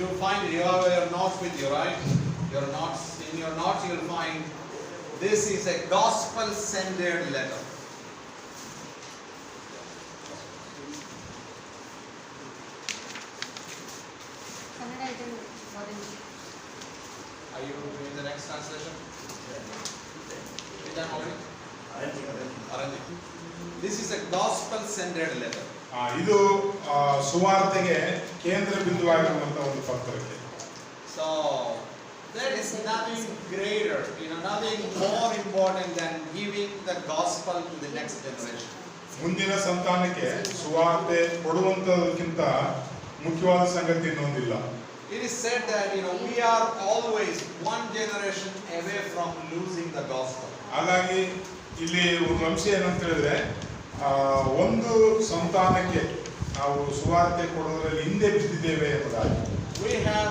You find it, you have your notes with you, right? Your notes, in your notes you will find this is a gospel-centered letter. Are you doing the next translation? Is that already? Arrange. This is a gospel-centered letter. ಇದು ಸುವಾರ್ತೆಗೆ ಕೇಂದ್ರ ಬಿಂದುವಾಗಿರುವಂತಹ ಒಂದು ಪತ್ರಿಕೆ. So there is nothing greater, nothing more important than giving the gospel to the next generation. ಮುಂದಿನ ಸಂತಾನಕ್ಕೆ ಸುವಾರ್ತೆ ಕೊಡುವಂತದಕ್ಕಿಂತ ಮುಖ್ಯವಾದ ಸಂಗತಿ ಇನ್ನೊಂದಿಲ್ಲ. It is said that we are always one generation away from losing the gospel. ಹಾಗಾಗಿ ಇಲ್ಲಿ ಒಂದು ಅಂಶ ಏನಂತ ಹೇಳಿದ್ರೆ ಒಂದು ಸಂತಾನಕ್ಕೆ ನಾವು ಸುವಾರ್ತೆ ಕೊಡುವುದರಲ್ಲಿ ಹಿಂದೆ ಬಿದ್ದಿದ್ದೇವೆ ಎಂಬುದಾಗಿ. We have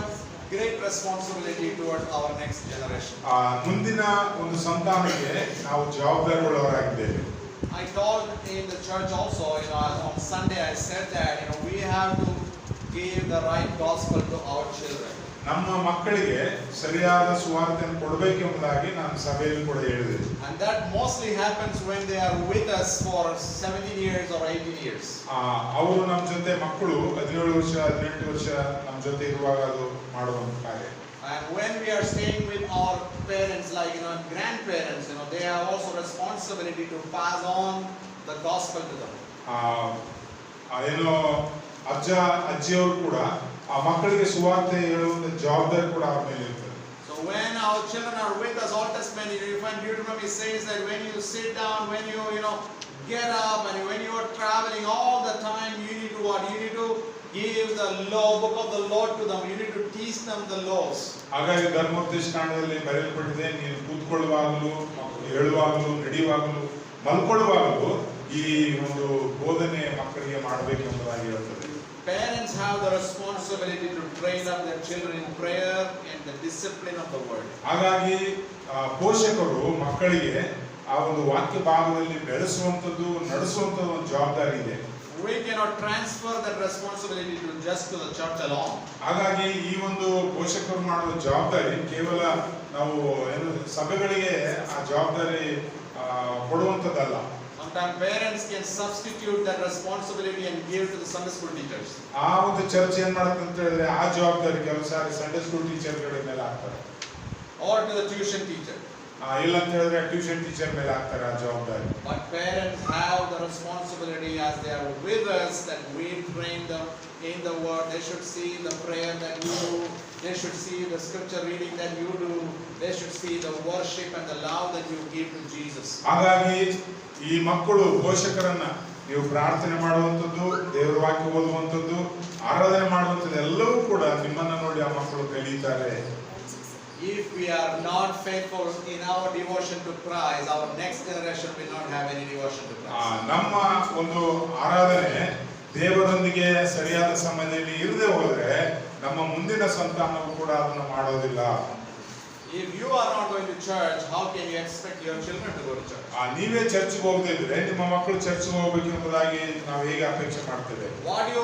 great responsibility toward our next generation. ಮುಂದಿನ ಒಂದು ಸಂತಾನಕ್ಕೆ ನಾವು ಜವಾಬ್ದಾರಿಯುಳ್ಳವರಾಗಿದ್ದೇವೆ. I told in the church also, on Sunday I said that we have to give the right gospel to our children. ನಮ್ಮ ಮಕ್ಕಳಿಗೆ ಸರಿಯಾದ ಸುವಾರ್ತೆಯನ್ನು ಕೊಡಬೇಕು ಎಂಬುದಾಗಿ ನಾನು ಸಭೆಯಲ್ಲಿ ಕೂಡ ಹೇಳಿದೆ. And that mostly happens when they are with us for 17 years or 18 years. ಅವರು ನಮ್ಮ ಜೊತೆ ಮಕ್ಕಳು 17 ವರ್ಷ 18 ವರ್ಷ ನಮ್ಮ ಜೊತೆ ಇರುವಾಗ ಅದು ಮಾಡುವಂತ ಕಾರ್ಯ. And when we are staying with our parents, like grandparents, they have also responsibility to pass on the gospel to them. ಏನೋ ಅಜ್ಜ ಅಜ್ಜಿಯವರು ಕೂಡ ಆ ಮಕ್ಕಳಿಗೆ ಸುವಾರ್ತೆ ಹೇಳುವಂತ ಜವಾಬ್ದಾರಿ ಕೂಡ ಅವರ ಮೇಲೆ ಇರ್ತದೆ. So when our children are with us, Old Testament, you find Deuteronomy says that when you sit down, when you get up, and when you are traveling all the time, you need to what? You need to give the law, book of the Lord to them. You need to teach them the laws. ಹಾಗಾಗಿ ಧರ್ಮೋಪದೇಶ ಕಾಂಡದಲ್ಲಿ ಬರೆಯಲ್ಪಟ್ಟಿದೆ, ನೀನು ಕೂತ್ಕೊಳ್ಳುವಾಗಲೂ, ಹೇಳುವಾಗಲೂ, ನಡೆಯುವಾಗಲೂ, ಮಲ್ಕೊಳ್ಳುವಾಗಲೂ ಈ ಒಂದು ಬೋಧನೆ ಮಕ್ಕಳಿಗೆ ಮಾಡಬೇಕೆಂಬುದಾಗಿ ಹೇಳ್ತದೆ. Parents have the responsibility to train up their children in prayer and the discipline of the word. ಹಾಗಾಗಿ ಪೋಷಕರು ಮಕ್ಕಳಿಗೆ ಆ ಒಂದು ವಾಕ್ಯ ಭಾಗದಲ್ಲಿ ಬೆಳೆಸುವಂತದ್ದು ನಡೆಸುವಂತದ್ದು ಒಂದು ಜವಾಬ್ದಾರಿ ಇದೆ. We cannot transfer that responsibility just to the church alone. ಹಾಗಾಗಿ ಈ ಒಂದು ಪೋಷಕರು ಮಾಡುವ ಜವಾಬ್ದಾರಿ ಕೇವಲ ನಾವು ಸಭೆಗಳಿಗೆ ಆ ಜವಾಬ್ದಾರಿ ಕೊಡುವಂತದ್ದಲ್ಲ. Sometimes parents can substitute that responsibility and give to the Sunday school teachers. ಆ ಒಂದು ಚರ್ಚ್ ಏನ್ ಮಾಡುತ್ತೆ ಅಂತ ಹೇಳಿದ್ರೆ ಆ ಜವಾಬ್ದಾರಿ ಕೆಲವು ಸಾರಿ ಸಂಡೇ ಸ್ಕೂಲ್ ಟೀಚರ್ಗಳ ಮೇಲೆ ಹಾಕ್ತಾರೆ. Or to the tuition teacher. ಇಲ್ಲ ಅಂತ ಹೇಳಿದ್ರೆ ಟ್ಯೂಷನ್ ಟೀಚರ್ ಮೇಲೆ ಹಾಕ್ತಾರೆ ಆ ಜವಾಬ್ದಾರಿ. But parents have the responsibility as they are with us that we train them in the word. They should see the prayer that you do. They should see the scripture reading that you do. They should see the worship and the love that you give to Jesus. ಹಾಗಾಗಿ ಈ ಮಕ್ಕಳು ಪೋಷಕರನ್ನ ನೀವು ಪ್ರಾರ್ಥನೆ ಮಾಡುವಂಥದ್ದು, ದೇವರ ವಾಕ್ಯ ಓದುವಂಥದ್ದು, ಆರಾಧನೆ ಮಾಡುವಂಥದ್ದು ಎಲ್ಲವೂ ಕೂಡ ನಿಮ್ಮನ್ನ ನೋಡಿ ಆ ಮಕ್ಕಳು ಕಲಿತಾರೆ. If we are not faithful in our devotion to Christ, our next generation will not have any devotion to Christ. ನಮ್ಮ ಒಂದು ಆರಾಧನೆ ದೇವರೊಂದಿಗೆ ಸರಿಯಾದ ಸಮಯದಲ್ಲಿ ಇರದೆ ಹೋದ್ರೆ ನಮ್ಮ ಮುಂದಿನ ಸಂತಾನವು ಕೂಡ ಅದನ್ನು ಮಾಡೋದಿಲ್ಲ. If you are not going to church, how can you expect your children to go to church? ನೀವೇ ಚರ್ಚ್ಗೆ ಹೋಗದೇ ಇದ್ರೆ ನಿಮ್ಮ ಮಕ್ಕಳು ಚರ್ಚ್ಗೆ ಹೋಗ್ಬೇಕು ಎಂಬುದಾಗಿ ನಾವು ಹೇಗೆ ಅಪೇಕ್ಷೆ ಮಾಡ್ತೇವೆ? What you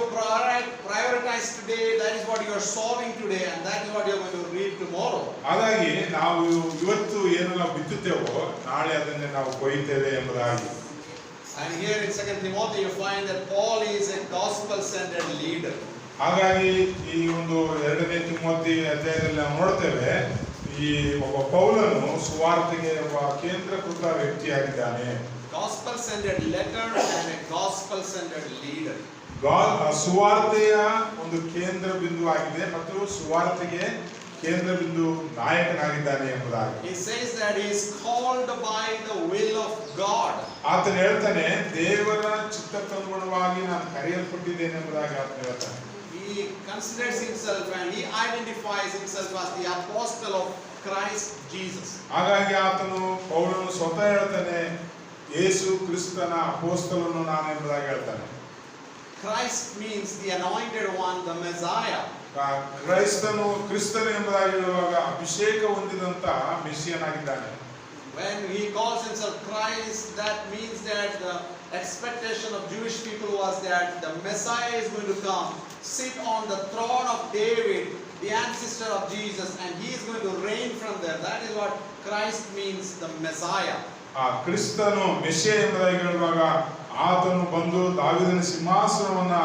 prioritize today, that is what you are solving today, and that is what you are going to read tomorrow. ಹಾಗಾಗಿ ನಾವು ಇವತ್ತು ಏನು ನಾವು ಬಿತ್ತುತ್ತೇವೋ ನಾಳೆ ಅದನ್ನೇ ನಾವು ಕೊಯ್ತೇವೆ ಎಂಬುದಾಗಿ. And here in 2 Timothy you find that Paul is a gospel-centered leader. ಹಾಗಾಗಿ ಈ ಒಂದು 2ನೇ ತಿಮೋಥಿ ಅಧ್ಯಾಯದಲ್ಲಿ ನಾವು ನೋಡ್ತೇವೆ ಈ ಒಬ್ಬ ಪೌಲನು ಸುವಾರ್ತೆಗೆ ಒಬ್ಬ ಕೇಂದ್ರಕೃತ ವ್ಯಕ್ತಿಯಾಗಿದ್ದಾನೆ. Gospel-centered letter and a gospel-centered leader. ಸುವಾರ್ತೆಯ ಒಂದು ಕೇಂದ್ರ ಬಿಂದು ಆಗಿದೆ ಮತ್ತು ಸುವಾರ್ತೆಗೆ ಕೇಂದ್ರ ಬಿಂದು ನಾಯಕನಾಗಿದ್ದಾನೆ ಎಂಬುದಾಗಿ. He says that he is called by the will of God. ಆತನು ಹೇಳ್ತಾನೆ ದೇವರ ಚಿತ್ತಕ್ಕನುಗುಣವಾಗಿ ನಾನು ಕರೆಯಲ್ಪಟ್ಟಿದ್ದೇನೆ ಎಂಬುದಾಗಿ ಆತನು ಹೇಳ್ತಾನೆ. He considers himself and he identifies himself as the apostle of Christ Jesus. ಹಾಗಾಗಿ ಆತನು ಪೌಲನು ಸ್ವತಃ ಹೇಳ್ತಾನೆ ಯೇಸು ಕ್ರಿಸ್ತನ ಅಪೊಸ್ತಲನು ನಾನು ಎಂಬುದಾಗಿ ಹೇಳ್ತಾನೆ. Christ means the anointed one, the Messiah. ಕ್ರಿಸ್ತನು ಎಂಬುದಾಗಿ ಹೇಳುವಾಗ ಅಭಿಷೇಕ ಹೊಂದಿದಂತ ಮೆಸ್ಸಿಯನಾಗಿದ್ದಾನೆ. When he calls himself Christ, that means that the expectation of Jewish people was that the Messiah is going to come, sit on the throne of David the ancestor of Jesus, and he is going to reign from there. That is what Christ means, the Messiah. ಆ ಕ್ರಿಸ್ತನು ಮೆಸ್ಸಿಯ ಎಂಬುದಾಗಿ ಹೇಳುವಾಗ ಆತನು ಬಂದು ದಾವೀದನ ಸಿಂಹಾಸನವನ್ನ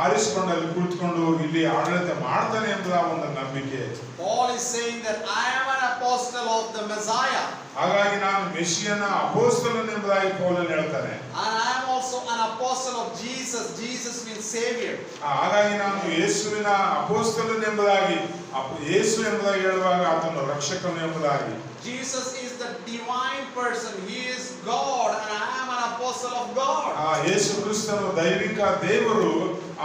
ಆರಿಸಿಕೊಂಡು ಅಲ್ಲಿ ಕುಳಿತುಕೊಂಡು ಇಲ್ಲಿ ಆಡಳಿತ ಮಾಡ್ತಾನೆ ಎಂಬುದ ಒಂದು ನಂಬಿಕೆ. Paul is saying that I am an apostle of the Messiah. ಹಾಗಾಗಿ ನಾನು ಮೆಸ್ಸಿಯನ ಅಪೊಸ್ತಲನು ಎಂಬುದಾಗಿ ಪೌಲನು ಹೇಳ್ತಾನೆ. And I am also an apostle of Jesus. Jesus means Savior. ಹಾಗಾಗಿ ನಾನು ಯೇಸುವಿನ ಅಪೊಸ್ತಲನು ಎಂಬುದಾಗಿ, ಯೇಸು ಎಂಬುದಾಗಿ ಹೇಳುವಾಗ ಆತನು ರಕ್ಷಕನು ಎಂಬುದಾಗಿ. Jesus is the divine person. He is God, and I am an apostle of God. ಯೇಸು ಕ್ರಿಸ್ತನು ದೈವಿಕ ದೇವರು,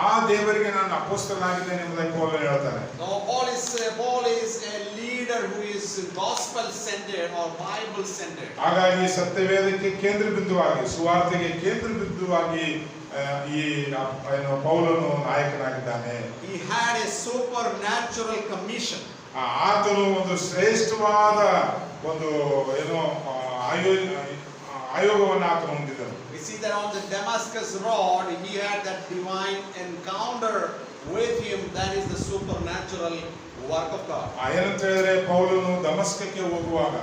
ಆ ದೇವರಿಗೆ ನಾನು ಅಪೊಸ್ತಲನಾಗಿದ್ದೇನೆ ಎಂಬುದಾಗಿ ಪೌಲನು ಹೇಳ್ತಾನೆ. Now Paul is a leader who is gospel centered or Bible centered. ಹಾಗಾಗಿ ಸತ್ಯವೇದಕ್ಕೆ ಕೇಂದ್ರ ಬಿಂದುವಾಗಿ, ಸುವಾರ್ತೆಗೆ ಕೇಂದ್ರ ಬಿಂದುವಾಗಿ ಈ ಪೌಲನು ನಾಯಕನಾಗಿದ್ದಾನೆ. He had a supernatural commission. ಆತನು ಒಂದು ಶ್ರೇಷ್ಠವಾದ ಒಂದು ಆಯೋಗವನ್ನು ಆತನು ಹೊಂದಿದನು. We see that on the Damascus road he had that divine encounter with him. That is the supernatural work of God. ಏನಂತ ಹೇಳಿದ್ರೆ ಪೌಲನು ದಮಸ್ಕಕ್ಕೆ ಹೋಗುವಾಗ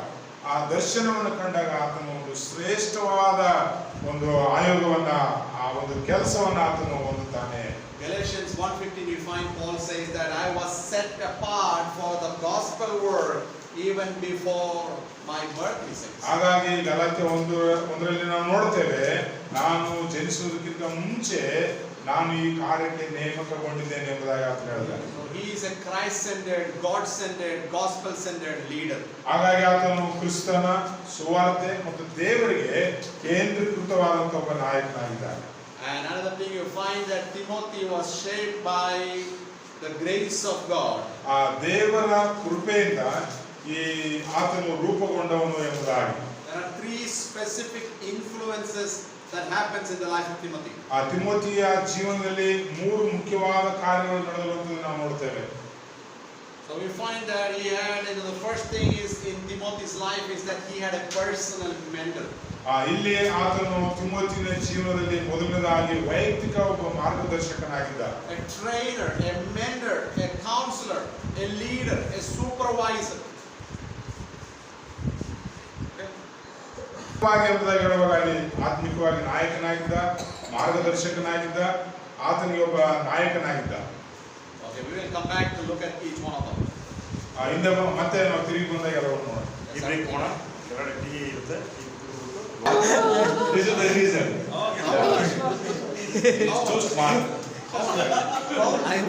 ಆ ದರ್ಶನವನ್ನು ಕಂಡಾಗ ಆತನು ಒಂದು ಶ್ರೇಷ್ಠವಾದ ಒಂದು ಆಯೋಗವನ್ನ, ಆ ಒಂದು ಕೆಲಸವನ್ನ ಆತನು ಹೊಂದುತ್ತಾನೆ. Galatians 1:15 you find Paul says that I was set apart for the gospel work even before my birth, he says. ಹಾಗಾಗಿ ಗಲಾತ್ಯ 1:1 ನಾವು ನೋಡ್ತೇವೆ, ನಾನು ಜನಿಸುವುದಕ್ಕಿಂತ ಮುಂಚೆ ನಾನು ಈ ಕಾರ್ಯಕ್ಕೆ ನೇಮಕಗೊಂಡಿದ್ದೇನೆ ಎಂಬುದಾಗಿ ಆತ ಹೇಳಿದ್ದಾನೆ. So he is a Christ-centered, God-centered, gospel-centered leader. ಹಾಗಾಗಿ ಆತನು ಕ್ರಿಸ್ತನ ಸುವಾರ್ತೆ ಮತ್ತು ದೇವರಿಗೆ ಕೇಂದ್ರೀಕೃತವಾದಂತ ಒಬ್ಬ ನಾಯಕನಾಗಿದ್ದಾನೆ. And another thing you find that Timothy was shaped by the grace of God. ಆ ದೇವರ ಕೃಪೆಯಿಂದ ಈ ಆತನು ರೂಪುಗೊಂಡವನು ಎಂಬುದಾಗಿ. There are three specific influences that happens in the life of Timothy. ಆ ತಿಮೋತಿಯ ಜೀವನದಲ್ಲಿ ಮೂರು ಮುಖ್ಯವಾದ ಕಾರ್ಯಗಳು ನಡೆದಿರುವುದನ್ನು ನಾವು ನೋಡ್ತೇವೆ. So we find that he had, the first thing is in Timothy's life is that he had a personal mentor. ಇಲ್ಲಿ ಆತನು ತಿಮೋತಿನ ಜೀವನದಲ್ಲಿ ಮೊದಲನೇದಾಗಿ ವೈಯಕ್ತಿಕ ಒಬ್ಬ ಮಾರ್ಗದರ್ಶಕನಾಗಿದ್ದ. A trainer, a mentor, a counselor, a leader, a supervisor. ಎಂಬುದಾಗಿ ಹೇಳುವಾಗ ಅಲ್ಲಿ ಆತ್ಮಿಕವಾಗಿ ನಾಯಕನಾಗಿದ್ದ, ಮಾರ್ಗದರ್ಶಕನಾಗಿದ್ದ, ಆತನಿಗೆ ಒಬ್ಬ ನಾಯಕನಾಗಿದ್ದ. Okay, we will come back to look at each one of them. ಹಿಂದೆ ಮತ್ತೆ ನಾವು ತಿರುಗಿ ಬಂದಾಗ ಎಲ್ಲವನ್ನು ನೋಡೋಣ. This is the reason. It's too smart. I am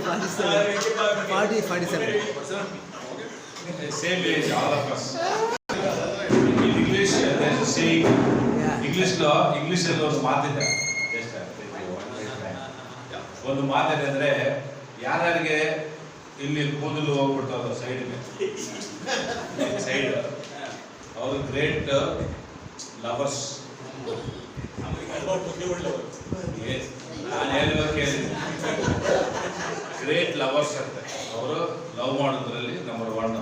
47. Same age, all of us. In English, there is a saying. Yeah. English ಅಲ್ಲಿ ಒಂದು ಮಾತಿದೆ. ಒಂದು ಮಾತೇನೆಂದ್ರೆ, ಯಾರ್ಯಾರಿಗೆ ಇಲ್ಲಿ ಕೂದಲು ಹೋಗ್ಬಿಡ್ತಾವ ಸೈಡ್ಗೆ, ಅವರು ಗ್ರೇಟ್ ಲವರ್ಸ್. ನಾನು ಹೇಳಿದ ಕೇಳಿ, ಗ್ರೇಟ್ ಲವರ್ಸ್ ಅಂತ, ಅವರು ಲವ್ ಮಾಡೋದ್ರಲ್ಲಿ ನಂಬರ್ 1.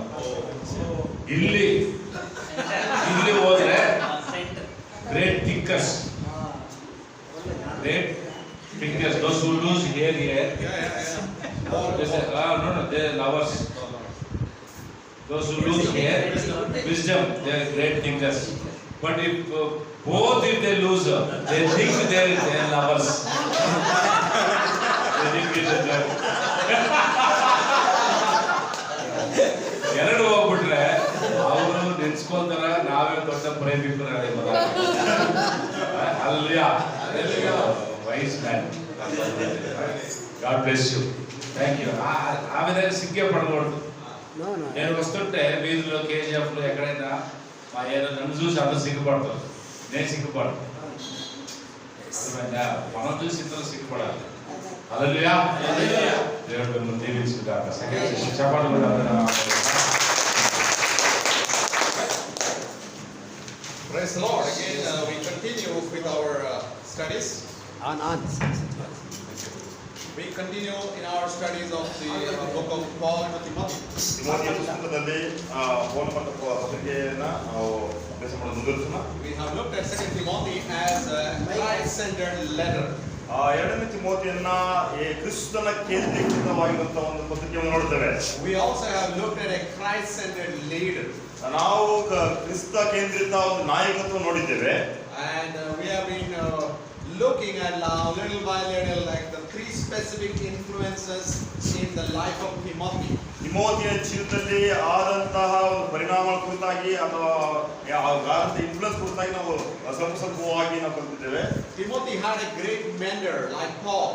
ಇಲ್ಲಿ ಹೋದ್ರೆ great thinkers, those who lose here. They say, no, they are lovers. Those who lose here, wisdom, they are great thinkers. But if they lose, they think they are lovers. They think it is love. ಎರಡು ಹೋಗ್ಬಿಟ್ರೆ ಅವರು ನೆನ್ಸ್ಕೊಳ್ತಾರ ನಾವೇ ದೊಡ್ಡ ಪ್ರೇಮಿಕರು. Wise man. God bless you. Thank you. ఆ విధంగా సిగ్గే పడకూడదు. నేను వస్తుంటే వీధిలో కేజీఎఫ్లో ఎక్కడైనా మా ఏదో నన్ను చూసి అందరూ సిగ్గుపడతారు, నేను సిగ్గుపడను. మనం చూసి ఇద్దరు సిగ్గుపడాలి. హల్లెలూయా. దేవుడు మిమ్మల్ని దీవించుగాక. చెప్పండి కూడా. Praise the Lord. Again, we continue with our studies. On. We continue in our studies of the book of Paul to Timothy. ತಿಮೋತಿಯ ಪುಸ್ತಕದಲ್ಲಿ ಪೌಲ ಮತ್ತು ಪತ್ರಿಕೆಯನ್ನ ನಾವು ಅಭ್ಯಾಸ ಮಾಡೋದು ಮುಂದುವರಿಸೋಣ. We have looked at 2 Timothy as a Christ-centered letter. ಎರಡನೇ ತಿಮೋತಿಯನ್ನ ಕ್ರಿಸ್ತನ ಕೇಂದ್ರೀಕೃತವಾಗಿರುವಂತ ಒಂದು ಪತ್ರಿಕೆಯನ್ನು ನೋಡ್ತೇವೆ. We also have looked at a Christ-centered leader. ನಾವು ಕ್ರಿಸ್ತ ಕೇಂದ್ರಿತ ಒಂದು ನಾಯಕತ್ವ ನೋಡಿದ್ದೇವೆ. And we have been looking at now little by little like the three specific influences in the life of Timothy. ತಿಮೋತಿಯ ಜೀವಿತದಲ್ಲಿ ಆದಂತಹ ಒಂದು ಪರಿಣಾಮಗಳ ಕುರಿತಾಗಿ ಅಥವಾ ಇನ್ಫ್ಲುಯೆನ್ಸ್ ಕುರಿತಾಗಿ ನಾವು ಸ್ವಲ್ಪವಾಗಿ ನಾವು ಕಲಿತಿದ್ದೇವೆ. Timothy had a great mentor like Paul.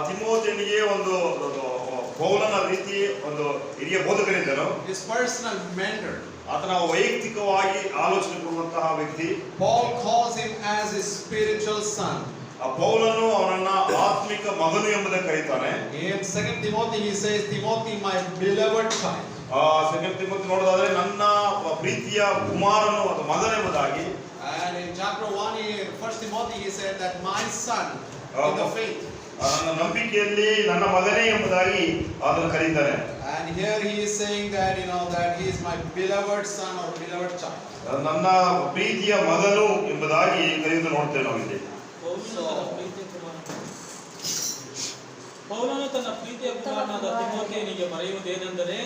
ತಿಮೋತಿಯನಿಗೆ ಒಂದು ಪೌಲನ ರೀತಿ ಒಂದು ಹಿರಿಯ ಬೋಧಕರಿದ್ದರು. His personal mentor. ಆತನ ವೈಯಕ್ತಿಕವಾಗಿ ಆಲೋಚನೆ ಕೊಡುವಂತಹ ವ್ಯಕ್ತಿ. Paul calls him as his spiritual son. ಪೌಲನು ಅವನನ್ನ ಆತ್ಮಿಕ ಮಗನು ಎಂಬುದನ್ನು ಕರೀತಾನೆ. In 2 Timothy he says, Timothy, my beloved child. Second Timothy ನೋಡೋದಾದ್ರೆ ನನ್ನ ಪ್ರೀತಿಯ ಕುಮಾರನು ಅಥವಾ ಮಗನೆಂಬುದಾಗಿ. And in chapter 1, 1 Timothy he said that my son in the faith. ನನ್ನ ನಂಬಿಕೆಯಲ್ಲಿ ನನ್ನ ಮಗನೇ ಎಂಬುದಾಗಿ ಅದನ್ನು ಕರೀತಾನೆ. And here he is saying that that he is my beloved son or beloved child. ನನ್ನ ಪ್ರೀತಿಯ ಮಗನು ಎಂಬುದಾಗಿ ಕರೆಯುವುದು ನೋಡ್ತೇವೆ ನಾವು ಇಲ್ಲಿ. ಪೌಲನು ತನ್ನ ಪ್ರೀತಿಯ ಕುಮಾರನಾದ ತಿಮೋಥೆಯನಿಗೆ ಬರೆಯುವುದೇನೆಂದರೆ,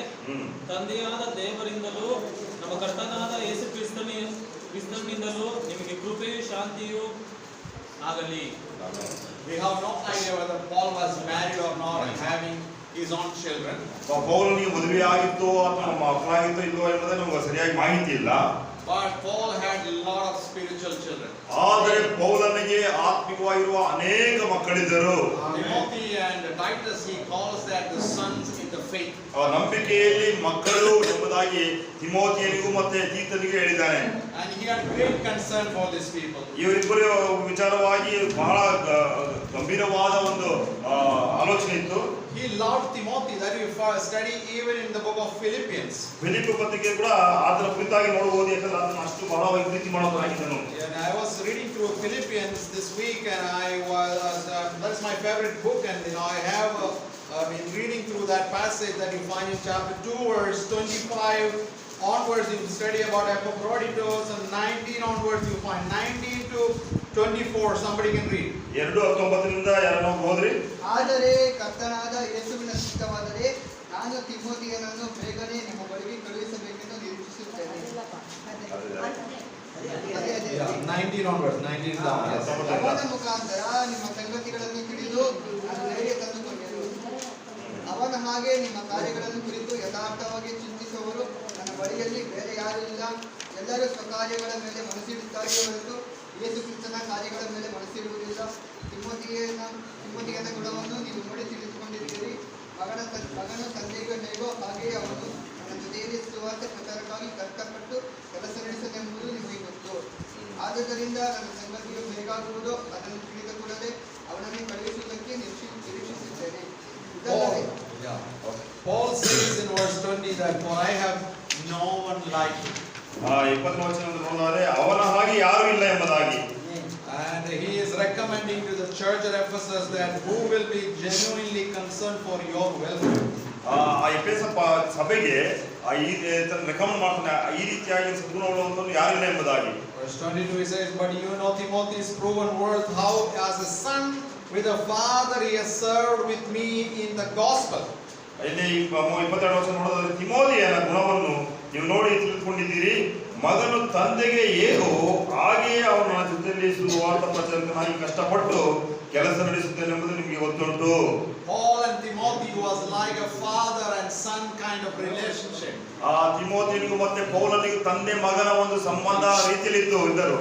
ತಂದೆಯಾದ ದೇವರಿಂದಲೂ ನಮ್ಮ ಕರ್ತನಾದ ಯೇಸು ಕ್ರಿಸ್ತನಿಂದಲೂ ನಿಮಗೆ ಕೃಪೆಯೂ ಶಾಂತಿಯೂ ಆಗಲಿ. We have no idea whether Paul was married or not and having his own children. ಪೌಲನಿಗೆ ಮದುವೆ ಆಗಿತ್ತು ಅಥವಾ ಮಕ್ಕಳಾಗಿತ್ತು ಇಲ್ವೋ ಎಂಬುದೇ ನಮಗೆ ಸರಿಯಾಗಿ ಮಾಹಿತಿ ಇಲ್ಲ. But Paul had a lot of spiritual children. ಆದರೆ ಪೌಲನಿಗೆ ಆತ್ಮಿಕವಾಗಿರುವ ಅನೇಕ ಮಕ್ಕಳಿದ್ದರು. Timothy and Titus he calls that the sons in the faith. ನಂಬಿಕೆಯಲ್ಲಿ ಮಕ್ಕಳು ಎಂಬುದಾಗಿ ತಿಮೋತಿಯನಿಗೂ ಮತ್ತೆ ತೀತನಿಗೂ ಹೇಳಿದ್ದಾನೆ. And he had great concern for these people. ಇವರಿಬ್ಬರ ವಿಚಾರವಾಗಿ ಬಹಳ ಗಂಭೀರವಾದ ಒಂದು ಆಲೋಚನೆ ಇತ್ತು. He loved Timothy, that we study even in the book of Philippians. Philippi ಪತ್ರಿಕೆ ಕೂಡ ಆತನ ಕುರಿತಾಗಿ ನೋಡಬಹುದು, ಯಾಕಂದ್ರೆ ಅದನ್ನು ಅಷ್ಟು ಬಹಳವಾಗಿ ಪ್ರೀತಿ ಮಾಡೋದಾಗಿದ್ದನು. And I was reading through Philippians this week, and that's my favorite book, and I have been reading through that passage that you find in chapter 2, verse 25 onwards. You study about Epaphroditus, and 19 onwards you find 19 to 24. Somebody can read. 2:19 ಯಾರನ್ನೋ ಓದ್ರಿ. ಆದರೆ ಕರ್ತನಾದ ಯೇಸುವಿನ ಚಿತ್ತವಾದರೆ ನಾನು ತಿಮೋಥಿಯನನ್ನು ಬೇಗನೆ ನಿಮ್ಮ ಬಳಿಗೆ ಕಳುಹಿಸಬೇಕೆಂದು ನಿರೀಕ್ಷಿಸುತ್ತೇನೆ. 19 onwards, 19 down. Yes. ಅವನ ಮುಖಾಂತರ ನಿಮ್ಮ ಸಂಗತಿಗಳನ್ನು ತಿಳಿದು ನಾನು ಧೈರ್ಯ ತಂದುಕೊಂಡೆನು. ಅವನ ಹಾಗೆ ನಿಮ್ಮ ಕಾರ್ಯಗಳನ್ನು ಕುರಿತು ಯಥಾರ್ಥವಾಗಿ ಚಿಂತಿಸುವವರು ನನ್ನ ಬಳಿಯಲ್ಲಿ ಬೇರೆ ಯಾರೂ ಇಲ್ಲ. ಎಲ್ಲರೂ ಸ್ವಕಾರ್ಯಗಳ ಮೇಲೆ ಮನಸ್ಸಿಡುತ್ತಾರೆ ಹೊರತು ಯೇಸು ಕ್ರಿಸ್ತನ ಕಾರ್ಯಗಳ ಮೇಲೆ ಮನಸ್ಸಿರುವುದಿಲ್ಲ. ತಿಮೋಥಿಯನ ಗುಣವನ್ನು ನೀವು ನೋಡಿ ತಿಳಿದುಕೊಂಡಿದ್ದೀರಿ. ಮಗನು ತಂದೆಗೆ ಹೇಗೋ ಹಾಗೆಯೇ ಅವನು ನನ್ನ ಜೊತೆಯಲ್ಲಿ ಸುವಾರ್ತೆ ಪ್ರಚಾರಕ್ಕಾಗಿ ಕಷ್ಟಪಟ್ಟು ಕೆಲಸ ನಡೆಸಲೆಂಬುದು ನಿಮಗೆ ಗೊತ್ತು. ಆದುದರಿಂದ ನನ್ನ ಸಂಗತಿಯು ಹೇಗಾಗುವುದೋ ಅದನ್ನು ತಿಳಿದ ಕೂಡಲೇ ಅವನನ್ನು ಕಳುಹಿಸುವುದಕ್ಕೆ ನಿರೀಕ್ಷಿಸುತ್ತೇನೆ. Paul says in verse 20 that for I have no one like him. 20ನೇ ವಚನದಲ್ಲಿ ನೋಡಿದರೆ ಅವನ ಹಾಗೆ ಯಾರೂ ಇಲ್ಲ ಎಂಬುದಾಗಿ. And he is recommending to the church at Ephesus that who will be genuinely concerned for your welfare. ಎಫೆಸ ಸಭೆಗೆ ರೆಕಮೆಂಡ್ ಮಾಡ್ತಾನೆ, ಈ ರೀತಿಯಾಗಿ ಸದ್ಗುಣವುಳ್ಳಂತನು ಯಾರಿಲ್ಲ ಎಂಬುದಾಗಿ. Verse 22 he says, but you know Timothy's proven worth, how as a son with a father he has served with me in the gospel. ಇಲ್ಲಿ 22ನೇ ವಚನ ನೋಡೋದಾದ್ರೆ ತಿಮೋಥಿಯನ ಗುಣವನ್ನು ನೀವು ನೋಡಿ ತಿಳಿದುಕೊಂಡಿದ್ದೀರಿ. ಮಗನು ತಂದೆಗೆ ಹೇಗೋ ಹಾಗೆಯೇ ಅವನು ನನ್ನ ಜೊತೆಯಲ್ಲಿ ಸುವಾರ್ತಾ ಪ್ರಚಾರಕನಾಗಿ ಕಷ್ಟಪಟ್ಟು ಕೆಲಸ ನಡೆಸುತ್ತೇನೆ ಎಂಬುದು ನಿಮಗೆ ಗೊತ್ತುಂಟು. Paul and Timothy was like a father and son kind of relationship. ತಿಮೋಥಿಯನಿಗೂ ಮತ್ತೆ ಪೌಲನಿಗೂ ತಂದೆ ಮಗನ ಒಂದು ಸಂಬಂಧ ರೀತಿಯಲ್ಲಿ ಇದ್ದರು.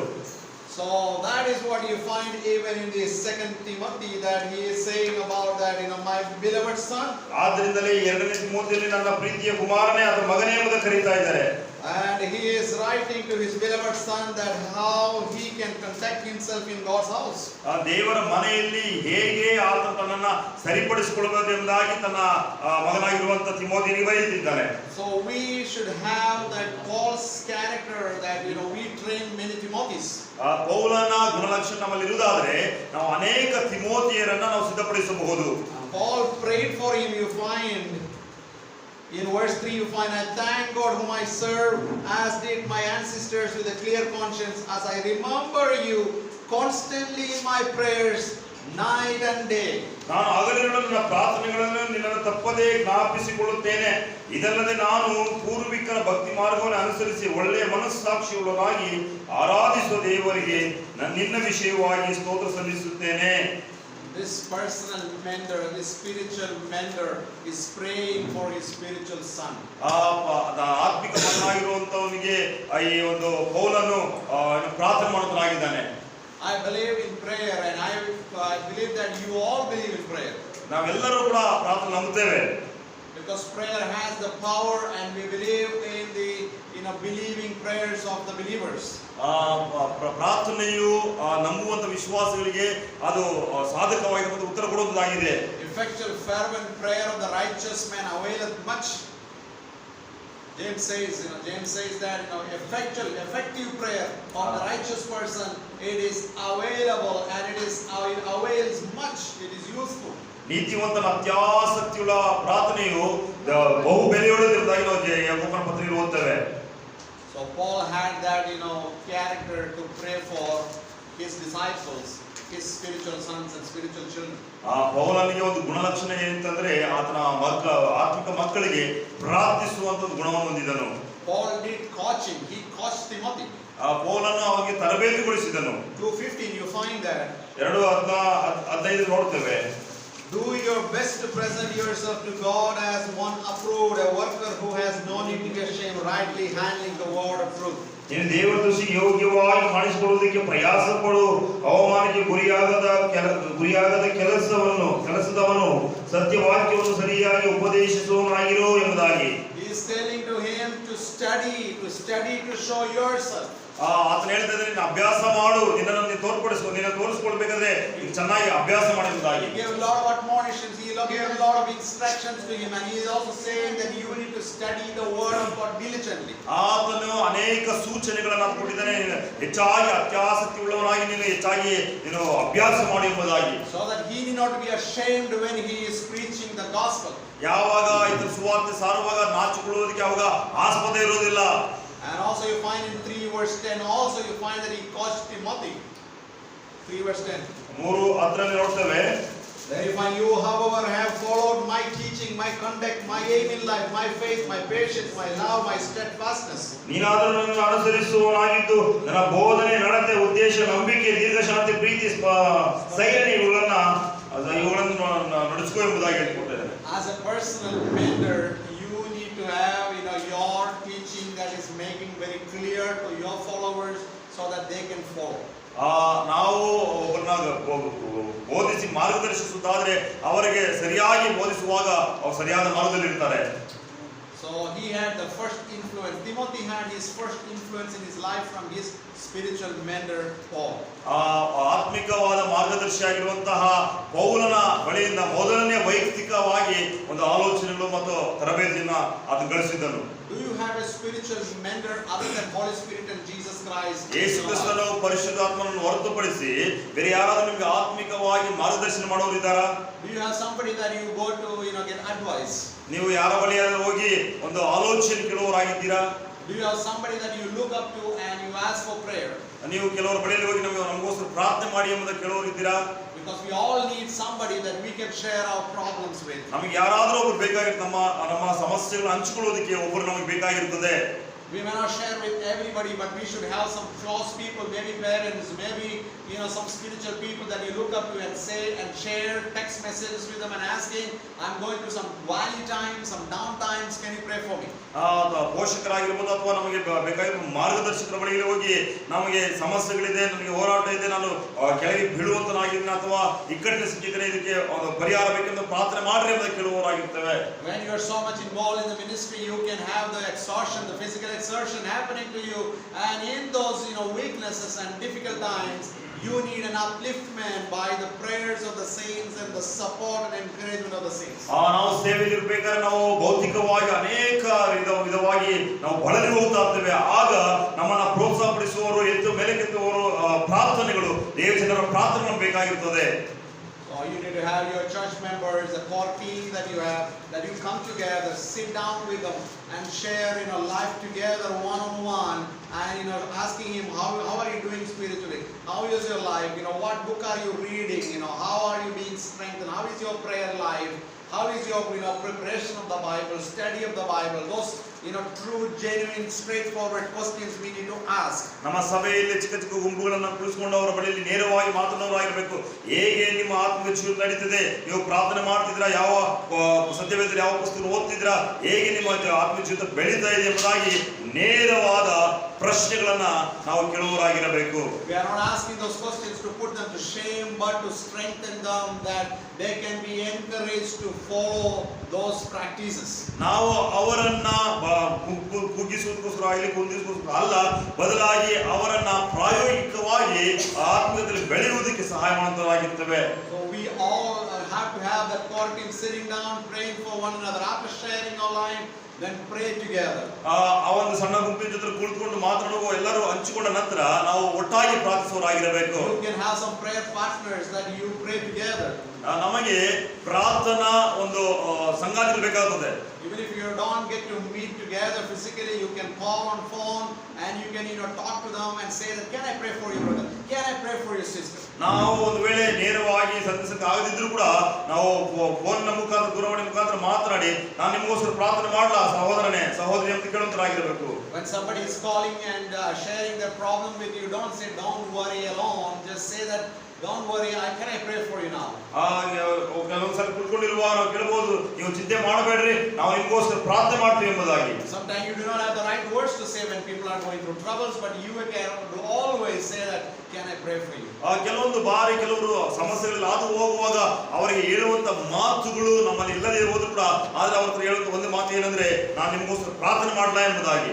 So that is what you find even in the 2 Timothy, that he is saying about that, my beloved son. ಆದ್ದರಿಂದಲೇ 2ನೇ ತಿಮೋಥಿಯಲ್ಲಿ ನನ್ನ ಪ್ರೀತಿಯ ಕುಮಾರನೇ ಅಥವಾ ಮಗನೇ ಎಂಬುದನ್ನು ಕರೀತಾ ಇದ್ದಾರೆ. And he is writing to his beloved son that how he can conduct himself in God's house. ದೇವರ ಮನೆಯಲ್ಲಿ ಹೇಗೆ ಆತ ತನ್ನನ್ನು ಸರಿಪಡಿಸಿಕೊಳ್ಳಬಹುದು ಎಂಬುದಾಗಿ ತನ್ನ ಮಗನಾಗಿರುವಂತ ತಿಮೋಥಿಯನಿಗೆ ಬರೆಯುತ್ತಿದ್ದಾನೆ. So we should have that Paul's character that we train many Timothys. ಪೌಲನ ಗುಣಲಕ್ಷಣ ನಮ್ಮಲ್ಲಿ ಇರುವುದಾದರೆ ನಾವು ಅನೇಕ ತಿಮೋಥಿಯರನ್ನ ನಾವು ಸಿದ್ಧಪಡಿಸಬಹುದು. Paul prayed for him. You find in verse 3 you find, I thank God whom I serve, as did my ancestors, with a clear conscience, as I remember you constantly in my prayers night and day. ನಾನು ಹಗಲಿರುಳು ನನ್ನ ಪ್ರಾರ್ಥನೆಗಳನ್ನು ನಿನ್ನನ್ನು ತಪ್ಪದೇ ಜ್ಞಾಪಿಸಿಕೊಳ್ಳುತ್ತೇನೆ. ಇದಲ್ಲದೆ ನಾನು ಪೂರ್ವಿಕರ ಭಕ್ತಿ ಮಾರ್ಗವನ್ನು ಅನುಸರಿಸಿ ಒಳ್ಳೆಯ ಮನಸ್ಸಾಕ್ಷಿಯುಳ್ಳವನಾಗಿ ಆರಾಧಿಸುವ ದೇವರಿಗೆ ನಿನ್ನ ವಿಷಯವಾಗಿ ಸ್ತೋತ್ರ ಸಲ್ಲಿಸುತ್ತೇನೆ. This personal mentor, this spiritual mentor is praying for his spiritual son. ಆತ್ಮಿಕ ಮಗನಾಗಿರುವಂತವನಿಗೆ ಈ ಒಂದು ಪೌಲನು ಪ್ರಾರ್ಥನೆ ಮಾಡುತ್ತಾಗಿದ್ದಾನೆ. I believe in prayer, and I believe that you all believe in prayer. ನಾವೆಲ್ಲರೂ ಕೂಡ ಪ್ರಾರ್ಥನೆ ನಂಬುತ್ತೇವೆ. Because prayer has the power, and we believe in the believing prayers of the believers. ಪ್ರಾರ್ಥನೆಯು ನಂಬುವಂತ ವಿಶ್ವಾಸಿಗಳಿಗೆ ಅದು ಸಾಧಕವಾಗಿರುವಂತ ಉತ್ತರ ಕೊಡುವುದಾಗಿದೆ. Effectual fervent prayer of the righteous man availeth much. James says that effective prayer of the righteous person, it is available, and it avails much. It is useful. ನೀತಿವಂತನ ಅತ್ಯಾಸಕ್ತಿಯುಳ್ಳ ಪ್ರಾರ್ಥನೆಯು ಬಹು ಬೆಲೆಯುಳ್ಳದಿರುವುದಾಗಿ ನಾವು ಯಾಕೋಬನ ಪತ್ರಿಕೆಯಲ್ಲಿ ಓದ್ತೇವೆ. So Paul had that character to pray for his disciples, his spiritual sons and spiritual children. ಪೌಲನಿಗೆ ಒಂದು ಗುಣಲಕ್ಷಣ ಏನಂತಂದ್ರೆ ಆತನ ಆತ್ಮಿಕ ಮಕ್ಕಳಿಗೆ ಪ್ರಾರ್ಥಿಸುವಂತ ಗುಣವನ್ನು ಹೊಂದಿದನು. Paul did coaching. He coached Timothy. ಪೌಲನು ಅವನಿಗೆ ತರಬೇತಿಗೊಳಿಸಿದನು. 2:15 you find that. 2:15 ನೋಡ್ತೇವೆ. Do your best to present yourself to God as one approved, a worker who has no need to be ashamed, rightly handling the word of truth. ನೀನು ದೇವರ ದೃಷ್ಟಿಗೆ ಯೋಗ್ಯವಾಗಿ ಕಾಣಿಸಿಕೊಳ್ಳುವುದಕ್ಕೆ ಪ್ರಯಾಸ ಪಡು, ಅವಮಾನಕ್ಕೆ ಗುರಿಯಾಗದ ಕೆಲಸದವನು ಸತ್ಯವಾಕ್ಯವನ್ನು ಸರಿಯಾಗಿ ಉಪದೇಶಿಸುವವನಾಗಿರೋ ಎಂಬುದಾಗಿ. He is telling to him to study to show yourself. ಆತನ ಹೇಳ್ತಿದ್ರೆ ನೀನು ಅಭ್ಯಾಸ ಮಾಡು, ನಿನ್ನನ್ನು ತೋರಿಸ್ಕೊಳ್ಬೇಕಾದ್ರೆ ನೀನು ಚೆನ್ನಾಗಿ ಅಭ್ಯಾಸ ಮಾಡುವುದಾಗಿ. He gave a lot of admonitions. He gave a lot of instructions to him, and he is also saying that you need to study the word of God diligently. ಆತನು ಅನೇಕ ಸೂಚನೆಗಳನ್ನು ಕೊಟ್ಟಿದ್ದಾನೆ. ಹೆಚ್ಚಾಗಿ ಅತ್ಯಾಸಕ್ತಿ ಉಳ್ಳವನಾಗಿ ನೀನು ಹೆಚ್ಚಾಗಿ ಅಭ್ಯಾಸ ಮಾಡಿ ಎಂಬುದಾಗಿ. So that he need not be ashamed when he is preaching the gospel. ಯಾವಾಗ ಇದರ ಸುವಾರ್ತೆ ಸಾರುವಾಗ ನಾಚಿಕೊಳ್ಳುವುದಕ್ಕೆ ಯಾವಾಗ ಆಸ್ಪದ ಇರುವುದಿಲ್ಲ. And also you find in 3:10 also you find that he coached Timothy. 3:10. 3:10 ನೋಡ್ತೇವೆ. There you find, you however have followed my teaching, my conduct, my aim in life, my faith, my patience, my love, my steadfastness. ನೀನಾದರೂ ನನ್ನನ್ನು ಅನುಸರಿಸುವವನಾಗಿದ್ದು ನನ್ನ ಬೋಧನೆ, ನಡತೆ, ಉದ್ದೇಶ, ನಂಬಿಕೆ, ದೀರ್ಘಶಾಂತಿ, ಪ್ರೀತಿ, ಸಹನೆ ಇವುಗಳನ್ನು ನಡೆಸಿಕೊ ಎಂಬುದಾಗಿ ಹೇಳಿಕೊಟ್ಟಿದ್ದಾರೆ. As a personal mentor, you need to have your teaching that is making very clear to your followers so that they can follow. ನಾವು ಒಬ್ಬರನ್ನ ಬೋಧಿಸಿ ಮಾರ್ಗದರ್ಶಿಸುವುದಾದ್ರೆ ಅವರಿಗೆ ಸರಿಯಾಗಿ ಬೋಧಿಸುವಾಗ ಅವರು ಸರಿಯಾದ ಮಾರ್ಗದಲ್ಲಿ ಇರ್ತಾರೆ. So he had the first influence. Timothy had his first influence in his life from his spiritual mentor Paul. ಆತ್ಮಿಕವಾದ ಮಾರ್ಗದರ್ಶಿಯಾಗಿರುವಂತಹ ಪೌಲನ ಬಳಿಯಿಂದ ಮೊದಲನೇ ವೈಯಕ್ತಿಕವಾಗಿ ಒಂದು ಆಲೋಚನೆಗಳು ಮತ್ತು ತರಬೇತಿಯನ್ನು ಆತ ಗಳಿಸಿದನು. Do you have a spiritual mentor other than Holy Spirit and Jesus Christ? ಯೇಸು ಕ್ರಿಸ್ತನು ಪರಿಶುದ್ಧಾತ್ಮನನ್ನು ಹೊರತುಪಡಿಸಿ ಬೇರೆ ಯಾರಾದರೂ ನಿಮಗೆ ಆತ್ಮಿಕವಾಗಿ ಮಾರ್ಗದರ್ಶನ ಮಾಡೋರು ಇದ್ದಾರಾ? Do you have somebody that you go to get advice? ನೀವು ಯಾರ ಬಳಿಯಾದರೂ ಹೋಗಿ ಒಂದು ಆಲೋಚನೆ ಕೇಳುವವರಾಗಿದ್ದೀರಾ? Do you have somebody that you look up to and you ask for prayer? ನೀವು ಕೆಲವರ ಬಳಿಯಲ್ಲಿ ಹೋಗಿ ನಮಗೋಸ್ಕರ ಪ್ರಾರ್ಥನೆ ಮಾಡಿ ಎಂಬುದನ್ನು ಕೇಳುವವರಿದ್ದೀರಾ? Because we all need somebody that we can share our problems with. ನಮಗೆ ಯಾರಾದರೂ ಒಬ್ಬರು ಬೇಕಾಗಿರುತ್ತೆ. ನಮ್ಮ ಸಮಸ್ಯೆಗಳನ್ನು ಹಂಚಿಕೊಳ್ಳೋದಕ್ಕೆ ಒಬ್ಬರು ನಮಗೆ ಬೇಕಾಗಿರುತ್ತದೆ. We may not share with everybody, but we should have some close people, maybe parents, maybe some spiritual people that you look up to and say and share text messages with them and asking, I'm going through some valley times, some down times, can you pray for me? ಪೋಷಕರಾಗಿರ್ಬೋದು ಅಥವಾ ನಮಗೆ ಬೇಕಾಗಿರುವ ಮಾರ್ಗದರ್ಶಕರ ಬಳಿಗೆ ಹೋಗಿ ನಮಗೆ ಸಮಸ್ಯೆಗಳಿದೆ, ನನಗೆ ಹೋರಾಟ ಇದೆ, ನಾನು ಕೆಳಗೆ ಬೀಳುವಂತನಾಗಿದ್ದೀನಿ ಅಥವಾ ಇಕ್ಕಟ್ಟಿನ ಸಿಕ್ಕಿದ್ರೆ ಇದಕ್ಕೆ ಪರಿಹಾರ ಬೇಕೆಂದು ಪ್ರಾರ್ಥನೆ ಮಾಡ್ರಿ ಅಂತ ಕೇಳುವವರಾಗಿರ್ತೇವೆ. When you are so much involved in the ministry, you can have the exhaustion, the physical exertion happening to you, and in those weaknesses and difficult times, you need an upliftment by the prayers of the saints and the support and encouragement of the saints. ನಾವು ಸೇವೆಯಲ್ಲಿ ಇರಬೇಕಾದ್ರೆ ನಾವು ಭೌತಿಕವಾಗಿ ಅನೇಕ ವಿಧವಾಗಿ ನಾವು ಬಳಲಿ ಹೋಗ್ತಾ ಇರ್ತೇವೆ. ಆಗ ನಮ್ಮನ್ನ ಪ್ರೋತ್ಸಾಹಪಡಿಸುವವರು, ಎದ್ದು ಮೇಲಕ್ಕೆತ್ತುವವರು, ಪ್ರಾರ್ಥನೆಗಳು, ದೇವಜನರ ಪ್ರಾರ್ಥನೆ ಬೇಕಾಗಿರ್ತದೆ. So you need to have your church members, the core team that you have, that you come together, sit down with them and share life together one-on-one, and asking him how are you doing spiritually, how is your life, what book are you reading, how are you being strengthened? How is your prayer life? How is your preparation of the Bible, study of the Bible? Those true, genuine, straightforward questions we need to ask. ನಮ್ಮ ಸಭೆಯಲ್ಲಿ ಚಿಕ್ಕ ಚಿಕ್ಕ ಗುಂಪುಗಳನ್ನು ಕೂರಿಸಿಕೊಂಡು ಅವರ ಬಳಿಯಲ್ಲಿ ನೇರವಾಗಿ ಮಾತನಾಡುವವರಾಗಿರಬೇಕು. ಹೇಗೆ ನಿಮ್ಮ ಆತ್ಮಿಕ ಜೀವನ ನಡೀತಿದೆ? ನೀವು ಪ್ರಾರ್ಥನೆ ಮಾಡ್ತಿದ್ರಾ? ಯಾವ ಸತ್ಯವೇದದಲ್ಲಿ ಯಾವ ಪುಸ್ತಕ ಓದ್ತಿದ್ರಾ? ಹೇಗೆ ನಿಮ್ಮ ಆತ್ಮಿಕ ಜೀವಿತ ಬೆಳೀತಾ ಇದೆ ಎಂಬುದಾಗಿ ನೇರವಾದ ಪ್ರಶ್ನೆಗಳನ್ನ ನಾವು ಕೇಳುವವರಾಗಿರಬೇಕು. We are not asking those questions to put them to shame, but to strengthen them, that they can be encouraged to follow those practices. ನಾವು ಅವರನ್ನ ಕುಗ್ಗಿಸುವುದಕ್ಕೋಸ್ಕರ ಆಗಲಿ ಕುಂದಿಸುವುದಕ್ಕೋಸ್ಕರ ಅಲ್ಲ, ಬದಲಾಗಿ ಅವರನ್ನ ಪ್ರಾಯೋಗಿಕವಾಗಿ ಆತ್ಮದಲ್ಲಿ ಬೆಳೆಯುವುದಕ್ಕೆ ಸಹಾಯ ಮಾಡುವಂತರಾಗಿರ್ತೇವೆ. So we all have to have that core team sitting down, praying for one another after sharing our life. Then pray together. ಆ ಒಂದು ಸಣ್ಣ ಗುಂಪಿನ ಜೊತೆ ಕುಳಿತುಕೊಂಡು ಮಾತನಾಡುವ ಎಲ್ಲರೂ ಹಂಚಿಕೊಂಡ ನಂತರ ನಾವು ಒಟ್ಟಾಗಿ ಪ್ರಾರ್ಥಿಸುವವರಾಗಿರಬೇಕು. You can have some prayer partners that you pray together. ನಮಗೆ ಪ್ರಾರ್ಥನಾ ಒಂದು ಸಂಗಾತಿಗಳು ಬೇಕಾಗುತ್ತದೆ. Even if you don't get to meet together physically, you can call on phone and you can talk to them and say that, can I pray for you, brother? Can I pray for your sister? ನಾವು ಒಂದು ವೇಳೆ ನೇರವಾಗಿ ಸಂಧಿಸಕ್ಕೆ ಆಗದಿದ್ರು ಕೂಡ ನಾವು phone ಮುಖಾಂತರ ದೂರವಾಣಿ ಮುಖಾಂತರ ಮಾತನಾಡಿ ನಾನು ನಿಮಗೋಸ್ಕರ ಪ್ರಾರ್ಥನೆ ಮಾಡಲಾ ಸಹೋದರನೇ ಸಹೋದರಿ ಅಂತ ಕೇಳುವಂತರಾಗಿರಬೇಕು. When somebody is calling and sharing their problem with you, don't say don't worry alone. Just say that don't worry, can I pray for you now? ಕೆಲವೊಂದ್ಸಲ ಕುತ್ಕೊಂಡಿರುವ ನಾವು ಕೇಳಬಹುದು, ನೀವು ಚಿಂತೆ ಮಾಡಬೇಡ್ರಿ, ನಾವು ನಿಮಗೋಸ್ಕರ ಪ್ರಾರ್ಥನೆ ಮಾಡ್ತೀವಿ ಎಂಬುದಾಗಿ. Sometimes you do not have the right words to say when people are going through troubles, but you can always say that, can I pray for you? ಕೆಲವೊಂದು ಬಾರಿ ಕೆಲವರು ಸಮಸ್ಯೆಗಳಲ್ಲಿ ಹಾದು ಹೋಗುವಾಗ ಅವರಿಗೆ ಹೇಳುವಂತ ಮಾತುಗಳು ನಮ್ಮಲ್ಲಿ ಇಲ್ಲದೆ ಇರುವುದು ಕೂಡ, ಆದ್ರೆ ಅವ್ರ ಹತ್ರ ಹೇಳುವಂತ ಒಂದು ಮಾತು ಏನಂದ್ರೆ ನಾನು ನಿಮಗೋಸ್ಕರ ಪ್ರಾರ್ಥನೆ ಮಾಡಲಾ ಎಂಬುದಾಗಿ.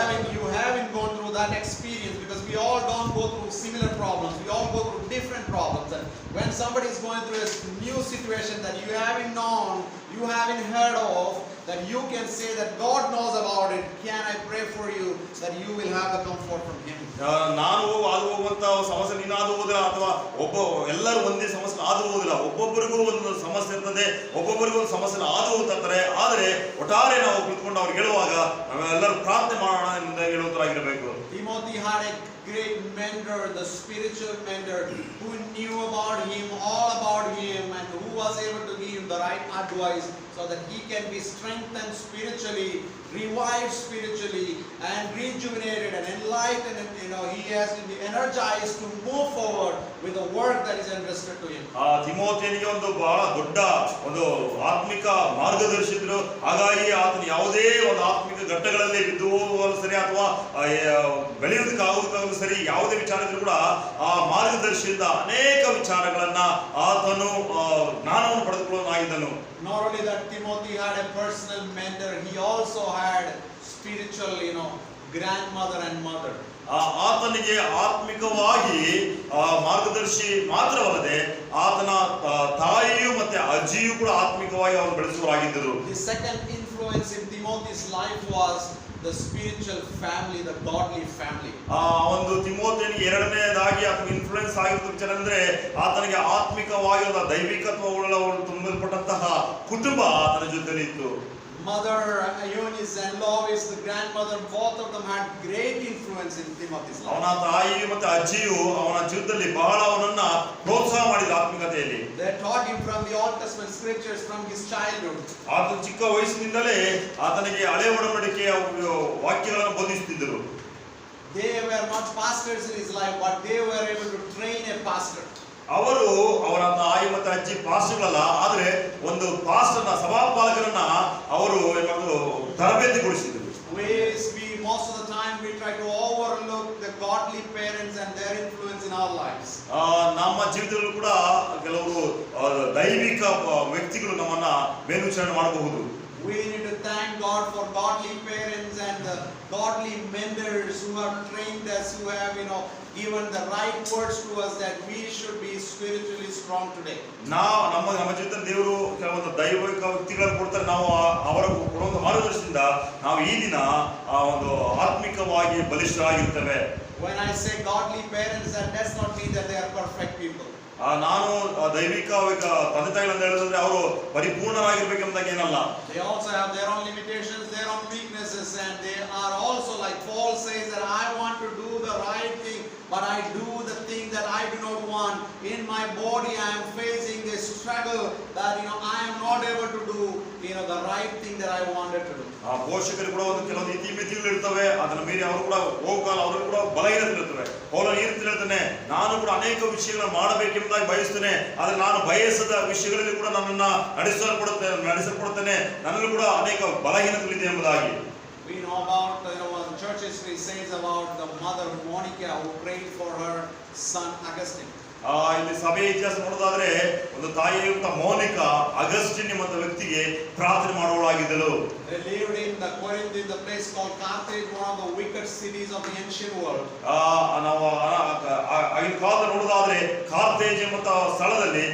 Maybe you haven't gone through that experience, because we all don't go through similar problems. We all go through different problems. And when somebody is going through a new situation that you haven't known, you haven't heard of, that you can say that God knows about it. Can I pray for you that you will have the comfort from Him? ನಾನು ಹಾದು ಹೋಗುವಂತ ಸಮಸ್ಯೆ ನೀನು ಹಾದು ಹೋದಿಲ್ಲ, ಅಥವಾ ಎಲ್ಲರೂ ಒಂದೇ ಸಮಸ್ಯೆ ಹಾದು ಹೋಗುದಿಲ್ಲ. ಒಬ್ಬೊಬ್ಬರಿಗೂ ಒಂದು ಸಮಸ್ಯೆ ಇರ್ತದೆ, ಒಬ್ಬೊಬ್ಬರಿಗೂ ಒಂದು ಸಮಸ್ಯೆ ಹಾದು ಹೋಗ್ತಾರೆ. ಆದ್ರೆ ಒಟ್ಟಾರೆ ನಾವು ಕುಳಿತುಕೊಂಡು ಅವ್ರಿಗೆ ಹೇಳುವಾಗ ನಾವೆಲ್ಲರೂ ಪ್ರಾರ್ಥನೆ ಮಾಡೋಣ ಎಂದು ಹೇಳುವಂತರಾಗಿರಬೇಕು. Timothy had a great mentor, the spiritual mentor, who knew about him, all about him, and who was able to give him the right advice so that he can be strengthened spiritually, revived spiritually, and rejuvenated and enlightened. And he has to be energized to move forward with the work that is entrusted to him. ತಿಮೋಥಿಯನಿಗೆ ಒಂದು ಬಹಳ ದೊಡ್ಡ ಒಂದು ಆತ್ಮಿಕ ಮಾರ್ಗದರ್ಶಿದ್ರು. ಹಾಗಾಗಿ ಆತನ ಯಾವುದೇ ಒಂದು ಆತ್ಮಿಕ ಘಟ್ಟಗಳಲ್ಲಿ ಬಿದ್ದು ಹೋಗುವ ಸರಿ ಅಥವಾ ಬೆಳೆಯುವುದಕ್ಕೆ ಆಗುವುದಕ್ಕಾಗಲು ಸರಿ, ಯಾವುದೇ ವಿಚಾರ ಇದ್ರೂ ಕೂಡ ಆ ಮಾರ್ಗದರ್ಶಿಯಿಂದ ಅನೇಕ ವಿಚಾರಗಳನ್ನ ಆತನು ಜ್ಞಾನವನ್ನು ಪಡೆದುಕೊಳ್ಳುವನಾಗಿದ್ದನು. Not only that, Timothy had a personal mentor, he also had spiritual, grandmother and mother. ಆತನಿಗೆ ಆತ್ಮಿಕವಾಗಿ ಮಾರ್ಗದರ್ಶಿ ಮಾತ್ರವಲ್ಲದೆ ಆತನ ತಾಯಿಯು ಮತ್ತೆ ಅಜ್ಜಿಯು ಕೂಡ ಆತ್ಮಿಕವಾಗಿ ಅವರು ಬೆಳೆಸುವರಾಗಿದ್ದರು. The second influence in Timothy's life was the spiritual family, the godly family. ಒಂದು ತಿಮೋಥಿಯನಿಗೆ ಎರಡನೇದಾಗಿ ಆತನಿಗೆ ಇನ್ಫ್ಲೂಯೆನ್ಸ್ ಆಗಿರುವ ವಿಚಾರ ಅಂದ್ರೆ ಆತನಿಗೆ ಆತ್ಮಿಕವಾಗಿ ಒಂದು ದೈವಿಕತ್ವವುಳ್ಳ ತುಂಬಲ್ಪಟ್ಟಂತಹ ಕುಟುಂಬ ಆತನ ಜೊತೆಲಿ ಇತ್ತು. Mother Eunice and Lois, the grandmother, both of them had great influence in Timothy's life. ಅವನ ತಾಯಿ ಮತ್ತೆ ಅಜ್ಜಿಯು ಅವನ ಜೀವಿತದಲ್ಲಿ ಬಹಳ ಅವನನ್ನ ಪ್ರೋತ್ಸಾಹ ಮಾಡಿದ ಆತ್ಮಿಕತೆಯಲ್ಲಿ. They taught him from the Old Testament scriptures from his childhood. ಆತ ಚಿಕ್ಕ ವಯಸ್ಸಿನಿಂದಲೇ ಆತನಿಗೆ ಹಳೆ ಒಡಂಬಡಿಕೆಯ ವಾಕ್ಯಗಳನ್ನು ಬೋಧಿಸುತ್ತಿದ್ದರು. They were not pastors in his life, but they were able to train a pastor. ಅವರು ಅವರ ತಾಯಿ ಮತ್ತೆ ಅಜ್ಜಿ ಪಾಸ್ಟರ್ಗಳಲ್ಲ, ಆದ್ರೆ ಒಂದು ಪಾಸ್ಟರ್ನ ಸಭಾಪಾಲಕರನ್ನ ಅವರು ತರಬೇತಿಗೊಳಿಸಿದರು. Most of the time we try to overlook the godly parents and their influence in our lives. ನಮ್ಮ ಜೀವಿತದಲ್ಲೂ ಕೂಡ ಕೆಲವರು ದೈವಿಕ ವ್ಯಕ್ತಿಗಳು ನಮ್ಮನ್ನ ಮೇಲ್ವಿಚಾರಣೆ ಮಾಡಬಹುದು. We need to thank God for godly parents and the godly mentors who have trained us, who have given the right words to us that we should be spiritually strong today. ನಮ್ಮ ಜೀವಿತದಲ್ಲಿ ದೇವರು ಕೆಲವೊಂದು ದೈವಿಕ ವ್ಯಕ್ತಿಗಳನ್ನು ಕೊಡ್ತಾರೆ. ನಾವು ಅವರ ಕೊಡುವಂತ ಮಾರ್ಗದರ್ಶನದಿಂದ ನಾವು ಈ ದಿನ ಒಂದು ಆತ್ಮಿಕವಾಗಿ ಬಲಿಷ್ಠರಾಗಿರ್ತೇವೆ. When I say godly parents, that does not mean that they are perfect people. ನಾನು ದೈವಿಕ ತಂದೆ ತಾಯಿಗಳನ್ನು ಹೇಳಿದ್ರೆ ಅವರು ಪರಿಪೂರ್ಣರಾಗಿರ್ಬೇಕೆಂಬುದಾಗಿ ಏನಲ್ಲ. They also have their own limitations, their own weaknesses, and they are also, like Paul says, that I want to do the right thing, but I do the thing that I do not want. In my body I am facing this struggle that I am not able to do the right thing that I wanted to do. ಆ ಪೋಷಕರು ಕೂಡ ಒಂದು ಕೆಲವೊಂದು ಇತಿಮಿತಿಗಳು ಇರ್ತವೆ, ಅದನ್ನ ಮೀರಿ ಅವರು ಕೂಡ ಹೋಗಲ್ಲ, ಅವರು ಕೂಡ ಬಲಹೀನತೆ ಇರ್ತವೆ. ಪೌಲನು ಈ ರೀತಿ ಹೇಳ್ತಾನೆ, ನಾನು ಕೂಡ ಅನೇಕ ವಿಷಯಗಳನ್ನು ಮಾಡಬೇಕೆಂಬುದಾಗಿ ಬಯಸ್ತೇನೆ, ಆದ್ರೆ ನಾನು ಬಯಸದ ವಿಷಯಗಳಲ್ಲಿ ಕೂಡ ನನ್ನನ್ನ ನಡೆಸಲ್ಪಡುತ್ತೇನೆ, ನನ್ನಲ್ಲೂ ಕೂಡ ಅನೇಕ ಬಲಹೀನತೆಗಳಿದೆ ಎಂಬುದಾಗಿ. We know about church history says about the mother Monica who prayed for her son Augustine. ಇಲ್ಲಿ ಸಭೆ ಇತಿಹಾಸ ನೋಡೋದಾದ್ರೆ ಒಂದು ತಾಯಿಯುಕ್ತ ಮೋನಿಕಾ ಅಗಸ್ಟಿನ್ ಎಂಬ ವ್ಯಕ್ತಿಗೆ ಪ್ರಾರ್ಥನೆ ಮಾಡುವಳಾಗಿದ್ದಳು. They lived in the Corinth, in the place called Carthage, one of the wicked cities of the ancient world. ನಾವು ಆಗಿನ ಕಾಲದಲ್ಲಿ ನೋಡೋದಾದ್ರೆ ಕಾರ್ಥೇಜ್ ಎಂಬ ಸ್ಥಳದಲ್ಲಿ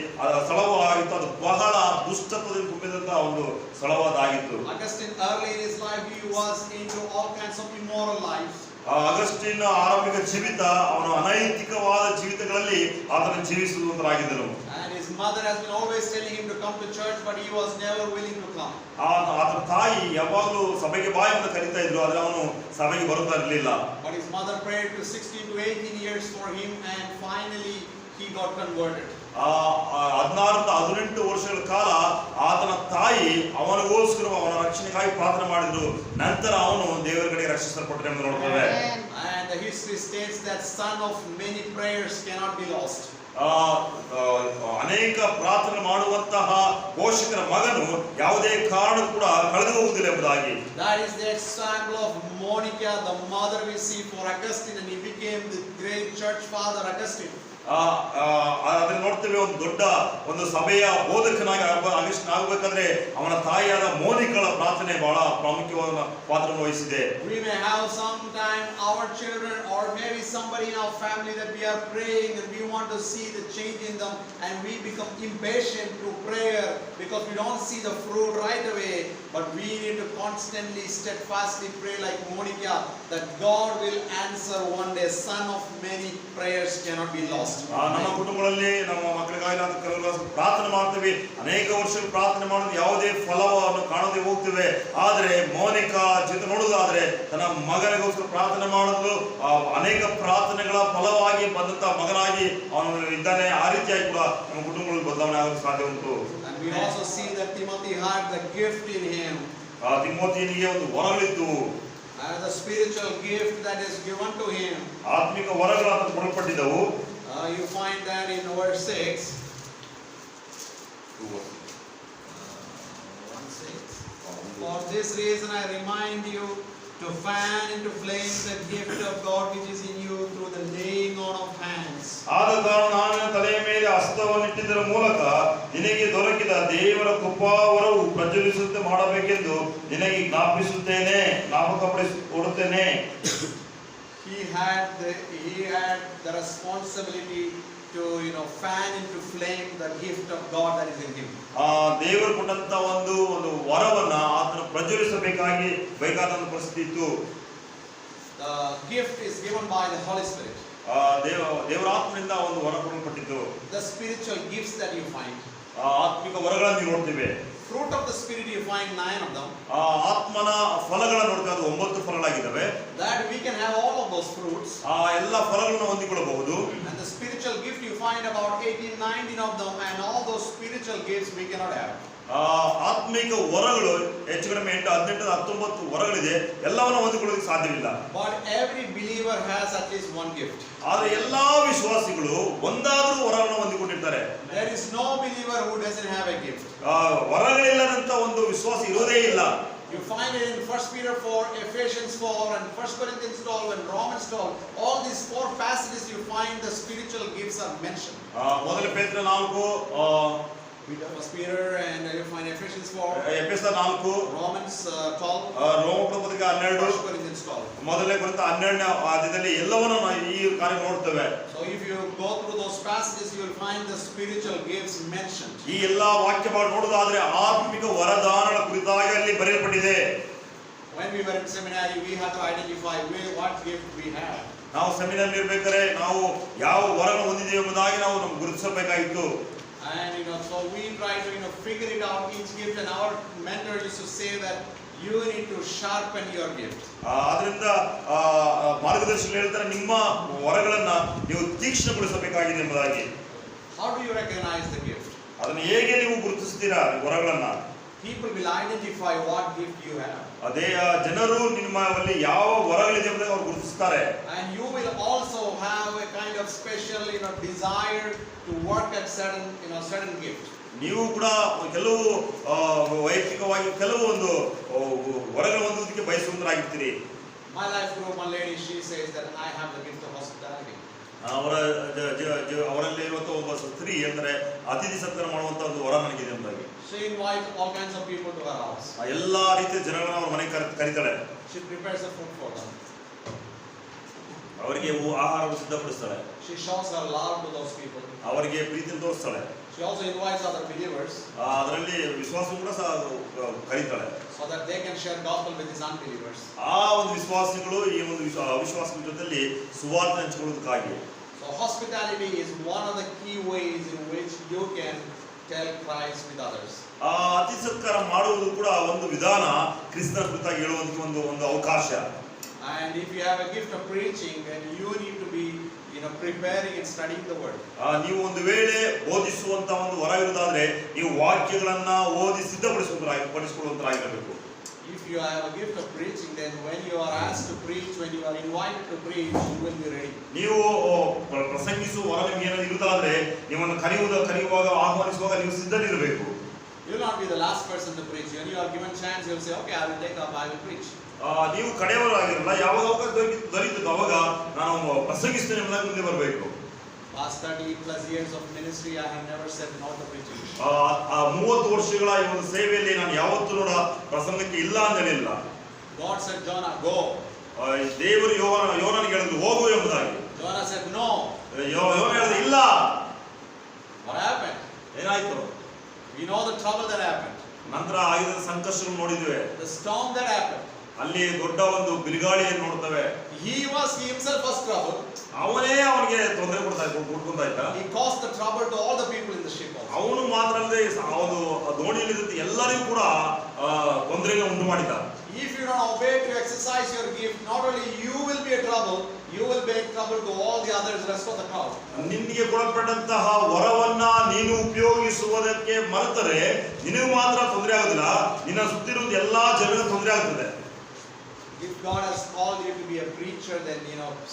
ಸ್ಥಳವು ಆಗಿತ್ತು, ಅದು ಬಹಳ ದುಷ್ಟತ್ವದಿಂದ ತುಂಬಿದಂತ ಒಂದು ಸ್ಥಳವಾದಾಗಿತ್ತು. Augustine early in his life he was into all kinds of immoral lives. Augustine ಆರಂಭಿಕ ಜೀವಿತ ಅವನು ಅನೈತಿಕವಾದ ಜೀವಿತಗಳಲ್ಲಿ ಆತನ ಜೀವಿಸುವಂತರಾಗಿದ್ದನು. And his mother has been always telling him to come to church, but he was never willing to come. ಆತನ ತಾಯಿ ಯಾವಾಗಲೂ ಸಭೆಗೆ ಬಾ ಅಂತ ಕರೀತಾ ಇದ್ರು, ಆದ್ರೆ ಅವನು ಸಭೆಗೆ ಬರುತ್ತಾ ಇರಲಿಲ್ಲ. But his mother prayed to 16 to 18 years for him, and finally he got converted. 16 ವರ್ಷಗಳ ಕಾಲ ಆತನ ತಾಯಿ ಅವನಿಗೋಸ್ಕರ ಅವನ ರಕ್ಷಣೆಗಾಗಿ ಪ್ರಾರ್ಥನೆ ಮಾಡಿದ್ರು. ನಂತರ ಅವನು ದೇವರ ಕಡೆಗೆ ರಕ್ಷಿಸಲ್ಪಟ್ಟರೆ ಎಂದು ನೋಡ್ತೇವೆ. And the history states that son of many prayers cannot be lost. ಅನೇಕ ಪ್ರಾರ್ಥನೆ ಮಾಡುವಂತಹ ಪೋಷಕರ ಮಗನು ಯಾವುದೇ ಕಾರಣ ಕೂಡ ಕಳೆದು ಹೋಗುವುದಿಲ್ಲ ಎಂಬುದಾಗಿ. That is the example of Monica, the mother we see for Augustine, and he became the great church father Augustine. ಅದನ್ನ ನೋಡ್ತೇವೆ, ಒಂದು ದೊಡ್ಡ ಒಂದು ಸಭೆಯ ಬೋಧಕನಾಗಿ ಅಗಸ್ಟಿನ್ ಆಗಬೇಕಾದ್ರೆ ಅವನ ತಾಯಿಯಾದ ಮೋನಿಕಳ ಪ್ರಾರ್ಥನೆ ಬಹಳ ಪ್ರಾಮುಖ್ಯವಾದ ಪಾತ್ರವನ್ನು ವಹಿಸಿದೆ. We may have sometime our children or maybe somebody in our family that we are praying and we want to see the change in them, and we become impatient through prayer because we don't see the fruit right away, but we need to constantly steadfastly pray like Monica that God will answer one day. Son of many prayers cannot be lost. ನಮ್ಮ ಕುಟುಂಬಗಳಲ್ಲಿ ನಮ್ಮ ಮಕ್ಕಳಿಗಾಗಿ ನಾವು ಕೆಲವು ಪ್ರಾರ್ಥನೆ ಮಾಡ್ತೇವೆ, ಅನೇಕ ವರ್ಷಗಳು ಪ್ರಾರ್ಥನೆ ಮಾಡೋದು ಯಾವುದೇ ಫಲವನ್ನು ಕಾಣದೆ ಹೋಗ್ತೇವೆ. ಆದ್ರೆ ಮೋನಿಕಾ ಜೊತೆ ನೋಡುವುದಾದ್ರೆ ತನ್ನ ಮಗನಿಗೋಸ್ಕರ ಪ್ರಾರ್ಥನೆ ಮಾಡೋದು ಅನೇಕ ಪ್ರಾರ್ಥನೆಗಳ ಫಲವಾಗಿ ಬಂದಂತ ಮಗನಾಗಿ ಅವನು ಇದ್ದಾನೆ. ಆ ರೀತಿಯಾಗಿ ಕೂಡ ನಮ್ಮ ಕುಟುಂಬಗಳಲ್ಲಿ ಬದಲಾವಣೆ ಆಗಲು ಸಾಧ್ಯ ಉಂಟು. And we also see that Timothy had the gift in him. ತಿಮೋಥಿಯನಿಗೆ ಒಂದು ವರಗಳಿತ್ತು. And the spiritual gift that is given to him. ಆತ್ಮಿಕ ವರಗಳು ಅಂತ ಕೊಡಲ್ಪಟ್ಟಿದ್ದವು. You find that in verse 6. 1:6. For this reason I remind you to fan into flames the gift of God which is in you through the laying on of hands. ಆದ ಕಾರಣ ನಾನು ತಲೆಯ ಮೇಲೆ ಹಸ್ತವನ್ನಿಟ್ಟಿದ್ದರ ಮೂಲಕ ನಿನಗೆ ದೊರಕಿದ ದೇವರ ಕೃಪಾವರವು ಪ್ರಜ್ವಲಿಸುವಂತೆ ಮಾಡಬೇಕೆಂದು ನಿನಗೆ ಜ್ಞಾಪಕಪಡಿಸಿಕೊಡುತ್ತೇನೆ. He had the responsibility to fan into flame the gift of God that is in him. ದೇವರು ಕೊಟ್ಟಂತ ಒಂದು ವರವನ್ನ ಆತನ ಪ್ರಜ್ವಲಿಸಬೇಕಾಗಿ ಬೇಕಾದ ಒಂದು ಪರಿಸ್ಥಿತಿ ಇತ್ತು. The gift is given by the Holy Spirit. ದೇವರ ಆತ್ಮನಿಂದ ಒಂದು ವರ ಕೊಡಲ್ಪಟ್ಟಿತ್ತು. The spiritual gifts that you find. ಆತ್ಮಿಕ ವರಗಳನ್ನು ನೋಡ್ತೇವೆ. Fruit of the spirit you find 9 of them. ಆತ್ಮನ ಫಲಗಳನ್ನು ನೋಡ್ತೇವೆ, ಅದು 9 ಫಲಗಳಾಗಿದ್ದಾವೆ. That we can have all of those fruits. ಎಲ್ಲ ಫಲಗಳನ್ನು ಹೊಂದಿಕೊಳ್ಳಬಹುದು. And the spiritual gift you find about 18-19 of them, and all those spiritual gifts we cannot have. ಆತ್ಮಿಕ ವರಗಳು ಹೆಚ್ಚು ಕಡಿಮೆ 18-19 ವರಗಳಿದೆ, ಎಲ್ಲವನ್ನು ಹೊಂದಿಕೊಳ್ಳೋದಕ್ಕೆ ಸಾಧ್ಯವಿಲ್ಲ. But every believer has at least one gift. ಆದರೆ ಎಲ್ಲಾ ವಿಶ್ವಾಸಿಗಳು ಒಂದಾದರೂ ವರವನ್ನು ಹೊಂದಿಕೊಂಡಿರ್ತಾರೆ. There is no believer who doesn't have a gift. ವರಗಳಿಲ್ಲದಂತ ಒಂದು ವಿಶ್ವಾಸ ಇರೋದೇ ಇಲ್ಲ. You find it in 1 Peter 4, Ephesians 4, and 1 Corinthians 12, and Romans 12. All these 4 passages you find the spiritual gifts are mentioned. ಮೊದಲ ಪೇತ್ರ 4, First Peter, and you find Ephesians 4, ಎಫೆಸ 4, Romans 12, ರೋಮಪುರ ಪತ್ರಿಕೆ 12, 1 Corinthians 12. ಮೊದಲನೇ ಕೊರಿಂಥ 12ನೇ ಅಧ್ಯಾಯದಲ್ಲಿ ಎಲ್ಲವನ್ನೂ ಈ ಕಾರ್ಯ ನೋಡ್ತೇವೆ. So if you go through those passages, you will find the spiritual gifts mentioned. ಈ ಎಲ್ಲಾ ವಾಕ್ಯಗಳು ನೋಡೋದಾದ್ರೆ ಆತ್ಮಿಕ ವರದಾನಗಳ ಕುರಿತಾಗಿ ಅಲ್ಲಿ ಬರೆಯಲ್ಪಟ್ಟಿದೆ. When we were in seminary, we had to identify what gift we have. ನಾವು ಸೆಮಿನಾರ್ ಇರಬೇಕಾದ್ರೆ ನಾವು ಯಾವ ವರಗಳನ್ನು ಹೊಂದಿದ್ದೇವೆ ಎಂಬುದಾಗಿ ನಾವು ನಮ್ಗೆ ಗುರುತಿಸಬೇಕಾಗಿತ್ತು. And so we try to figure it out each gift, and our mentor used to say that you need to sharpen your gift. ಆದ್ರಿಂದ ಮಾರ್ಗದರ್ಶಕರು ಹೇಳ್ತಾರೆ, ನಿಮ್ಮ ವರಗಳನ್ನ ನೀವು ತೀಕ್ಷ್ಣಗೊಳಿಸಬೇಕಾಗಿದೆ ಎಂಬುದಾಗಿ. How do you recognize the gift? ಅದನ್ನು ಹೇಗೆ ನೀವು ಗುರುತಿಸ್ತೀರಾ ವರಗಳನ್ನ? People will identify what gift you have. ಅದೇ ಜನರು ನಿಮ್ಮಲ್ಲಿ ಯಾವ ವರಗಳಿದೆ ಅಂತ ಅವರು ಗುರುತಿಸ್ತಾರೆ. And you will also have a kind of special, desire to work at certain gift. ನೀವು ಕೂಡ ಕೆಲವು ವೈಯಕ್ತಿಕವಾಗಿ ಕೆಲವು ಒಂದು ವರಗಳು ಹೊಂದೋದಕ್ಕೆ ಬಯಸುವಂತರಾಗಿರ್ತೀರಿ. My life group, one lady, she says that I have the gift of hospitality. ಅವರಲ್ಲಿ ಇರುವಂತಹ ಒಬ್ಬ ಸ್ತ್ರೀ ಅಂದ್ರೆ ಅತಿಥಿ ಸತ್ಕಾರ ಮಾಡುವಂತ ಒಂದು ವರ ನನಗಿದೆ ಎಂಬುದಾಗಿ. She invites all kinds of people to her house. ಎಲ್ಲಾ ರೀತಿಯ ಜನಗಳನ್ನ ಅವ್ರ ಮನೆಗೆ ಕರೀತಾಳೆ. She prepares the food for them. ಅವರಿಗೆ ಆಹಾರವನ್ನು ಸಿದ್ಧಪಡಿಸ್ತಾಳೆ. She shows her love to those people. ಅವರಿಗೆ ಪ್ರೀತಿಯನ್ನು ತೋರಿಸ್ತಾಳೆ. She also invites other believers. ಅದರಲ್ಲಿ ವಿಶ್ವಾಸ ಕೂಡ ಕರೀತಾಳೆ. So that they can share gospel with these unbelievers. ಆ ಒಂದು ವಿಶ್ವಾಸಿಗಳು ಈ ಒಂದು ಅವಿಶ್ವಾಸಿಗಳ ಜೊತೆಲಿ ಸುವಾರ್ತೆ ಹಂಚಿಕೊಳ್ಳೋದಕ್ಕಾಗಿ. So hospitality is one of the key ways in which you can tell Christ with others. ಅತಿಥಿ ಸತ್ಕಾರ ಮಾಡುವುದು ಕೂಡ ಒಂದು ವಿಧಾನ ಕ್ರಿಸ್ತನ ಕುರಿತಾಗಿ ಹೇಳುವಂತ ಒಂದು ಅವಕಾಶ. And if you have a gift of preaching, then you need to be preparing and studying the word. ನೀವು ಒಂದು ವೇಳೆ ಬೋಧಿಸುವಂತ ಒಂದು ವರ ಇರುವುದಾದ್ರೆ ನೀವು ವಾಕ್ಯಗಳನ್ನ ಓದಿ ಸಿದ್ಧಪಡಿಸಿಕೊಳ್ಳುವಂತರಾಗಿರಬೇಕು. If you have a gift of preaching, then when you are asked to preach, when you are invited to preach, you will be ready. ನೀವು ಪ್ರಸಂಗಿಸುವ ವರ ನಿಮಗೆ ಏನಾದ್ರು ಇರುವುದಾದ್ರೆ ನಿಮ್ಮನ್ನು ಕರೆಯುವಾಗ ಆಹ್ವಾನಿಸುವಾಗ ನೀವು ಸಿದ್ಧರಿರಬೇಕು. You will not be the last person to preach. When you are given chance, you will say, okay, I will take up, I will preach. ನೀವು ಕಡೆಯವರಾಗಿರಲ್ಲ, ಯಾವಾಗ ಅವಕಾಶ ದೊರೀತದೆ ಅವಾಗ ನಾನು ಪ್ರಸಂಗಿಸ್ತೇನೆ ಎಂಬುದಾಗಿ ಮುಂದೆ ಬರಬೇಕು. Past 30+ years of ministry, I have never said no to preaching. 30 ವರ್ಷಗಳ ಈ ಒಂದು ಸೇವೆಯಲ್ಲಿ ನಾನು ಯಾವತ್ತೂ ಕೂಡ ಪ್ರಸಂಗಕ್ಕೆ ಇಲ್ಲ ಅಂತ ಹೇಳಿಲ್ಲ. God said, Jonah, go. ದೇವರು ಯೋನನಿಗೆ ಹೇಳಿದ್ರು ಹೋಗು ಎಂಬುದಾಗಿ. Jonah said no. ಯೋನ ಹೇಳಿದ ಇಲ್ಲ. What happened? ಏನಾಯ್ತು? We know the trouble that happened. ನಂತರ ಆಗಿದ ಸಂಕಷ್ಟವನ್ನು ನೋಡಿದ್ದೇವೆ. The storm that happened. ಅಲ್ಲಿ ದೊಡ್ಡ ಒಂದು ಬಿರುಗಾಳಿಯನ್ನು ನೋಡ್ತೇವೆ. He himself was troubled. ಅವನೇ ಅವನಿಗೆ ತೊಂದರೆ ಕೊಡ್ಕೊಂತಾ ಇದ್ದ. He caused the trouble to all the people in the ship also. ಅವನು ಮಾತ್ರ ಅಲ್ಲದೆ ಒಂದು ದೋಣಿಯಲ್ಲಿ ಎಲ್ಲರಿಗೂ ಕೂಡ ತೊಂದರೆಗೆ ಉಂಟು ಮಾಡಿದ. If you don't obey to exercise your gift, not only you will be a trouble, you will be a trouble to all the others, rest of the crowd. ನಿನ್ನಿಗೆ ಕೊಡಲ್ಪಟ್ಟಂತಹ ವರವನ್ನ ನೀನು ಉಪಯೋಗಿಸುವುದಕ್ಕೆ ಮರೆತರೆ ನಿನಗೆ ಮಾತ್ರ ತೊಂದರೆ ಆಗುದಿಲ್ಲ, ನಿನ್ನ ಸುತ್ತಿರುವ ಎಲ್ಲಾ ಜನರಿಗೆ ತೊಂದರೆ ಆಗ್ತದೆ. If God has called you to be a preacher, then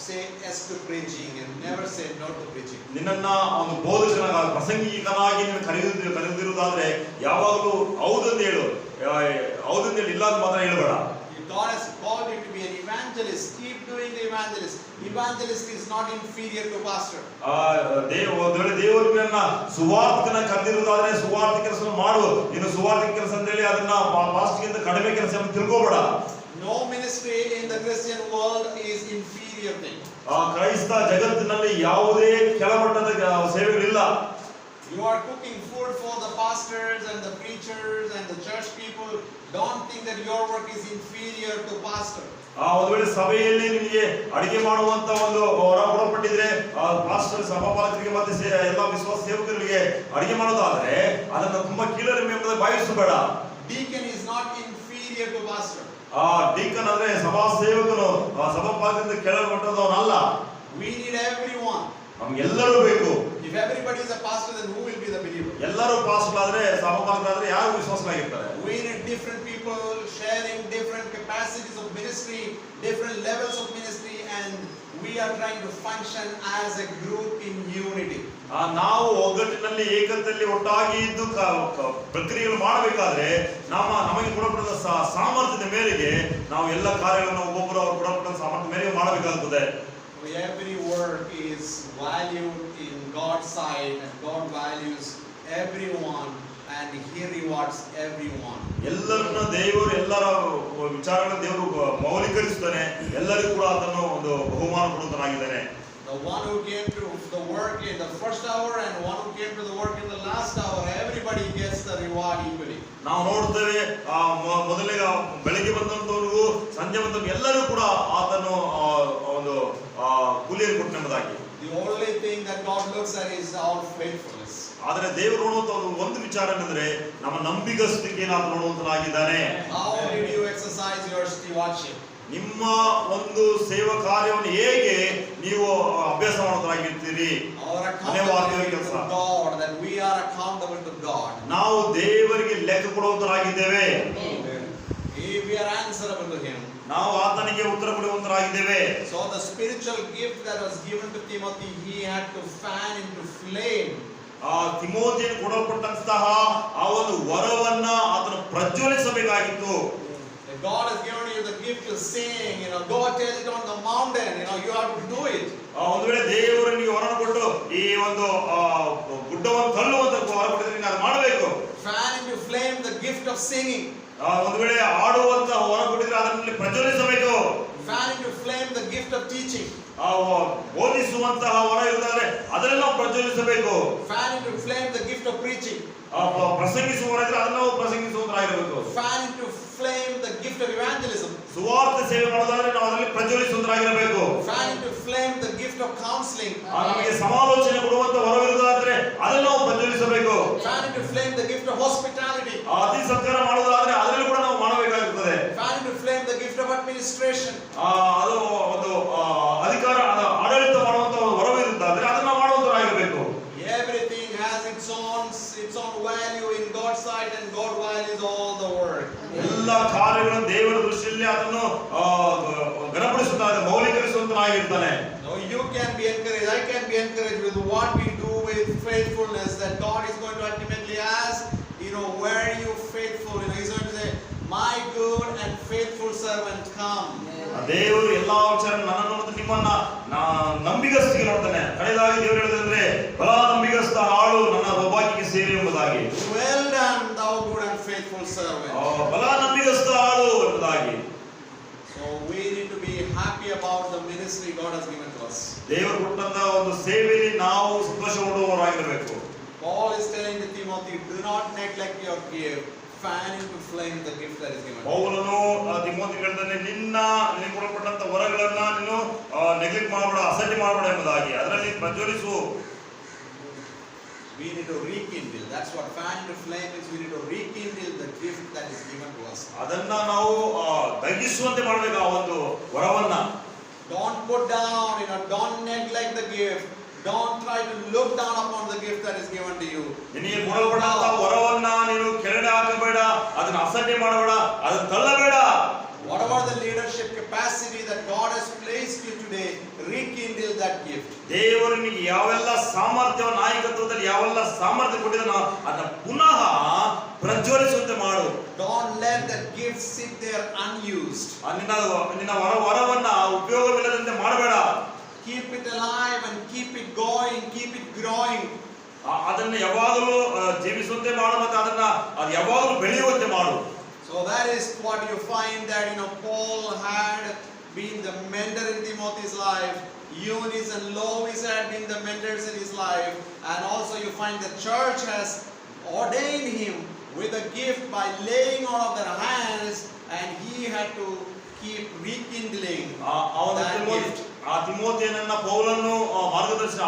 say yes to preaching and never say no to preaching. ನಿನ್ನನ್ನ ಒಂದು ಬೋಧಕನಾಗಿ ಪ್ರಸಂಗಿಕನಾಗಿ ನೀನು ಕರೆದಿರುವುದಾದ್ರೆ ಯಾವಾಗಲೂ ಹೌದೆಂದು ಹೇಳು, ಹೌದೆಂದು ಹೇಳಿ ಇಲ್ಲ ಅಂತ ಮಾತ್ರ ಹೇಳಬೇಡ. If God has called you to be an evangelist, keep doing the evangelist. Evangelist is not inferior to pastor. ದೇವರು ನಿನ್ನ ಸುವಾರ್ತಿಕನ ಕರೆದಿರುವುದಾದ್ರೆ ಸುವಾರ್ಥ ಕೆಲಸ ಮಾಡು. ನೀನು ಸುವಾರ್ತಿಕ ಕೆಲಸ ಅಂತ ಹೇಳಿ ಅದನ್ನ ಪಾಸ್ಟ್ಗಿಂತ ಕಡಿಮೆ ಕೆಲಸ ಅಂತ ತಿಳ್ಕೋಬೇಡ. No ministry in the Christian world is inferior thing. ಕ್ರೈಸ್ತ ಜಗತ್ತಿನಲ್ಲಿ ಯಾವುದೇ ಕೆಳಮಟ್ಟದ ಸೇವೆಗಳಿಲ್ಲ. You are cooking food for the pastors and the preachers and the church people. Don't think that your work is inferior to pastor. ಒಂದು ವೇಳೆ ಸಭೆಯಲ್ಲಿ ನಿಮಗೆ ಅಡಿಗೆ ಮಾಡುವಂತ ಒಂದು ವರ ಕೊಡಲ್ಪಟ್ಟಿದ್ರೆ ಪಾಸ್ಟರ್ ಸಭಾಪಾಲಕರಿಗೆ ಮತ್ತೆ ಎಲ್ಲ ವಿಶ್ವಾಸ ಸೇವಕರಿಗೆ ಅಡಿಗೆ ಮಾಡೋದಾದ್ರೆ ಅದನ್ನ ತುಂಬಾ ಕೀಳರಿಮೆ ಎಂಬುದಾಗಿ ಭಾವಿಸಬೇಡ. Deacon is not inferior to pastor. Deacon ಅಂದ್ರೆ ಸಭಾ ಸೇವಕನು ಸಭಾಪಾಲಕರಿಂದ ಕೆಳಮಟ್ಟದವನಲ್ಲ. We need everyone. ನಮ್ಗೆಲ್ಲರೂ ಬೇಕು. If everybody is a pastor, then who will be the believer? ಎಲ್ಲರೂ ಪಾಸ್ಟರ್ಗಳಾದ್ರೆ ಸಭಾಪಾಲಕರಾದ್ರೆ ಯಾರು ವಿಶ್ವಾಸವಾಗಿರ್ತಾರೆ? We need different people sharing different capacities of ministry, different levels of ministry, and we are trying to function as a group in unity. ನಾವು ಒಗ್ಗಟ್ಟಿನಲ್ಲಿ ಏಕತೆಯಲ್ಲಿ ಒಟ್ಟಾಗಿ ಇದ್ದು ಪ್ರಕ್ರಿಯೆಗಳು ಮಾಡಬೇಕಾದ್ರೆ ನಮಗೆ ಕೊಡಲ್ಪಟ್ಟ ಸಾಮರ್ಥ್ಯದ ಮೇರೆಗೆ ನಾವು ಎಲ್ಲ ಕಾರ್ಯಗಳನ್ನು ಒಬ್ಬೊಬ್ಬರು ಅವರು ಕೊಡಲ್ಪಟ್ಟ ಸಾಮರ್ಥ್ಯ ಮೇರೆಗೆ ಮಾಡಬೇಕಾಗುತ್ತದೆ. Every work is valued in God's sight, and God values everyone and He rewards everyone. ಎಲ್ಲರನ್ನ ದೇವರು ಎಲ್ಲರ ವಿಚಾರಗಳನ್ನು ದೇವರು ಮೌಲ್ಯೀಕರಿಸುತ್ತಾನೆ, ಎಲ್ಲರಿಗೂ ಕೂಡ ಅದನ್ನು ಒಂದು ಬಹುಮಾನ ಕೊಡುತ್ತಾನಾಗಿದ್ದಾನೆ. The one who came to the work in the first hour and one who came to the work in the last hour, everybody gets the reward equally. ನಾವು ನೋಡ್ತೇವೆ ಮೊದಲೇ ಬೆಳಗ್ಗೆ ಬಂದಂತವರಿಗೂ ಸಂಜೆ ಬಂದ ಎಲ್ಲರೂ ಕೂಡ ಆತನು ಒಂದು ಕೂಲಿಯನ್ನು ಕೊಟ್ಟನೆಂಬುದಾಗಿ. The only thing that God looks at is our faithfulness. ಆದರೆ ದೇವರು ನೋಡುವಂತ ಒಂದು ವಿಚಾರ ಏನಂದ್ರೆ ನಮ್ಮ ನಂಬಿಗಸ್ತಿಕೆ ನಾವು ನೋಡುವಂತನಾಗಿದ್ದಾನೆ. How did you exercise your stewardship? ನಿಮ್ಮ ಒಂದು ಸೇವಾ ಕಾರ್ಯವನ್ನು ಹೇಗೆ ನೀವು ಅಭ್ಯಾಸ ಮಾಡೋದಾಗಿರ್ತೀರಿ. Our accountability to God, that we are accountable to God. ನಾವು ದೇವರಿಗೆ ಲೆಕ್ಕ ಕೊಡುವಂತರಾಗಿದ್ದೇವೆ. We are answerable to Him. ನಾವು ಆತನಿಗೆ ಉತ್ತರ ಕೊಡುವಂತರಾಗಿದ್ದೇವೆ. So the spiritual gift that was given to Timothy, he had to fan into flame. ತಿಮೋಥಿಯನ್ನು ಕೊಡಲ್ಪಟ್ಟಂತಹ ಆ ಒಂದು ವರವನ್ನ ಆತನು ಪ್ರಜ್ವಲಿಸಬೇಕಾಗಿತ್ತು. God has given you the gift to sing, go tell it on the mountain, you have to do it. ಒಂದು ವೇಳೆ ದೇವರು ನಿಮಗೆ ವರವನ್ನು ಕೊಟ್ಟು ಈ ಒಂದು ಗುಡ್ಡವನ್ನು ತಳ್ಳುವಂತ ವರ ಕೊಟ್ಟಿದ್ರೆ ನೀನು ಅದು ಮಾಡಬೇಕು. Fan into flame the gift of singing. ಒಂದು ವೇಳೆ ಆಡುವಂತ ವರ ಕೊಟ್ಟಿದ್ರೆ ಅದರಲ್ಲಿ ಪ್ರಜ್ವಲಿಸಬೇಕು. Fan into flame the gift of teaching. ಬೋಧಿಸುವಂತಹ ವರ ಇರುವುದಾದ್ರೆ ಅದನ್ನೆಲ್ಲ ಪ್ರಜ್ವಲಿಸಬೇಕು. Fan into flame the gift of preaching. ಪ್ರಸಂಗಿಸುವ ಇದ್ರೆ ಅದನ್ನ ನಾವು ಪ್ರಸಂಗಿಸುವಂತರಾಗಿರಬೇಕು. Fan into flame the gift of evangelism. ಸುವಾರ್ಥ ಸೇವೆ ಮಾಡೋದಾದ್ರೆ ನಾವು ಅದರಲ್ಲಿ ಪ್ರಜ್ವಲಿಸುವಂತರಾಗಿರಬೇಕು. Fan into flame the gift of counseling. ನಮಗೆ ಸಮಾಲೋಚನೆ ಕೊಡುವಂತ ವರವಿರುವುದಾದ್ರೆ ಅದನ್ನು ನಾವು ಪ್ರಜ್ವಲಿಸಬೇಕು. Fan into flame the gift of hospitality. ಅತಿ ಸತ್ಕಾರ ಮಾಡೋದಾದ್ರೆ ಅದರಲ್ಲಿ ಕೂಡ ನಾವು ಮಾಡಬೇಕಾಗುತ್ತದೆ. Fan into flame the gift of administration. ಅದು ಒಂದು ಅಧಿಕಾರ ಆಡಳಿತ ಮಾಡುವಂತ ವರವಿರುತ್ತಾದ್ರೆ ಅದನ್ನ ಮಾಡುವಂತರಾಗಿರಬೇಕು. Everything has its own value in God's sight, and God values all the work. ಎಲ್ಲ ಕಾರ್ಯಗಳನ್ನು ದೇವರ ದೃಷ್ಟಿಯಲ್ಲಿ ಅದನ್ನು ಘನಪಡಿಸುತ್ತಾನೆ, ಮೌಲ್ಯೀಕರಿಸುವಂತನಾಗಿರ್ತಾನೆ. No, you can be encouraged, I can be encouraged with what we do with faithfulness, that God is going to ultimately ask, were you faithful? He's going to say, my good and faithful servant, come. ದೇವರು ಎಲ್ಲಾ ವಿಚಾರ ನನ್ನನ್ನು ಮತ್ತು ನಿಮ್ಮನ್ನ ನಂಬಿಗಸ್ತಿಗೆ ನೋಡ್ತಾನೆ. ಕಡೆಯದಾಗಿ ದೇವರು ಹೇಳಿದ್ರೆ ಬಲ ನಂಬಿಗಸ್ತ ಆಳು ನನ್ನ ಸೌಭಾಗ್ಯಕ್ಕೆ ಸೇರಿ ಎಂಬುದಾಗಿ. Well done, thou good and faithful servant. ಬಲ ನಂಬಿಗಸ್ತ ಆಳು ಎಂಬುದಾಗಿ. So we need to be happy about the ministry God has given to us. ದೇವರು ಕೊಟ್ಟಂತ ಒಂದು ಸೇವೆಯಲ್ಲಿ ನಾವು ಸಂತೋಷಪಡುವವರಾಗಿರಬೇಕು. Paul is telling to Timothy, do not neglect your gift. Fan into flame the gift that is given. ಪೌಲನು ತಿಮೋಥಿಗೆ ಹೇಳ್ತಾನೆ, ನಿನಗೆ ಕೊಡಲ್ಪಟ್ಟಂತ ವರಗಳನ್ನ ನೀನು neglect ಮಾಡಬೇಡ, ಅಸಡ್ಡೆ ಮಾಡಬೇಡ ಎಂಬುದಾಗಿ. ಅದರಲ್ಲಿ ಪ್ರಜ್ವಲಿಸು. We need to rekindle. That's what fan into flame is. We need to rekindle the gift that is given to us. ಅದನ್ನ ನಾವು ದಹಿಸುವಂತೆ ಮಾಡಬೇಕು ಆ ಒಂದು ವರವನ್ನ. Don't put down, don't neglect the gift. Don't try to look down upon the gift that is given to you. ನಿನಗೆ ಕೊಡಲ್ಪಟ್ಟಂತ ವರವನ್ನ ನೀನು ಕೆಳಗೆ ಹಾಕಬೇಡ, ಅದನ್ನ ಅಸಡ್ಡೆ ಮಾಡಬೇಡ, ಅದನ್ನ ತಳ್ಳಬೇಡ. Whatever the leadership capacity that God has placed you today, rekindle that gift. ದೇವರು ನಿನಗೆ ಯಾವೆಲ್ಲ ಸಾಮರ್ಥ್ಯ, ನಾಯಕತ್ವದಲ್ಲಿ ಯಾವೆಲ್ಲ ಸಾಮರ್ಥ್ಯ ಕೊಟ್ಟಿದ್ದಾನೋ ಅದನ್ನ ಪುನಃ ಪ್ರಜ್ವಲಿಸುವಂತೆ ಮಾಡು. Don't let that gift sit there unused. ನಿನ್ನ ವರವನ್ನ ಉಪಯೋಗವಿಲ್ಲದಂತೆ ಮಾಡಬೇಡ. Keep it alive and keep it going, keep it growing. ಅದನ್ನ ಯಾವಾಗಲೂ ಜೀವಿಸುವಂತೆ ಮಾಡು, ಮತ್ತೆ ಅದನ್ನ ಅದು ಯಾವಾಗಲೂ ಬೆಳೆಯುವಂತೆ ಮಾಡು. So that is what you find that Paul had been the mentor in Timothy's life. Eunice and Lois had been the mentors in his life, and also you find the church has ordained him with a gift by laying on of their hands, and he had to keep rekindling that gift. ತಿಮೋಥಿಯನನ್ನ ಪೌಲನ್ನು ಮಾರ್ಗದರ್ಶನ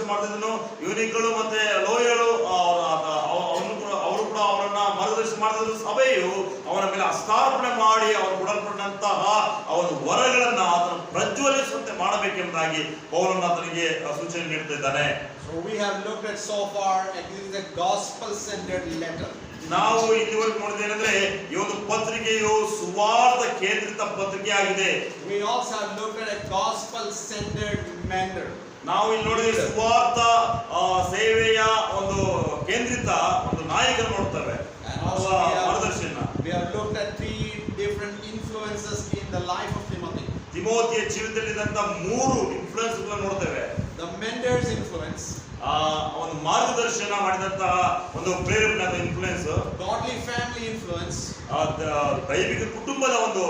ಮಾಡ್ತಿದ್ದನು. ಯೂನಿಕ್ಗಳು ಮತ್ತೆ ಲೋಯಗಳು ಅವರು ಕೂಡ ಅವರನ್ನ ಮಾರ್ಗದರ್ಶನ ಮಾಡ್ತಿದ್ರು. ಸಭೆಯು ಅವನ ಮೇಲೆ ಹಸ್ತಾರ್ಪಣೆ ಮಾಡಿ ಅವರು ಕೊಡಲ್ಪಟ್ಟಂತಹ ಅವನ ವರಗಳನ್ನ ಆತನ ಪ್ರಜ್ವಲಿಸುವಂತೆ ಮಾಡಬೇಕೆಂಬುದಾಗಿ ಪೌಲನು ಆತನಿಗೆ ಸೂಚನೆ ನೀಡುತ್ತಿದ್ದಾನೆ. So we have looked at so far, and this is a gospel-centered letter. ನಾವು ಇಲ್ಲಿವರೆಗೂ ನೋಡಿದ್ದೇನೆಂದ್ರೆ ಈ ಒಂದು ಪತ್ರಿಕೆಯು ಸುವಾರ್ಥ ಕೇಂದ್ರಿತ ಪತ್ರಿಕೆ ಆಗಿದೆ. We also have looked at a gospel-centered mentor. ನಾವು ಇಲ್ಲಿ ನೋಡಿದ್ರೆ ಸುವಾರ್ಥ ಸೇವೆಯ ಒಂದು ಕೇಂದ್ರಿತ ಒಂದು ನಾಯಕರು ನೋಡ್ತೇವೆ. ಮಾರ್ಗದರ್ಶನ. We have looked at 3 different influences in the life of Timothy. ತಿಮೋಥಿಯ ಜೀವಿತದಲ್ಲಿದ್ದಂತ 3 influence ಗಳನ್ನು ನೋಡ್ತೇವೆ. The mentor's influence, ಒಂದು ಮಾರ್ಗದರ್ಶನ ಮಾಡಿದಂತಹ ಒಂದು ಪ್ರೇರಣೆ ಇನ್ಫ್ಲುಯೆನ್ಸ್. godly family influence, ದೈವಿಕ ಕುಟುಂಬದ ಒಂದು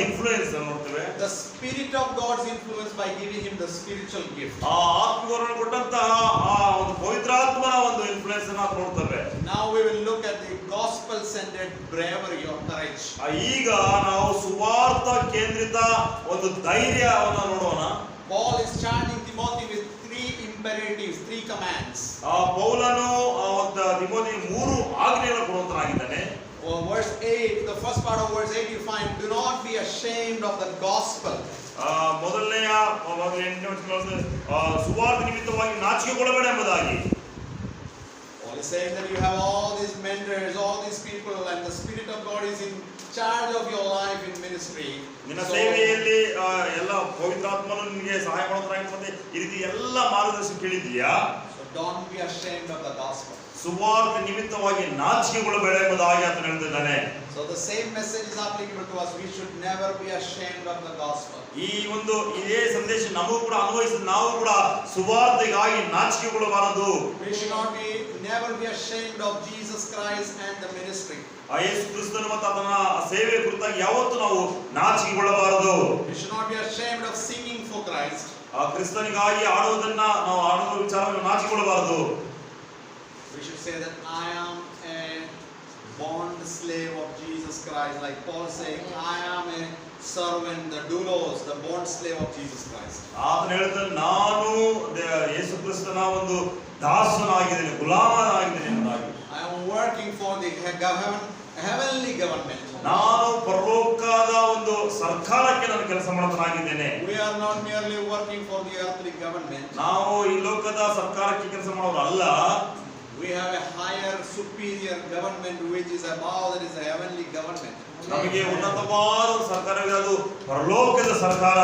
ಇನ್ಫ್ಲುಯೆನ್ಸ್ ನೋಡ್ತೇವೆ. the spirit of God's influence by giving him the spiritual gift. ಆತ್ಮವರನ್ನು ಕೊಟ್ಟಂತಹ ಆ ಒಂದು ಪವಿತ್ರಾತ್ಮನ ಒಂದು ಇನ್ಫ್ಲುಯೆನ್ಸ್ ಅನ್ನು ನೋಡ್ತೇವೆ. Now we will look at the gospel-centered bravery or courage. ಈಗ ನಾವು ಸುವಾರ್ಥ ಕೇಂದ್ರಿತ ಒಂದು ಧೈರ್ಯವನ್ನು ನೋಡೋಣ. Paul is charging Timothy with 3 imperatives, 3 commands. ಪೌಲನು ತಿಮೋಥಿಗೆ 3 ಆಜ್ಞೆಗಳನ್ನು ಕೊಡುವಂತನಾಗಿದ್ದಾನೆ. verse 8, the first part of verse 8, you find, do not be ashamed of the gospel. ಮೊದಲನೆಯ 8ನೇ ವಚನದಲ್ಲಿ ಸುವಾರ್ತೆ ನಿಮಿತ್ತವಾಗಿ ನಾಚಿಕೆಗೊಳ್ಳಬೇಡ ಎಂಬುದಾಗಿ. Paul is saying that you have all these mentors, all these people, and the Spirit of God is in charge of your life in ministry. ನಿನ್ನ ಸೇವೆಯಲ್ಲಿ ಎಲ್ಲ ಪವಿತ್ರಾತ್ಮನು ನಿನಗೆ ಸಹಾಯ ಮಾಡೋದ್ರಾಗಿರ್ತದೆ. ಈ ರೀತಿ ಎಲ್ಲ ಮಾರ್ಗದರ್ಶನ ಕೇಳಿದೀಯಾ? So don't be ashamed of the gospel. ಸುವಾರ್ತೆ ನಿಮಿತ್ತವಾಗಿ ನಾಚಿಕೆಗೊಳ್ಳಬೇಡ ಎಂಬುದಾಗಿ ಆತನು ಹೇಳ್ತಿದ್ದಾನೆ. So the same message is applicable to us. We should never be ashamed of the gospel. ಇದೇ ಸಂದೇಶ ನಮಗೂ ಕೂಡ ಅನ್ವಯಿಸಿದ ನಾವು ಕೂಡ ಸುವಾರ್ತೆಗಾಗಿ ನಾಚಿಕೆಗೊಳ್ಳಬಾರದು. We should never be ashamed of Jesus Christ and the ministry. ಯೇಸು ಕ್ರಿಸ್ತನು ಮತ್ತು ಆತನ ಸೇವೆ ಕುರಿತಾಗಿ ಯಾವತ್ತೂ ನಾವು ನಾಚಿಕೆಗೊಳ್ಳಬಾರದು. We should not be ashamed of singing for Christ. ಕ್ರಿಸ್ತನಿಗಾಗಿ ಆಡುವುದನ್ನ ನಾವು ಆಡುವ ವಿಚಾರವನ್ನು ನಾಚಿಕೊಳ್ಳಬಾರದು. We should say that I am a bond slave of Jesus Christ, like Paul saying, I am a servant, the doulos, the bond slave of Jesus Christ. ಆತನು ಹೇಳ್ತಾನೆ, ನಾನು ಯೇಸು ಕ್ರಿಸ್ತನ ಒಂದು ದಾಸನಾಗಿದ್ದೇನೆ, ಗುಲಾಮನಾಗಿದ್ದೇನೆ ಎಂಬುದಾಗಿ. I am working for the heavenly government. ನಾನು ಪರಲೋಕದ ಒಂದು ಸರ್ಕಾರಕ್ಕೆ ನಾನು ಕೆಲಸ ಮಾಡುತ್ತನಾಗಿದ್ದೇನೆ. We are not merely working for the earthly government. ನಾವು ಈ ಲೋಕದ ಸರ್ಕಾರಕ್ಕೆ ಕೆಲಸ ಮಾಡೋರು ಅಲ್ಲ. We have a higher, superior government which is above, that is the heavenly government. ನಮಗೆ ಉನ್ನತವಾದ ಸರ್ಕಾರವಿದೆ, ಅದು ಪರಲೋಕದ ಸರ್ಕಾರ.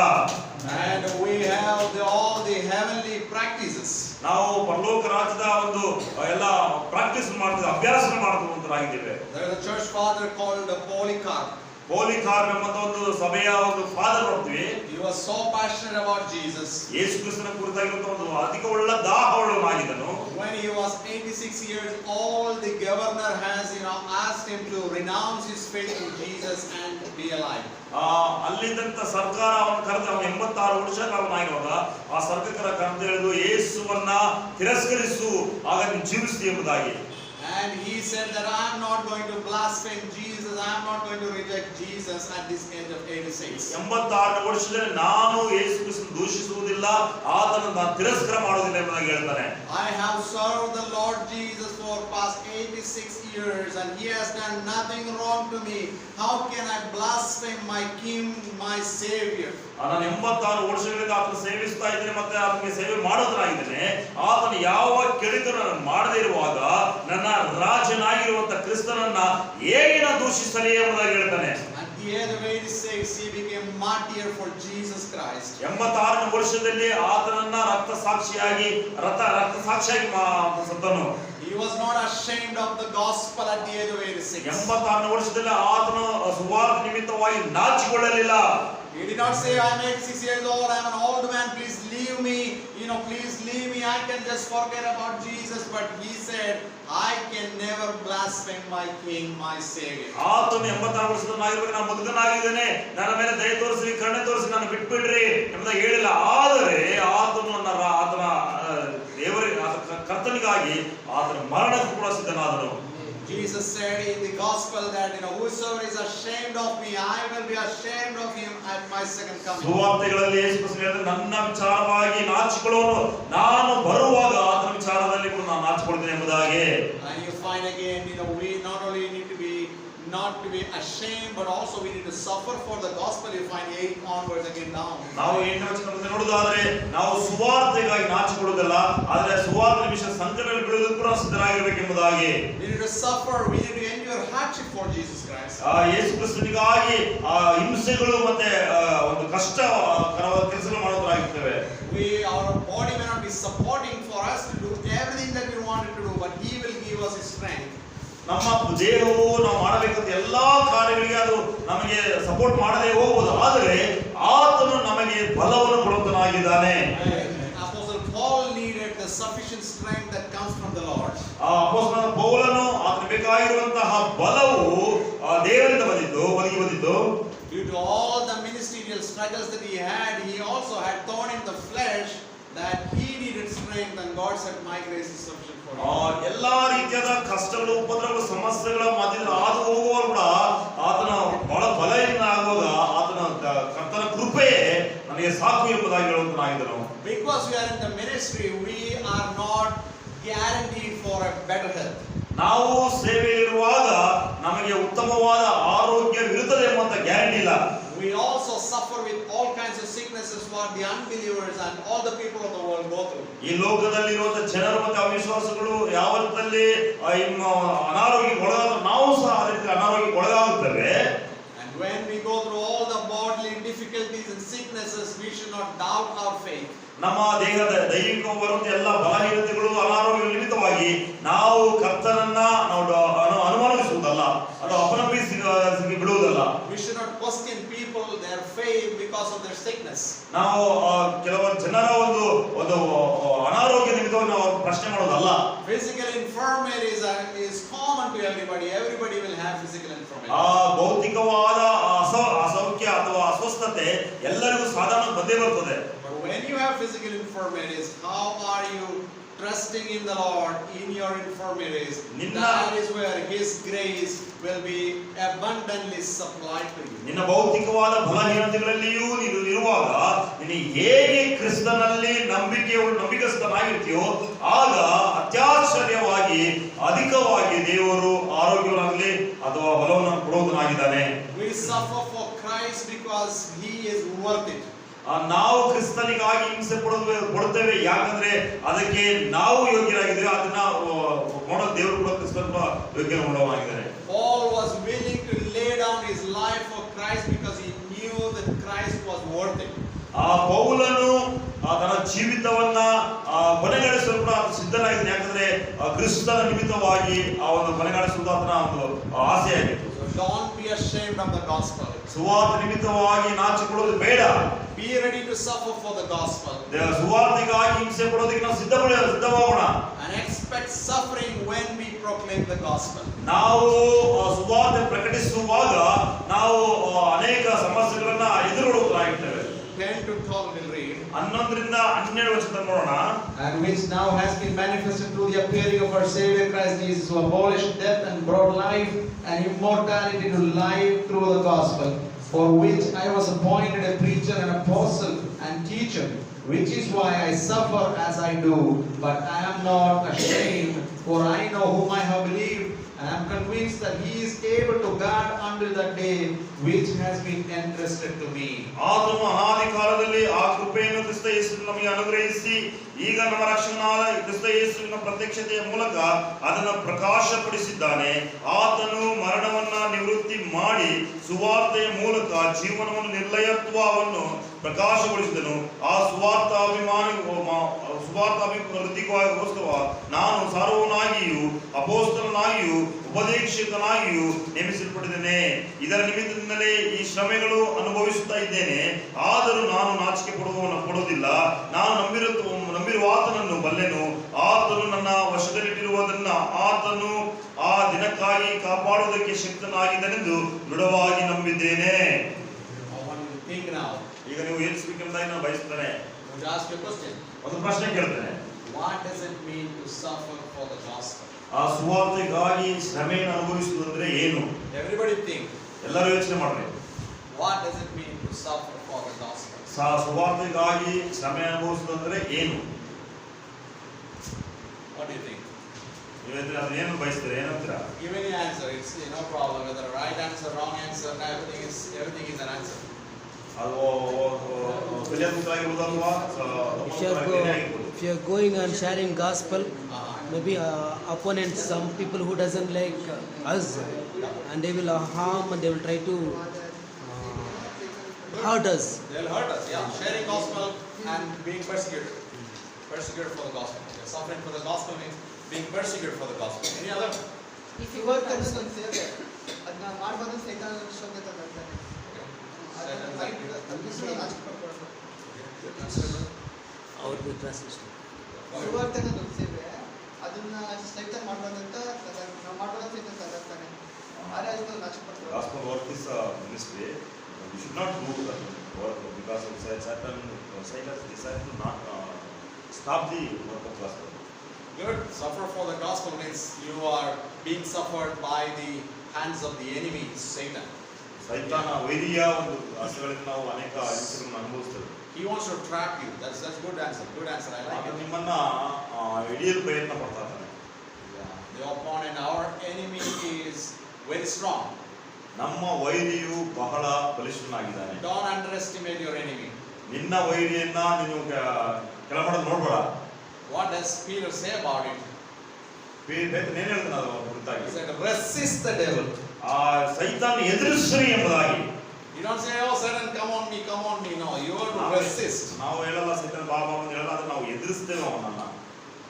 And we have all the heavenly practices. ನಾವು ಪರಲೋಕ ರಾಜ್ಯದ ಒಂದು ಎಲ್ಲ ಪ್ರಾಕ್ಟೀಸ್ ಮಾಡ್ತೀವಿ, ಅಭ್ಯಾಸ ಮಾಡುವಂತರಾಗಿದ್ದೇವೆ. There is a church father called Polycarp. ಪೋಲಿಕಾರ್ ಎಂಬ ಒಂದು ಸಭೆಯ ಒಂದು ಫಾದರ್ ನೋಡ್ತೀವಿ. He was so passionate about Jesus. ಯೇಸು ಕ್ರಿಸ್ತನ ಕುರಿತಾಗಿರುವಂತಹ ಒಂದು ಅಧಿಕ ಒಳ್ಳ ದಾಹವುಳ್ಳವನಾಗಿದ್ದನು. When he was 86 years old, the governor has asked him to renounce his faith in Jesus and be alive. ಅಲ್ಲಿದ್ದಂತ ಸರ್ಕಾರ ಅವನು ಕರೆದು, ಅವನು 86 ವರ್ಷದವನಾಗಿರುವಾಗ ಆ ಸರ್ಕಾರ ಕರೆದು ಹೇಳಿದು, ಯೇಸುವನ್ನ ತಿರಸ್ಕರಿಸು, ಆಗ ನೀನು ಜೀವಿಸ್ತಿ ಎಂಬುದಾಗಿ. And he said that I am not going to blaspheme Jesus, I am not going to reject Jesus at this age of 86. 86 ವರ್ಷದಲ್ಲಿ ನಾನು ಯೇಸು ಕ್ರಿಸ್ತನ ದೂಷಿಸುವುದಿಲ್ಲ, ಆತನನ್ನು ನಾನು ತಿರಸ್ಕಾರ ಮಾಡುವುದಿಲ್ಲ ಎಂಬುದಾಗಿ ಹೇಳ್ತಾನೆ. I have served the Lord Jesus for past 86 years and he has done nothing wrong to me. How can I blaspheme my King, my Savior? ನಾನು 86 ವರ್ಷಗಳಿಂದ ಆತನ ಸೇವಿಸ್ತಾ ಇದ್ದೇನೆ, ಮತ್ತೆ ಆತನಿಗೆ ಸೇವೆ ಮಾಡೋದನಾಗಿದ್ದೇನೆ. ಆತನು ಯಾವ ಕೆಡುಕನ್ನು ಮಾಡದೇ ಇರುವಾಗ ನನ್ನ ರಾಜನಾಗಿರುವಂತ ಕ್ರಿಸ್ತನನ್ನ ಹೇಗೆ ನಾನು ದೂಷಿಸಲಿ ಎಂಬುದಾಗಿ ಹೇಳ್ತಾನೆ. At the age of 86 he became martyr for Jesus Christ. 86 ವರ್ಷದಲ್ಲಿ ಆತನನ್ನ ರಕ್ತ ಸಾಕ್ಷಿಯಾಗಿ ಸತ್ತನು. He was not ashamed of the gospel at the age of 86. 86 ವರ್ಷದಲ್ಲಿ ಆತನು ಸುವಾರ್ತೆ ನಿಮಿತ್ತವಾಗಿ ನಾಚಿಕೊಳ್ಳಲಿಲ್ಲ. He did not say, I am 86 years old, I am an old man, please leave me, please leave me, I can just forget about Jesus. But he said, I can never blaspheme my King, my Savior. ಆತನು 86 ವರ್ಷದವನಾಗಿರುವಾಗ ನಾನು ಮುದುಕನಾಗಿದ್ದೇನೆ, ನನ್ನ ಮೇಲೆ ದಯ ತೋರಿಸಿ, ಕರುಣೆ ತೋರಿಸಿ ನಾನು ಬಿಟ್ಬಿಡ್ರಿ ಎಂಬುದಾಗಿ ಹೇಳಿಲ್ಲ. ಆದರೆ ಆತನು ಆತನ ದೇವರ ಕರ್ತನಿಗಾಗಿ ಆತನ ಮರಣಕ್ಕೂ ಕೂಡ ಸಿದ್ಧನಾದನು. Jesus said in the gospel that whosoever is ashamed of me, I will be ashamed of him at my second coming. ಸುವಾರ್ತೆಗಳಲ್ಲಿ ಯೇಸು ಕ್ರಿಸ್ತನು ಹೇಳಿದ, ನನ್ನ ವಿಚಾರವಾಗಿ ನಾಚಿಕೊಳ್ಳುವನು, ನಾನು ಬರುವಾಗ ಆತನ ವಿಚಾರದಲ್ಲಿ ಕೂಡ ನಾನು ನಾಚಿಕೊಳ್ಳುತ್ತೇನೆ ಎಂಬುದಾಗಿ. And you find again, we not only need to be not to be ashamed, but also we need to suffer for the gospel. You find 8 onwards again down. ನಾವು 8ನೇ ವಚನದಲ್ಲಿ ನೋಡುವುದಾದ್ರೆ ನಾವು ಸುವಾರ್ತೆಗಾಗಿ ನಾಚಿಕೊಳ್ಳುವುದಿಲ್ಲ, ಆದರೆ ಸುವಾರ್ತೆ ವಿಷಯ ಸಂಕಟದಲ್ಲಿ ಬೀಳುವುದಕ್ಕೂ ನಾವು ಸಿದ್ಧರಾಗಿರಬೇಕೆಂಬುದಾಗಿ. We need to suffer, we need to endure hardship for Jesus Christ. ಯೇಸು ಕ್ರಿಸ್ತನಿಗಾಗಿ ಹಿಂಸೆಗಳು ಮತ್ತೆ ಒಂದು ಕಷ್ಟಕರವಾದ ಕೆಲಸಗಳು ಮಾಡುವುದಾಗಿರ್ತೇವೆ. Our body may not be supporting for us to do everything that we wanted to do, but he will give us his strength. ನಮ್ಮ ದೇಹವು ನಾವು ಮಾಡಬೇಕಂತ ಎಲ್ಲಾ ಕಾರ್ಯಗಳಿಗೆ ಅದು ನಮಗೆ ಸಪೋರ್ಟ್ ಮಾಡದೇ ಹೋಗಬಹುದು, ಆದರೆ ಆತನು ನಮಗೆ ಬಲವನ್ನು ಕೊಡುತ್ತಾನಾಗಿದ್ದಾನೆ. Apostle Paul needed the sufficient strength that comes from the Lord. ಅಪೊಸ್ತಲನಾದ ಪೌಲನು ಆತನಿಗೆ ಬೇಕಾಗಿರುವಂತಹ ಬಲವು ದೇವರಿಂದ ಒದಗಿ ಬಂದಿದ್ದು. Due to all the ministerial struggles that he had, he also had thorn in the flesh that he needed strength, and God said, my grace is sufficient for you. ಎಲ್ಲಾ ರೀತಿಯಾದ ಕಷ್ಟಗಳು, ಉಪದ್ರವ, ಸಮಸ್ಯೆಗಳ ಮಧ್ಯದಲ್ಲಿ ಹಾದು ಹೋಗುವಾಗ ಕೂಡ ಆತನ ಬಹಳ ಬಲದಿಂದ ಆಗುವಾಗ ಆತನ ಕರ್ತನ ಕೃಪೆಯೇ ನನಗೆ ಸಾಕು ಎಂಬುದಾಗಿ ಹೇಳುವಂತನಾಗಿದ್ದನು. Because we are in the ministry, we are not guaranteed for a better health. ನಾವು ಸೇವೆಯಲ್ಲಿರುವಾಗ ನಮಗೆ ಇಲ್ಲ. We also suffer with all kinds of sicknesses what the unbelievers and all the people of the world go through. ಈ ಲೋಕದಲ್ಲಿರುವಂತಹ ಜನರು ಮತ್ತೆ ಅವಿಶ್ವಾಸಗಳು ಯಾವ ರೀತಿಯಲ್ಲಿ ಅನಾರೋಗ್ಯಕ್ಕೆ ಒಳಗಾದ ನಾವು ಸಹ ಆ ರೀತಿ ಅನಾರೋಗ್ಯಕ್ಕೆ ಒಳಗಾಗುತ್ತೇವೆ. And when we go through all the bodily difficulties and sicknesses, we should not doubt our faith. ನಮ್ಮ ದೇಹದ ದೈಹಿಕ ಬರುವಂತ ಎಲ್ಲ ಬಲಹೀನತೆಗಳು ಅನಾರೋಗ್ಯ ನಿಮಿತ್ತವಾಗಿ ನಾವು ಕರ್ತನನ್ನ ನಾವು ಅನುಮಾನಿಸುವುದಲ್ಲ, ಅದು ಅಪನಂಬಿಸಿ ಬಿಡುವುದಲ್ಲ. We should not question people their faith because of their sickness. ನಾವು ಕೆಲವು ಜನರ ಒಂದು ಅನಾರೋಗ್ಯ ನಿಮಿತ್ತವಾಗಿ ನಾವು ಪ್ರಶ್ನೆ ಮಾಡೋದಲ್ಲ. Physical infirmities is common to everybody. Everybody will have physical infirmities. ಭೌತಿಕವಾದ ಅಸೌಖ್ಯ ಅಥವಾ ಅಸ್ವಸ್ಥತೆ ಎಲ್ಲರಿಗೂ ಸಾಧಾರಣ ಬಂದೇ ಬರ್ತದೆ. But when you have physical infirmities, how are you trusting in the Lord in your infirmities? That is where His grace will be abundantly supplied to you. ನಿನ್ನ ಭೌತಿಕವಾದ ಬಲಹೀನತೆಗಳಲ್ಲಿಯೂ ನೀನು ಇರುವಾಗ ನೀನು ಹೇಗೆ ಕ್ರಿಸ್ತನಲ್ಲಿ ನಂಬಿಕಸ್ಥನಾಗಿರ್ತೀಯೋ ಆಗ ಅತ್ಯಾಶ್ಚರ್ಯವಾಗಿ ಅಧಿಕವಾಗಿ ದೇವರು ಆರೋಗ್ಯವನ್ನಾಗಲಿ ಅಥವಾ ಬಲವನ್ನು ಕೊಡುವುದನ್ನಾಗಿದ್ದಾನೆ. We suffer for Christ because He is worth it. ನಾವು ಕ್ರಿಸ್ತನಿಗಾಗಿ ಹಿಂಸೆ ಕೊಡುತ್ತೇವೆ ಯಾಕಂದ್ರೆ ಅದಕ್ಕೆ ನಾವು ಯೋಗ್ಯರಾಗಿದ್ದೇವೆ. ಅದನ್ನ ಮಾಡೋ ದೇವರು ಕೂಡ ಕ್ರಿಸ್ತನ ಯೋಗ್ಯ ಮಾಡುವವನಾಗಿದ್ದಾನೆ. Paul was willing to lay down his life for Christ because he knew that Christ was worth it. ಪೌಲನು ತನ್ನ ಜೀವಿತವನ್ನ ಕೊನೆಗಾಣಿಸಲು ಕೂಡ ಸಿದ್ಧನಾಗಿದ್ದಾನೆ. ಯಾಕಂದ್ರೆ ಕ್ರಿಸ್ತನ ನಿಮಿತ್ತವಾಗಿ ಆ ಒಂದು ಕೊನೆಗಾಣಿಸುವುದು ಆತನ ಒಂದು ಆಸೆಯಾಗಿತ್ತು. Don't be ashamed of the gospel. ಸುವಾರ್ತೆ ನಿಮಿತ್ತವಾಗಿ ನಾಚಿಕೊಳ್ಳೋದು ಬೇಡ. Be ready to suffer for the gospel. ಸುವಾರ್ತೆಗಾಗಿ ಹಿಂಸೆ ಪಡೋದಕ್ಕೆ ನಾವು ಸಿದ್ಧವಾಗೋಣ. And expect suffering when we proclaim the gospel. ನಾವು ಸುವಾರ್ತೆ ಪ್ರಕಟಿಸುವಾಗ ನಾವು ಅನೇಕ ಸಮಸ್ಯೆಗಳನ್ನ ಎದುರುಗೊಳ್ಳುವುದಾಗಿರ್ತೇವೆ. 10 to 12 will read. 11 ರಿಂದ 12 ವಚನ ನೋಡೋಣ. And which now has been manifested through the appearing of our Savior Christ Jesus, who abolished death and brought life and immortality to life through the gospel, for which I was appointed a preacher and apostle and teacher, which is why I suffer as I do, but I am not ashamed, for I know whom I have believed, and I am convinced that He is able to guard until that day which has been entrusted to me. ಆತನು ಅನಾದಿ ಕಾಲದಲ್ಲಿ ಆ ಕೃಪೆಯನ್ನು ಕ್ರಿಸ್ತ ಯೇಸು ನಮಗೆ ಅನುಗ್ರಹಿಸಿ ಈಗ ನಮ್ಮ ರಕ್ಷಕನಾದ ಕ್ರಿಸ್ತ ಯೇಸುವಿನ ಪ್ರತ್ಯಕ್ಷತೆಯ ಮೂಲಕ ಅದನ್ನು ಪ್ರಕಾಶಪಡಿಸಿದ್ದಾನೆ. ಆತನು ಮರಣವನ್ನ ನಿವೃತ್ತಿ ಮಾಡಿ ಸುವಾರ್ತೆಯ ಮೂಲಕ ಜೀವನವನ್ನು ನಿರ್ಲಯತ್ವವನ್ನು ಪ್ರಕಾಶಗೊಳಿಸಿದನು. ಆ ಸುವಾರ್ತಾಭಿವೃದ್ಧಿಗೋಸ್ಕರ ನಾನು ಸಾರ್ವನಾಗಿಯೂ ಅಪೊಸ್ತಲನಾಗಿಯೂ ಉಪದೇಶಕನಾಗಿಯೂ ನೇಮಿಸಲ್ಪಟ್ಟಿದ್ದೇನೆ. ಇದರ ನಿಮಿತ್ತದಿಂದಲೇ ಈ ಶ್ರಮೆಗಳು ಅನುಭವಿಸುತ್ತಾ ಇದ್ದೇನೆ. ಆದರೂ ನಾನು ನಾಚಿಕೆ ಪಡುವುದಿಲ್ಲ. ನಾನು ನಂಬಿರುವ ಆತನನ್ನು ಬಲ್ಲೆನು. ಆತನು ನನ್ನ ವಶದಲ್ಲಿಟ್ಟಿರುವುದನ್ನ ಆತನು ಆ ದಿನಕ್ಕಾಗಿ ಕಾಪಾಡುವುದಕ್ಕೆ ಶಕ್ತನಾಗಿದ್ದಾನೆಂದು ದೃಢವಾಗಿ ನಂಬಿದ್ದೇನೆ. ಈಗ ನೀವು ಯೋಚಿಸಬೇಕೆಂಬುದಾಗಿ ನಾನು ಬಯಸುತ್ತೇನೆ. ಒಂದು ಪ್ರಶ್ನೆ ಕೇಳ್ತೇನೆ. What does it mean to suffer for the gospel? ಆ ಸುವಾರ್ತೆಗಾಗಿ ಶ್ರಮೆಯನ್ನು ಅನುಭವಿಸುವುದಂದ್ರೆ ಏನು? Everybody think. ಎಲ್ಲರೂ ಯೋಚನೆ ಮಾಡ್ರಿ. What does it mean to suffer for the gospel? ಸುವಾರ್ತೆಗಾಗಿ ಶ್ರಮೆ ಅನುಭವಿಸುವುದಂದ್ರೆ ಏನು? What do you think? ನೀವೇಂದ್ರೆ ಅದು ಏನು ಬಯಸ್ತೀರಾ? ಏನಂತೀರಾ? Give any answer. It's no problem whether right answer, wrong answer. Everything is an answer. ಅದು ಕಲಿಯಬೇಕಾಗಿರುವುದಲ್ವಾ? If you are going and sharing gospel, maybe opponents, some people who doesn't like us, and they will harm and they will try to hurt us. They'll hurt us. Yeah, sharing gospel and being persecuted for the gospel. Suffering for the gospel means being persecuted for the gospel. Any other? If you work as a ಸೇವೆ ಅದನ್ನ ಮಾಡಬಾರ್ದು ಸೈತಾನ ಶೋಧನೆ ತಂದಿದ್ದಾನೆ. ಅವ್ರದ್ದು translation ಸುವಾರ್ತೆನ ಒಂದು ಸೇವೆ ಅದನ್ನ ಸೈತಾನ ಮಾಡಬಾರ್ದು ಅಂತ ನಾವು ಮಾಡಬಾರ್ದು ಸೈತಾನ ತಂದಿರ್ತಾನೆ. ಆದ್ರೆ ಅದು ನಾಚಿಪಡ್ತಾರೆ. Gospel work is a ministry. We should not do that work because of Satan decided to not stop the work of gospel. Good. Suffer for the gospel means you are being suffered by the hands of the enemy, Satan. ಸೈತಾನ ವೈರಿಯ ಒಂದು ಆಸೆಗಳಿಂದ ನಾವು ಅನೇಕ ಹಿಂಸೆಗಳನ್ನು ಅನುಭವಿಸ್ತೇವೆ. He wants to trap you. That's good answer. Good answer. I like it. ನಿಮ್ಮನ್ನ ಹಿಡಿಯಲು ಪ್ರಯತ್ನ ಪಡ್ತಾ ಇದ್ದಾನೆ. The opponent, our enemy is very strong. ನಮ್ಮ ವೈರಿಯು ಬಹಳ ಬಲಿಷ್ಠನಾಗಿದ್ದಾನೆ. Don't underestimate your enemy. ನಿನ್ನ ವೈರಿಯನ್ನ ನೀನು ಕೆಳಮಟ್ಟದಲ್ಲಿ ನೋಡ್ಬೇಡ. What does Peter say about it? ಏನ್ ಹೇಳ್ತಾನೆ ಅದು ಕುರಿತಾಗಿ? He said, resist the devil. ಆ ಸೈತಾನ್ ಎದುರಿಸ್ರಿ ಎಂಬುದಾಗಿ. You don't say, oh Satan, come on me. No, you have to resist. ನಾವು ಹೇಳಲ್ಲ ಸೈತಾನ್ ಬಾಬಾ ಅಂತ ಹೇಳಲ್ಲ, ಆದ್ರೆ ನಾವು ಎದುರಿಸ್ತೇವೆ ಅವನನ್ನ.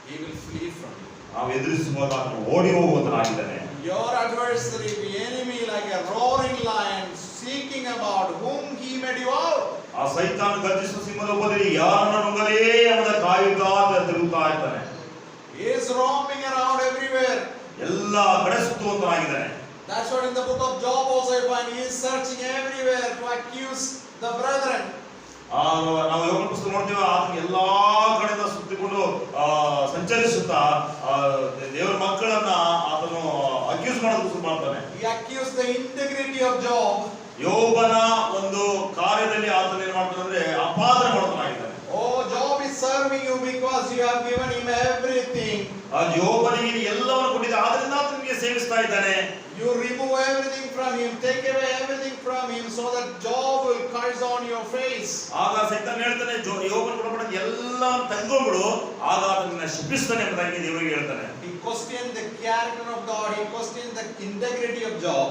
He will flee from you. ನಾವು ಎದುರಿಸುವಾಗ ಅವನು ಓಡಿ ಹೋಗುವುದನಾಗಿದ್ದಾನೆ. Your adversary, the enemy, like a roaring lion, seeking about whom he may devour. ಆ ಸೈತಾನ್ ಗರ್ಜಿಸುವ ಸಿಂಹದ ಉಪದಲ್ಲಿ ಯಾರನ್ನು ನುಂಗಲೇ ಅವನ ಕಾಯುತ್ತಾ ತಿರುಗುತ್ತಾ ಇರ್ತಾನೆ. He is roaming around everywhere. ಎಲ್ಲ ಕಡೆ ಸುತ್ತುವಂತನಾಗಿದ್ದಾನೆ. That's what in the book of Job also you find. He is searching everywhere to accuse the brethren. ನಾವು ಯೋಗ ಪುಸ್ತಕ ನೋಡ್ತೀವಿ, ಆತನ ಎಲ್ಲಾ ಕಡೆಯಿಂದ ಸುತ್ತಿಕೊಂಡು ಸಂಚರಿಸುತ್ತಾ ದೇವರ ಮಕ್ಕಳನ್ನ ಆತನು ಅಕ್ಯೂಸ್ ಮಾಡೋದಕ್ಕೆ ಶುರು ಮಾಡ್ತಾನೆ. He accused the integrity of Job. ಯೋಬನ ಒಂದು ಕಾರ್ಯದಲ್ಲಿ ಆತನ ಏನ್ ಮಾಡ್ತಾನೆ ಅಂದ್ರೆ ಅಪಾದನೆ ಮಾಡ್ತಾನಾಗಿದ್ದಾನೆ. Oh, Job is serving you because you have given him everything. ಆ ಯೋಬನಿಗೆ ಎಲ್ಲವನ್ನು ಕೊಟ್ಟಿದ್ದ, ಆದ್ರಿಂದ ಆತನಿಗೆ ಸೇವಿಸ್ತಾ ಇದ್ದಾನೆ. You remove everything from him, take away everything from him, so that Job will curse on your face. ಆಗ ಸೈತಾನ್ ಹೇಳ್ತಾನೆ, ಯೋಬನ ಕೊಡಬಾರ್ದು ಎಲ್ಲವನ್ನು ತೆಗೆದುಬಿಡು, ಆಗ ಆತನನ್ನ ಶಪಿಸ್ತಾನೆ ಎಂಬುದಾಗಿ ದೇವರಿಗೆ ಹೇಳ್ತಾನೆ. He questioned the character of God. He questioned the integrity of Job.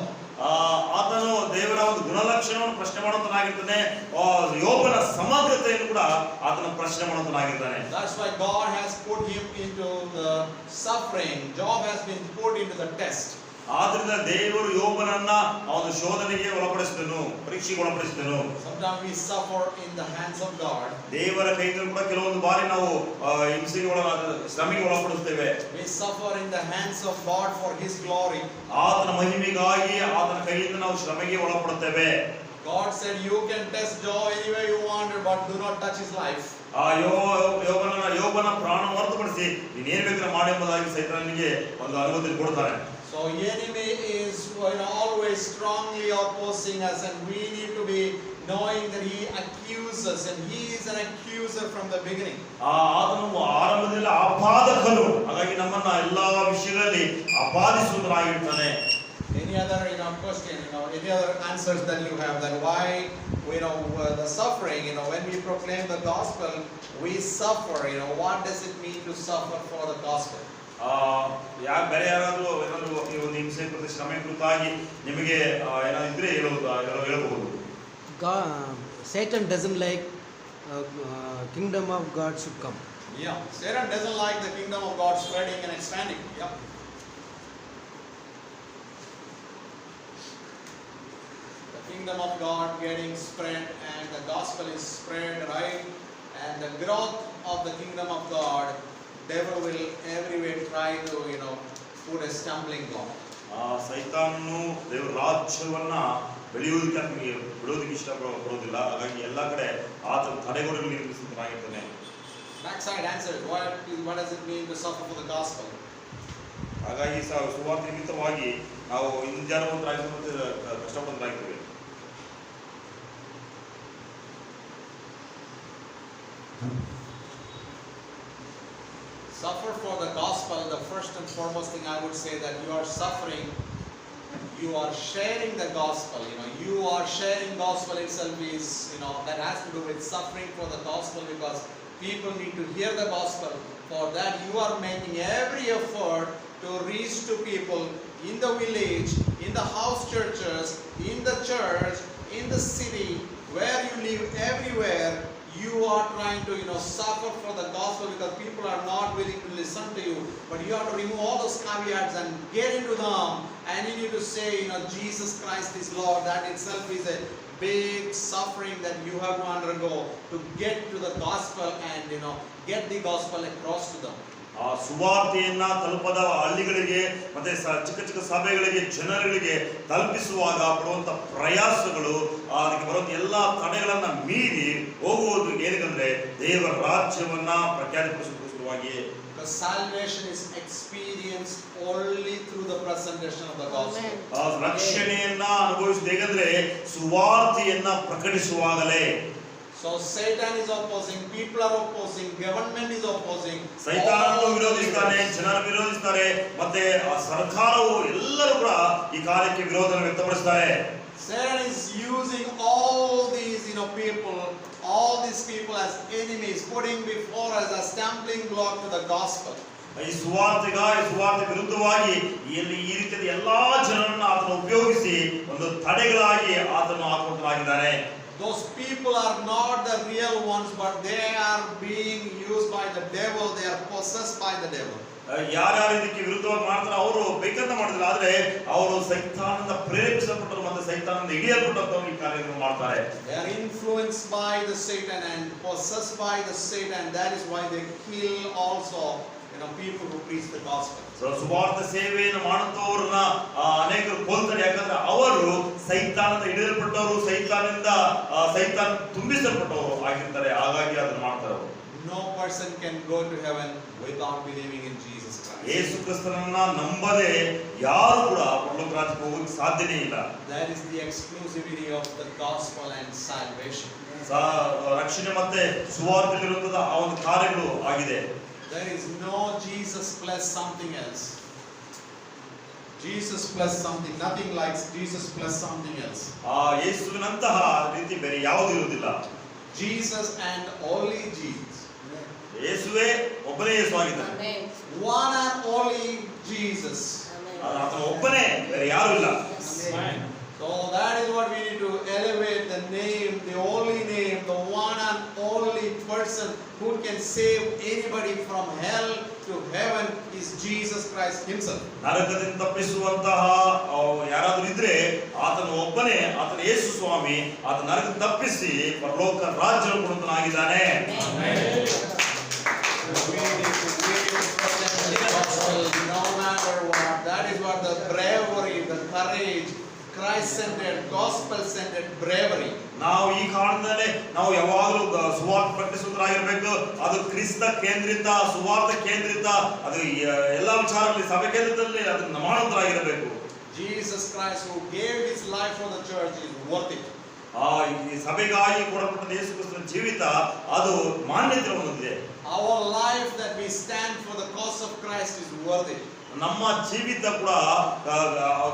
ಆತನು ದೇವರ ಒಂದು ಗುಣಲಕ್ಷಣವನ್ನು ಪ್ರಶ್ನೆ ಮಾಡುವಂತನಾಗಿರ್ತಾನೆ. ಯೋಬನ ಸಮಗ್ರತೆಯನ್ನು ಕೂಡ ಆತನ ಪ್ರಶ್ನೆ ಮಾಡುವಂತನಾಗಿರ್ತಾನೆ. That's why God has put him into the suffering. Job has been put into the test. ಆದ್ರಿಂದ ದೇವರು ಯೋಬನನ್ನ ಅವನ ಶೋಧನೆಗೆ ಒಳಪಡಿಸಿದನು, ಪರೀಕ್ಷೆಗೆ ಒಳಪಡಿಸಿದನು. Sometimes we suffer in the hands of God. ದೇವರ ಕೈಯಿಂದ ಕೂಡ ಕೆಲವೊಂದು ಬಾರಿ ನಾವು ಹಿಂಸೆಗೆ ಶ್ರಮೆಗೆ ಒಳಪಡಿಸ್ತೇವೆ. We suffer in the hands of God for His glory. ಆತನ ಮಹಿಮೆಗಾಗಿ ಆತನ ಕೈಯಿಂದ ನಾವು ಶ್ರಮೆಗೆ ಒಳಪಡುತ್ತೇವೆ. God said, you can test Job any way you want, but do not touch his life. ಯೋಬನ ಪ್ರಾಣ ಹೊರತುಪಡಿಸಿ ನೀನೇನು ಬೇಕಾದ್ರೆ ಮಾಡಿ ಎಂಬುದಾಗಿ ಸೈತಾನನಿಗೆ ಒಂದು ಅನುಮತಿ ಕೊಡ್ತಾರೆ. So enemy is always strongly opposing us, and we need to be knowing that he accuses, and he is an accuser from the beginning. ಆತನು ಆರಂಭದಲ್ಲಿ ಅಪಾದಕನು, ಹಾಗಾಗಿ ನಮ್ಮನ್ನ ಎಲ್ಲಾ ವಿಷಯಗಳಲ್ಲಿ ಅಪಾದಿಸುವುದರಾಗಿರ್ತಾನೆ. Any other question, any other answers that you have, that why the suffering, when we proclaim the gospel, we suffer. What does it mean to suffer for the gospel? ಬೇರೆ ಯಾರಾದ್ರೂ ಏನಾದ್ರು ಈ ಒಂದು ಹಿಂಸೆ ಕುರಿತು ಶ್ರಮೆ ಕುರಿತಾಗಿ ನಿಮಗೆ ಏನಾದ್ರೆ ಹೇಳಬಹುದು. Satan doesn't like kingdom of God should come. Yeah, Satan doesn't like the kingdom of God spreading and expanding. Yeah. The kingdom of God getting spread, and the gospel is spread, right? And the growth of the kingdom of God, devil will everywhere try to put a stumbling block. ಸೈತಾನನು ದೇವರ ರಾಜ್ಯವನ್ನ ಬೆಳೆಯುವುದಕ್ಕೆ ನಮಗೆ ಬಿಡೋದಕ್ಕೆ ಇಷ್ಟಪಡೋದಿಲ್ಲ, ಹಾಗಾಗಿ ಎಲ್ಲ ಕಡೆ ಆತನ ತಡೆಗೋಡೆಗಳು ನಿರ್ಮಿಸುತ್ತಾಗಿರ್ತಾನೆ. Backside answer, what does it mean to suffer for the gospel? ಹಾಗಾಗಿ ಸುವಾರ್ತೆ ನಿಮಿತ್ತವಾಗಿ ನಾವು ಇಂಜಾನವಂತರಾಗಿ ಕಷ್ಟಪಡೋದಾಗ್ತೇವೆ. Suffer for the gospel, the first and foremost thing I would say that you are suffering, you are sharing the gospel. You are sharing gospel itself is, that has to do with suffering for the gospel, because people need to hear the gospel. For that you are making every effort to reach to people in the village, in the house churches, in the church, in the city, where you live, everywhere. You are trying to suffer for the gospel because people are not willing to listen to you. But you have to remove all those caveats and get into them, and you need to say, Jesus Christ is Lord. That itself is a big suffering that you have to undergo to get to the gospel and get the gospel across to them. ಆ ಸುವಾರ್ತೆಯನ್ನ ತಲುಪದ ಹಳ್ಳಿಗಳಿಗೆ ಮತ್ತೆ ಚಿಕ್ಕ ಚಿಕ್ಕ ಸಭೆಗಳಿಗೆ ಜನಗಳಿಗೆ ತಲುಪಿಸುವಾಗ ಪಡುವಂತ ಪ್ರಯಾಸಗಳು, ಅದಕ್ಕೆ ಬರುವಂತ ಎಲ್ಲಾ ತಡೆಗಳನ್ನ ಮೀರಿ ಹೋಗುವುದು ಏನಂದ್ರೆ ದೇವರ ರಾಜ್ಯವನ್ನ ಪ್ರಖ್ಯಾತಿಪಡಿಸುವುದಕ್ಕೋಸ್ಕರವಾಗಿ. The salvation is experienced only through the presentation of the gospel. ರಕ್ಷಣೆಯನ್ನ ಅನುಭವಿಸುವುದು ಹೇಗೆಂದ್ರೆ ಸುವಾರ್ತೆಯನ್ನ ಪ್ರಕಟಿಸುವಾಗಲೇ. So So Satan is opposing, people are opposing, government is opposing. ಸೈತಾನನು All ವಿರೋಧಿಸ್ತಾನೆ, these- ಜನರು ವಿರೋಧಿಸ್ತಾರೆ, ಮತ್ತೆ ಆ ಸರ್ಕಾರವು ಎಲ್ಲರೂ ಕೂಡ ಈ ಕಾರ್ಯಕ್ಕೆ ವಿರೋಧವನ್ನು ವ್ಯಕ್ತಪಡಿಸ್ತಾರೆ. Satan is using all these, people, all these people as enemies, putting before us a stumbling block to the gospel. ಈ ಸುವಾರ್ತೆ ವಿರುದ್ಧವಾಗಿ ಇಲ್ಲಿ ಈ ರೀತಿಯ ಎಲ್ಲಾ ಜನರನ್ನು ಆತನು ಉಪಯೋಗಿಸಿ ಒಂದು ತಡೆಗಳಾಗಿ ಆತನು ಹಾಕುವಂತನಾಗಿದ್ದಾನೆ. Those people are not the real ones, but they are being used by the devil. They are possessed by the devil. ಯಾರ್ಯಾರು ಇದಕ್ಕೆ ವಿರುದ್ಧವಾಗಿ ಮಾಡ್ತಾರೆ ಅವರು ಬೇಕಂತ ಮಾಡಿದ್ರು, ಆದ್ರೆ ಅವರು ಸೈತಾನದಿಂದ ಪ್ರೇರೇಪಿಸಲ್ಪಟ್ಟರು ಮತ್ತು ಸೈತಾನದಿಂದ ಹಿಡಿಯಲ್ಪಟ್ಟವರು ಈ ಕಾರ್ಯವನ್ನು ಮಾಡ್ತಾರೆ. They are influenced by the Satan and possessed by the Satan. That is why they kill also people who preach the gospel. ಸುವಾರ್ಥ ಸೇವೆಯನ್ನು ಮಾಡುತ್ತವರನ್ನ ಅನೇಕರು ಕೊಲ್ತಾರೆ. ಯಾಕಂದ್ರೆ ಅವರು ಸೈತಾನದಿಂದ ಹಿಡಿಯಲ್ಪಟ್ಟವರು, ಸೈತಾನ ತುಂಬಿಸಲ್ಪಟ್ಟವರು ಆಗಿರ್ತಾರೆ. ಹಾಗಾಗಿ ಅದನ್ನು ಮಾಡ್ತಾರೆ. No person can go to heaven without believing in Jesus Christ. ಯೇಸು ಕ್ರಿಸ್ತನನ್ನ ನಂಬದೆ ಯಾರು ಕೂಡ ಪರಲೋಕ ರಾಜ್ಯಕ್ಕೆ ಹೋಗಕ್ಕೆ ಸಾಧ್ಯನೇ ಇಲ್ಲ. That is the exclusivity of the gospel and salvation. ರಕ್ಷಣೆ ಮತ್ತೆ ಸುವಾರ್ತೆಯಲ್ಲಿರುವಂತಹ ಆ ಒಂದು ಕಾರ್ಯಗಳು ಆಗಿದೆ. There is no Jesus plus something else. Jesus plus something, nothing like Jesus plus something else. ಯೇಸುವಿನಂತಹ ರೀತಿ ಬೇರೆ ಯಾವುದೂ ಇರುವುದಿಲ್ಲ. Jesus and only Jesus. ಯೇಸುವೇ ಒಬ್ಬನೇ ಯೇಸು ಆಗಿದ್ದಾನೆ. One and only Jesus. ಆತನ ಒಬ್ಬನೇ, ಬೇರೆ ಯಾರು ಇಲ್ಲ. So that is what we need to elevate the name, the only name, the one and only person who can save anybody from hell to heaven is Jesus Christ himself. ನರಕದಿಂದ ತಪ್ಪಿಸುವಂತಹ ಯಾರಾದರೂ ಇದ್ರೆ ಆತನ ಒಬ್ಬನೇ, ಆತನ ಯೇಸು ಸ್ವಾಮಿ. ಆತ ನರಕದಿಂದ ತಪ್ಪಿಸಿ ಪರಲೋಕ ರಾಜ್ಯವನ್ನು ಕೊಡುತ್ತಾನಾಗಿದ್ದಾನೆ. No matter what, that is what the bravery, the courage, Christ-centered, gospel-centered bravery. ನಾವು ಈ ಕಾರಣದಲ್ಲೇ ನಾವು ಯಾವಾಗಲೂ ಸುವಾರ್ತೆ ಪ್ರಕಟಿಸುವುದರಾಗಿರ್ಬೇಕು. ಅದು ಕ್ರಿಸ್ತ ಕೇಂದ್ರಿತ, ಸುವಾರ್ಥ ಕೇಂದ್ರಿತ, ಅದು ಎಲ್ಲ ವಿಚಾರದಲ್ಲಿ ಸಭೆ ಕೇಂದ್ರದಲ್ಲಿ ಅದನ್ನು ಮಾಡುವುದರಾಗಿರಬೇಕು. Jesus Christ who gave his life for the church is worth it. ಈ ಸಭೆಗಾಗಿ ಕೊಡಲ್ಪಟ್ಟ ಯೇಸು ಕ್ರಿಸ್ತನ ಜೀವಿತ ಅದು ಮಾನ್ಯತೆ ಹೊಂದಿದೆ. Our life that we stand for the cause of Christ is worth it. ನಮ್ಮ ಜೀವಿತ ಕೂಡ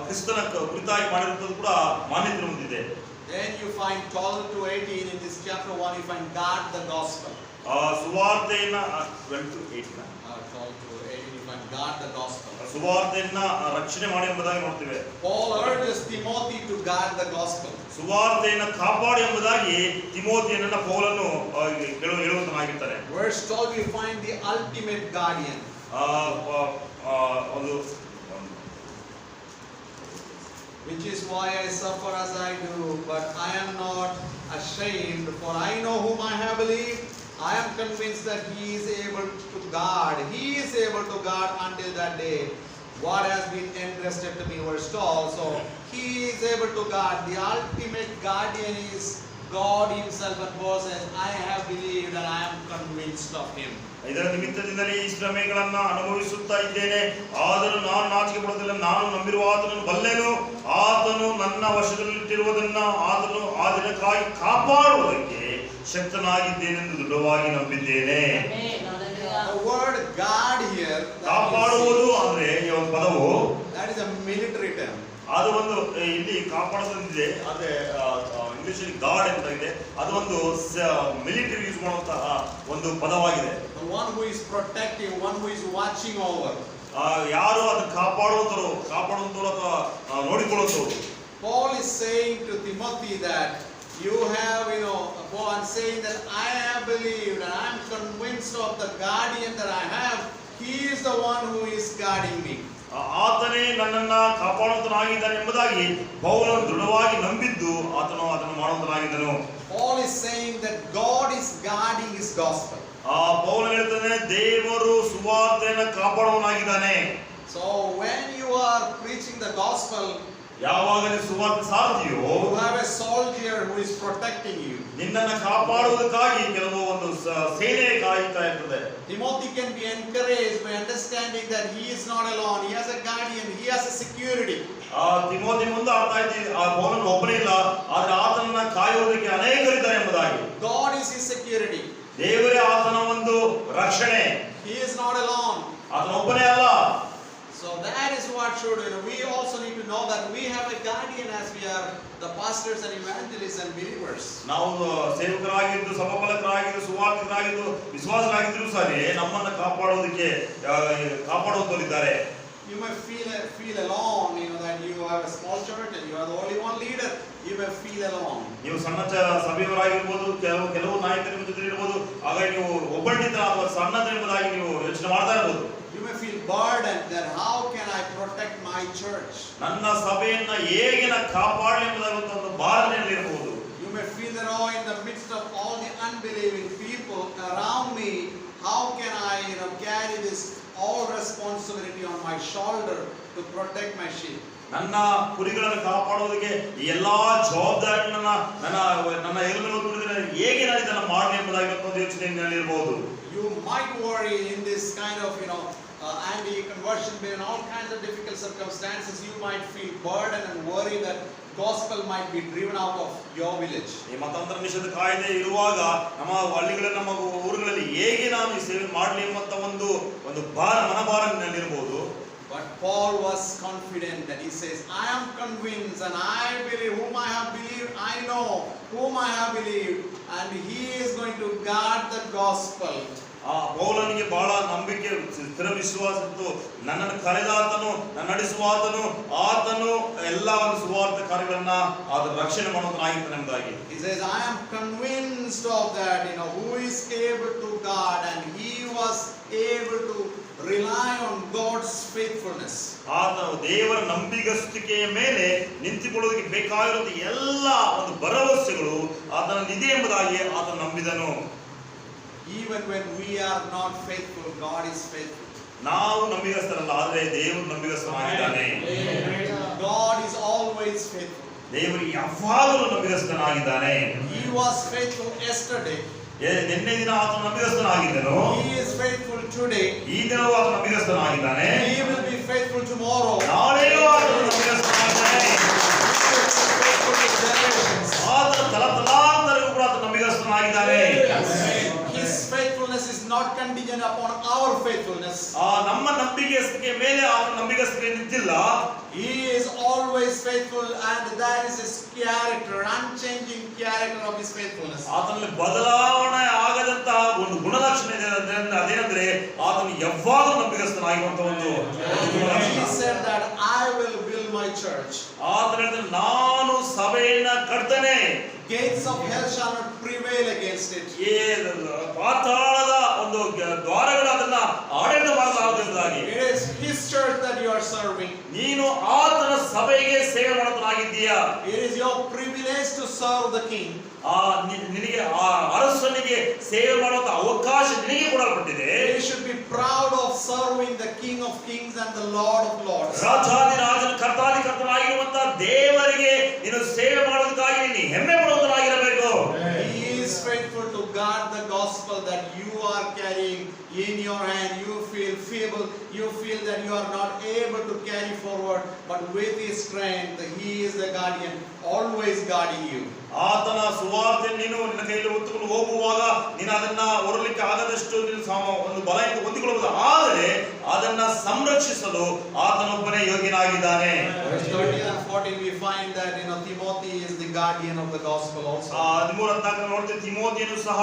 ಕ್ರಿಸ್ತನ ಕುರಿತಾಗಿ ಮಾಡಿರುವುದು ಕೂಡ ಮಾನ್ಯತೆ ಹೊಂದಿದೆ. Then you find 12 to 18 in this chapter 1, you find guard the gospel. ಸುವಾರ್ತೆಯನ್ನ 12 to 18 12 to 18 you find guard the gospel. ಸುವಾರ್ತೆಯನ್ನ ರಕ್ಷಣೆ ಮಾಡಿ ಎಂಬುದಾಗಿ ನೋಡ್ತೇವೆ. Paul urges Timothy to guard the gospel. ಸುವಾರ್ತೆಯನ್ನು ಕಾಪಾಡಿ ಎಂಬುದಾಗಿ ತಿಮೋಥಿಯನನ್ನ ಪೌಲನು ಹೇಳುವಂತನಾಗಿರ್ತಾರೆ. Verse 12 you find the ultimate guardian. ಒಂದು Which is why I suffer as I do, but I am not ashamed, for I know whom I have believed. I am convinced that He is able to guard. He is able to guard until that day what has been entrusted to me. Verse 12. So He is able to guard. The ultimate guardian is God Himself, and Paul says, I have believed and I am convinced of Him. ಇದರ ನಿಮಿತ್ತದಿಂದಲೇ ಈ ಶ್ರಮೆಗಳನ್ನ ಅನುಭವಿಸುತ್ತಾ ಇದ್ದೇನೆ, ಆದರೂ ನಾನು ನಾಚಿಕೆ ಪಡುವುದಿಲ್ಲ. ನಾನು ನಂಬಿರುವ ಆತನನ್ನು ಬಲ್ಲೆನು, ಆತನು ನನ್ನ ವಶದಲ್ಲಿಟ್ಟಿರುವುದನ್ನ ಆತನು ಆ ದಿನಕ್ಕಾಗಿ ಕಾಪಾಡುವುದಕ್ಕೆ ಶಕ್ತನಾಗಿದ್ದೇನೆಂದು ದೃಢವಾಗಿ ನಂಬಿದ್ದೇನೆ. The word guard here, ಕಾಪಾಡುವುದು ಅಂದ್ರೆ ಈ ಒಂದು ಪದವು that is a military term. ಅದು ಒಂದು ಇಲ್ಲಿ ಕಾಪಾಡೋದಿದೆ, ಆದ್ರೆ ಇಂಗ್ಲಿಷ್ ಗಾರ್ಡ್ ಎಂತಾಗಿದೆ. ಅದು ಒಂದು ಮಿಲಿಟರಿ ಯೂಸ್ ಮಾಡುವಂತಹ ಒಂದು ಪದವಾಗಿದೆ. The one who is protecting, one who is watching over. ಯಾರು ಅದನ್ನು ಕಾಪಾಡುವಂತವರು ಅಥವಾ ನೋಡಿಕೊಳ್ಳುವಂತವರು. Paul is saying to Timothy that you have, Paul is saying that I have believed and I am convinced of the guardian that I have. He is the one who is guarding me. ಆತನೇ ನನ್ನನ್ನ ಕಾಪಾಡುವಂತನಾಗಿದ್ದಾನೆ ಎಂಬುದಾಗಿ ಪೌಲನು ದೃಢವಾಗಿ ನಂಬಿದ್ದು ಆತನು ಅದನ್ನು ಮಾಡುವಂತನಾಗಿದ್ದನು. Paul is saying that God is guarding his gospel. ಪೌಲನು ಹೇಳ್ತಾನೆ ದೇವರು ಸುವಾರ್ತೆಯನ್ನು ಕಾಪಾಡುವವನಾಗಿದ್ದಾನೆ. So when you are preaching the gospel, ಯಾವಾಗ ನೀನು ಸುವಾರ್ತೆ ಸಾರ್ತಿಯೋ, you have a soldier who is protecting you. ನಿನ್ನನ್ನು ಕಾಪಾಡುವುದಕ್ಕಾಗಿ ಕೆಲವು ಒಂದು ಸೇನೆ ಕಾಯುತ್ತಾ ಇರ್ತದೆ. Timothy can be encouraged by understanding that he is not alone. He has a guardian. He has a security. Timothy ಮುಂದೆ ಅರ್ಥ ಆಯ್ತು, ಪೌಲನು ಒಬ್ಬನೇ ಇಲ್ಲ, ಆದ್ರೆ ಆತನನ್ನ ಕಾಯುವುದಕ್ಕೆ ಅನೇಕರಿದ್ದಾರೆ ಎಂಬುದಾಗಿ. God is his security. ದೇವರೇ ಆತನ ಒಂದು ರಕ್ಷಣೆ. He is not alone. ಆತನ ಒಬ್ಬನೇ ಅಲ್ಲ. So that is what should, we also need to know that we have a guardian as we are the pastors and evangelists and believers. ನಾವು ಸೇವಕರಾಗಿದ್ದು, ಸಭಾಪಾಲಕರಾಗಿದ್ದು, ಸುವಾರ್ತಿಕರಾಗಿದ್ದು, ವಿಶ್ವಾಸರಾಗಿದ್ರು ಸರಿ, ನಮ್ಮನ್ನ ಕಾಪಾಡುವಂತವರಿದ್ದಾರೆ. You may feel alone, that you have a small church and you are the only one leader. You may feel alone. ನೀವು ಸಣ್ಣ ಸಭೆಯವರಾಗಿರ್ಬೋದು, ಕೆಲವು ನಾಯಕರ ಜೊತೆ ಇರ್ಬೋದು, ಆಗ ನೀವು ಒಬ್ಬಂಟಿತ ಅಥವಾ ಸಣ್ಣದೆಂಬುದಾಗಿ ನೀವು ಯೋಚನೆ ಮಾಡ್ತಾ ಇರ್ಬೋದು. You may feel burdened that how can I protect my church? ನನ್ನ ಸಭೆಯನ್ನ ಹೇಗೆ ಕಾಪಾಡಲಿ ಎಂಬುದಾಗಿ ಒಂದು ಭಾವನೆಯಲ್ಲಿ ಇರಬಹುದು. You may feel that in the midst of all the unbelieving people around me, how can I carry this all responsibility on my shoulder to protect my sheep? ನನ್ನ ಕುರಿಗಳನ್ನು ಕಾಪಾಡುವುದಕ್ಕೆ ಈ ಎಲ್ಲಾ ಜವಾಬ್ದಾರಿಗಳನ್ನ ನನ್ನ ಹೆಗಲ ಮೇಲೆ ಹೇಗೆ ನಾನು ಇದನ್ನು ಮಾಡಲಿ ಎಂಬುದಾಗಿ ಒಂದು ಯೋಚನೆಯಲ್ಲಿ ಇರಬಹುದು. You might worry in this kind of anti-conversion bill and all kinds of difficult circumstances. You might feel burdened and worry that gospel might be driven out of your village. ಈ ಮತಾಂತರ ನಿಷೇಧ ಕಾಯ್ದೆ ಇರುವಾಗ ನಮ್ಮ ಹಳ್ಳಿಗಳಲ್ಲಿ, ನಮ್ಮ ಊರುಗಳಲ್ಲಿ ಹೇಗೆ ನಾನು ಈ ಸೇವೆ ಮಾಡಲಿ ಎಂಬಂತ ಒಂದು ಮನಭಾರದಲ್ಲಿ ಇರಬಹುದು. But Paul was confident that he says, I am convinced and I believe whom I have believed, I know whom I have believed, and he is going to guard the gospel. ಪೌಲನಿಗೆ ಬಹಳ ನಂಬಿಕೆ, ಸ್ಥಿರ ವಿಶ್ವಾಸ ಇತ್ತು. ನನ್ನನ್ನು ಕರೆದಾತನು, ನನ್ನ ನಡೆಸುವಾತನು, ಆತನು ಎಲ್ಲ ಒಂದು ಸುವಾರ್ಥ ಕಾರ್ಯಗಳನ್ನ ಅದರ ರಕ್ಷಣೆ ಮಾಡುವುದನ್ನಾಗಿರ್ತಾನೆ ಎಂಬುದಾಗಿ. He says, I am convinced of that, who is able to guard, and he was able to rely on God's faithfulness. ಆತನು ದೇವರ ನಂಬಿಗಸ್ತಿಕೆಯ ಮೇಲೆ ನಿಂತುಕೊಳ್ಳೋದಕ್ಕೆ ಬೇಕಾಗಿರುವ ಎಲ್ಲ ಒಂದು ಭರವಸೆಗಳು ಆತನಲ್ಲಿದೆ ಎಂಬುದಾಗಿ ಆತನು ನಂಬಿದನು. Even when we are not faithful, God is faithful. ನಾವು ನಂಬಿಗಸ್ತರಲ್ಲ, ಆದರೆ ದೇವರು ನಂಬಿಗಸ್ತನಾಗಿದ್ದಾನೆ. God is always faithful. ದೇವರು ಯಾವಾಗಲೂ ನಂಬಿಗಸ್ತನಾಗಿದ್ದಾನೆ. He was faithful yesterday. ನಿನ್ನೆ ದಿನ ಆತನು ನಂಬಿಗಸ್ತನಾಗಿದ್ದನು. He is faithful today. ಈ ದಿನವೂ ಆತನು ನಂಬಿಗಸ್ತನಾಗಿದ್ದಾನೆ. He will be faithful tomorrow. ನಾಳೆಯೂ ಆತನು ನಂಬಿಗಸ್ತನಾಗಿದ್ದಾನೆ. ಆತನ ತಲತಲಾಂತರವೂ ಕೂಡ ಆತನು ನಂಬಿಗಸ್ತನಾಗಿದ್ದಾನೆ. His faithfulness is not contingent upon our faithfulness. ನಮ್ಮ ನಂಬಿಕೆಯ ಮೇಲೆ ಆತನ ನಂಬಿಗಸ್ತಿಕೆ ನಿಂತಿಲ್ಲ. He is always faithful, and that is his character, unchanging character of his faithfulness. ಆತನಲ್ಲಿ ಬದಲಾವಣೆ ಆಗದಂತಹ ಒಂದು ಗುಣಲಕ್ಷಣ ಇದೆ. ಅದೇನೆಂದ್ರೆ ಆತನು ಯಾವಾಗಲೂ ನಂಬಿಗಸ್ತನಾಗಿರುವಂತಹ ಒಂದು ಗುಣಲಕ್ಷಣ. He said that I will build my church. ಆತನು ಹೇಳಿದ, ನಾನು ಸಭೆಯನ್ನ ಕಟ್ತೇನೆ. Gates of hell shall not prevail against it. ಪಾತಾಳದ ಒಂದು ದ್ವಾರಗಳು ಅದನ್ನ ಆಡಳಿತ ಮಾಡಲಾಗದಂತಾಗಿ. It is his church that you are serving. ನೀನು ಆತನ ಸಭೆಗೆ ಸೇವೆ ಮಾಡುತ್ತಾಗಿದ್ದೀಯಾ. It is your privilege to serve the king. ನಿನಗೆ ಅರಸನಿಗೆ ಸೇವೆ ಮಾಡುವಂತ ಅವಕಾಶ ನಿನಗೆ ಕೊಡಲ್ಪಟ್ಟಿದೆ. You should be proud of serving the King of Kings and the Lord of Lords. ರಾಜಾಧಿರಾಜನ ಕರ್ತಾಧಿಕರ್ತನಾಗಿರುವಂತ ದೇವರಿಗೆ ನೀನು ಸೇವೆ ಮಾಡೋದಕ್ಕಾಗಿ ನೀನು ಹೆಮ್ಮೆ ಪಡುವುದರಾಗಿರಬೇಕು. He is faithful to guard the gospel that you are carrying in your hand. You feel feeble, you feel that you are not able to carry forward, but with his strength, he is the guardian, always guarding you. ಆತನ ಸುವಾರ್ತೆ ನೀನು ನಿನ್ನ ಕೈಯಲ್ಲಿ ಹೊತ್ತುಕೊಂಡು ಹೋಗುವಾಗ ನೀನು ಅದನ್ನ ಹೊರಲಿಕ್ಕೆ ಆಗದಷ್ಟು ಒಂದು ಬಲದಿಂದ ಹೊಂದಿಕೊಳ್ಳಬಹುದು. ಆದರೆ ಅದನ್ನ ಸಂರಕ್ಷಿಸಲು ಆತನೊಬ್ಬನೇ ಯೋಗ್ಯನಾಗಿದ್ದಾನೆ. Verse 13 and 14 we find that Timothy is the guardian of the gospel also. 13 ನೋಡ್ತೀವಿ, ತಿಮೋಥಿಯನು ಸಹ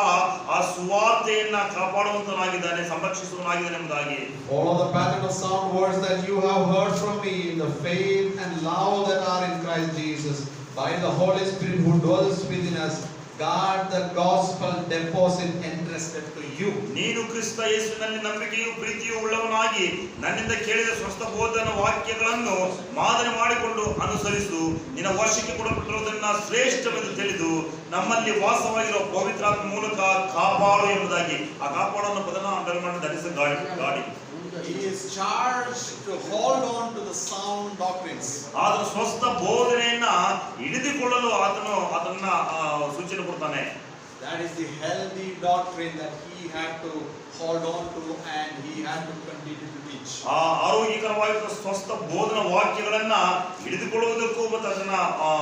ಆ ಸುವಾರ್ತೆಯನ್ನ ಕಾಪಾಡುವಂತನಾಗಿದ್ದಾನೆ, ಸಂರಕ್ಷಿಸುವನಾಗಿದ್ದಾನೆ ಎಂಬುದಾಗಿ. Follow the pattern of sound words that you have heard from me in the faith and love that are in Christ Jesus. By the Holy Spirit who dwells within us, guard the gospel deposit entrusted to you. ನೀನು ಕ್ರಿಸ್ತ ಯೇಸುವಿನಲ್ಲಿ ನಂಬಿಕೆಯೂ ಪ್ರೀತಿಯೂ ಉಳ್ಳವನಾಗಿ ನನ್ನಿಂದ ಕೇಳಿದ ಸ್ವಸ್ಥ ಬೋಧನ ವಾಕ್ಯಗಳನ್ನು ಮಾದರಿ ಮಾಡಿಕೊಂಡು ಅನುಸರಿಸು. ನಿನ್ನ ವಶಕ್ಕೆ ಕೊಡಲ್ಪಟ್ಟಿರುವುದನ್ನ ಶ್ರೇಷ್ಠವೆಂದು ತಿಳಿದು ನಮ್ಮಲ್ಲಿ ವಾಸವಾಗಿರುವ ಪವಿತ್ರಾತ್ಮ ಮೂಲಕ ಕಾಪಾಡು ಎಂಬುದಾಗಿ. ಆ ಕಾಪಾಡನ್ನು ಪದನ ಧರಿಸ ಗಾಡಿ. He is charged to hold on to the sound doctrines. ಆತನ ಸ್ವಸ್ಥ ಬೋಧನೆಯನ್ನ ಹಿಡಿದುಕೊಳ್ಳಲು ಅದನ್ನ ಸೂಚನೆ ಕೊಡ್ತಾನೆ. That is the healthy doctrine that he had to hold on to and he had to continue to teach. ಆ ಆರೋಗ್ಯಕರವಾಗಿರುವ ಸ್ವಸ್ಥ ಬೋಧನಾ ವಾಕ್ಯಗಳನ್ನ ಹಿಡಿದುಕೊಳ್ಳುವುದಕ್ಕೂ ಮತ್ತು ಅದನ್ನ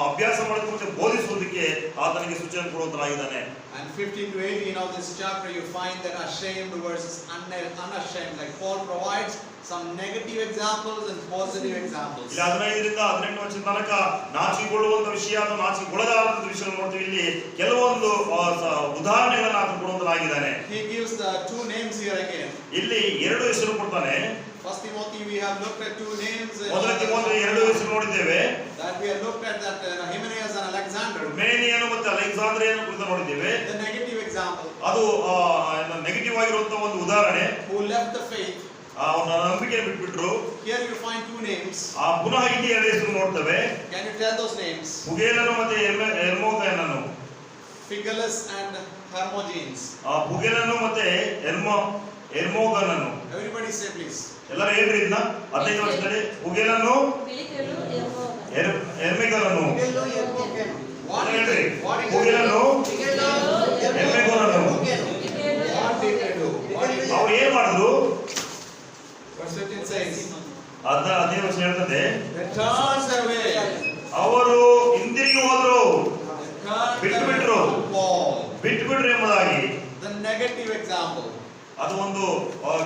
ಅಭ್ಯಾಸ ಮಾಡೋದಕ್ಕೂ ಮತ್ತೆ ಬೋಧಿಸುವುದಕ್ಕೆ ಆತನಿಗೆ ಸೂಚನೆ ಕೊಡುವುದಾಗಿದ್ದಾನೆ. And 15 to 18 of this chapter you find that ashamed versus unashamed. Like Paul provides some negative examples and positive examples. ಇಲ್ಲಿ 15ರಿಂದ 18 ವರ್ಷದ ತನಕ ನಾಚಿಕೊಳ್ಳುವಂತ ವಿಷಯ ಅಥವಾ ನಾಚಿಕೊಳ್ಳದಾದಂತ ವಿಷಯವನ್ನು ನೋಡ್ತೀವಿ. ಇಲ್ಲಿ ಕೆಲವೊಂದು ಉದಾಹರಣೆಗಳನ್ನು ಆತ ಕೊಡುವುದಾಗಿದ್ದಾನೆ. He gives the two names here again. ಇಲ್ಲಿ ಎರಡು ಹೆಸರು ಕೊಡ್ತಾನೆ. First Timothy we have looked at two names. ಮೊದಲ ತಿಮೋಥೆಯ ಎರಡು ಹೆಸರು ನೋಡಿದ್ದೇವೆ. That we have looked at that Hymenaeus and Alexander. ಮೇನಿಯನು ಮತ್ತು ಅಲೆಕ್ಸಾಂದ್ರಿಯನು ಕುರಿತು ನೋಡಿದ್ದೇವೆ. The negative example. ಅದು ನೆಗೆಟಿವ್ ಆಗಿರುವಂತ ಒಂದು ಉದಾಹರಣೆ. Who left the faith. ಅವನ ನಂಬಿಕೆ ಬಿಟ್ಬಿಟ್ರು. Here you find two names. ಪುನಃ ಇಲ್ಲಿ ಎರಡು ಹೆಸರು ನೋಡ್ತೇವೆ. Can you tell those names? ಪುಗೇಲನು ಮತ್ತೆ ಹೆರ್ಮೋಗನನು. Phygelus and Hermogenes. ಪುಗೇಲನು ಮತ್ತೆ ಹೆರ್ಮೋಗನನು. Everybody say please. ಎಲ್ಲರೂ ಹೇಳ್ರಿ ಇದನ್ನ. 15 ವರ್ಷದಲ್ಲಿ ಪುಗೇಲನು ಹೆರ್ಮೆಗನನು. What did ಹೇಳ್ರಿ. they do? ಪುಗೇಲನು ಹೆರ್ಮೆಗನನು. What did they do? ಅವ್ರು ಏನ್ ಮಾಡಿದ್ರು? Verse 15 says, 15 ವರ್ಷ ಹೇಳ್ತದೆ. they turned away. ಅವರು ಹಿಂದಿರುಗಿ ಹೋದ್ರು. ಬಿಟ್ಬಿಟ್ರು. ಬಿಟ್ಬಿಟ್ರು ಎಂಬುದಾಗಿ. The negative example. ಅದು ಒಂದು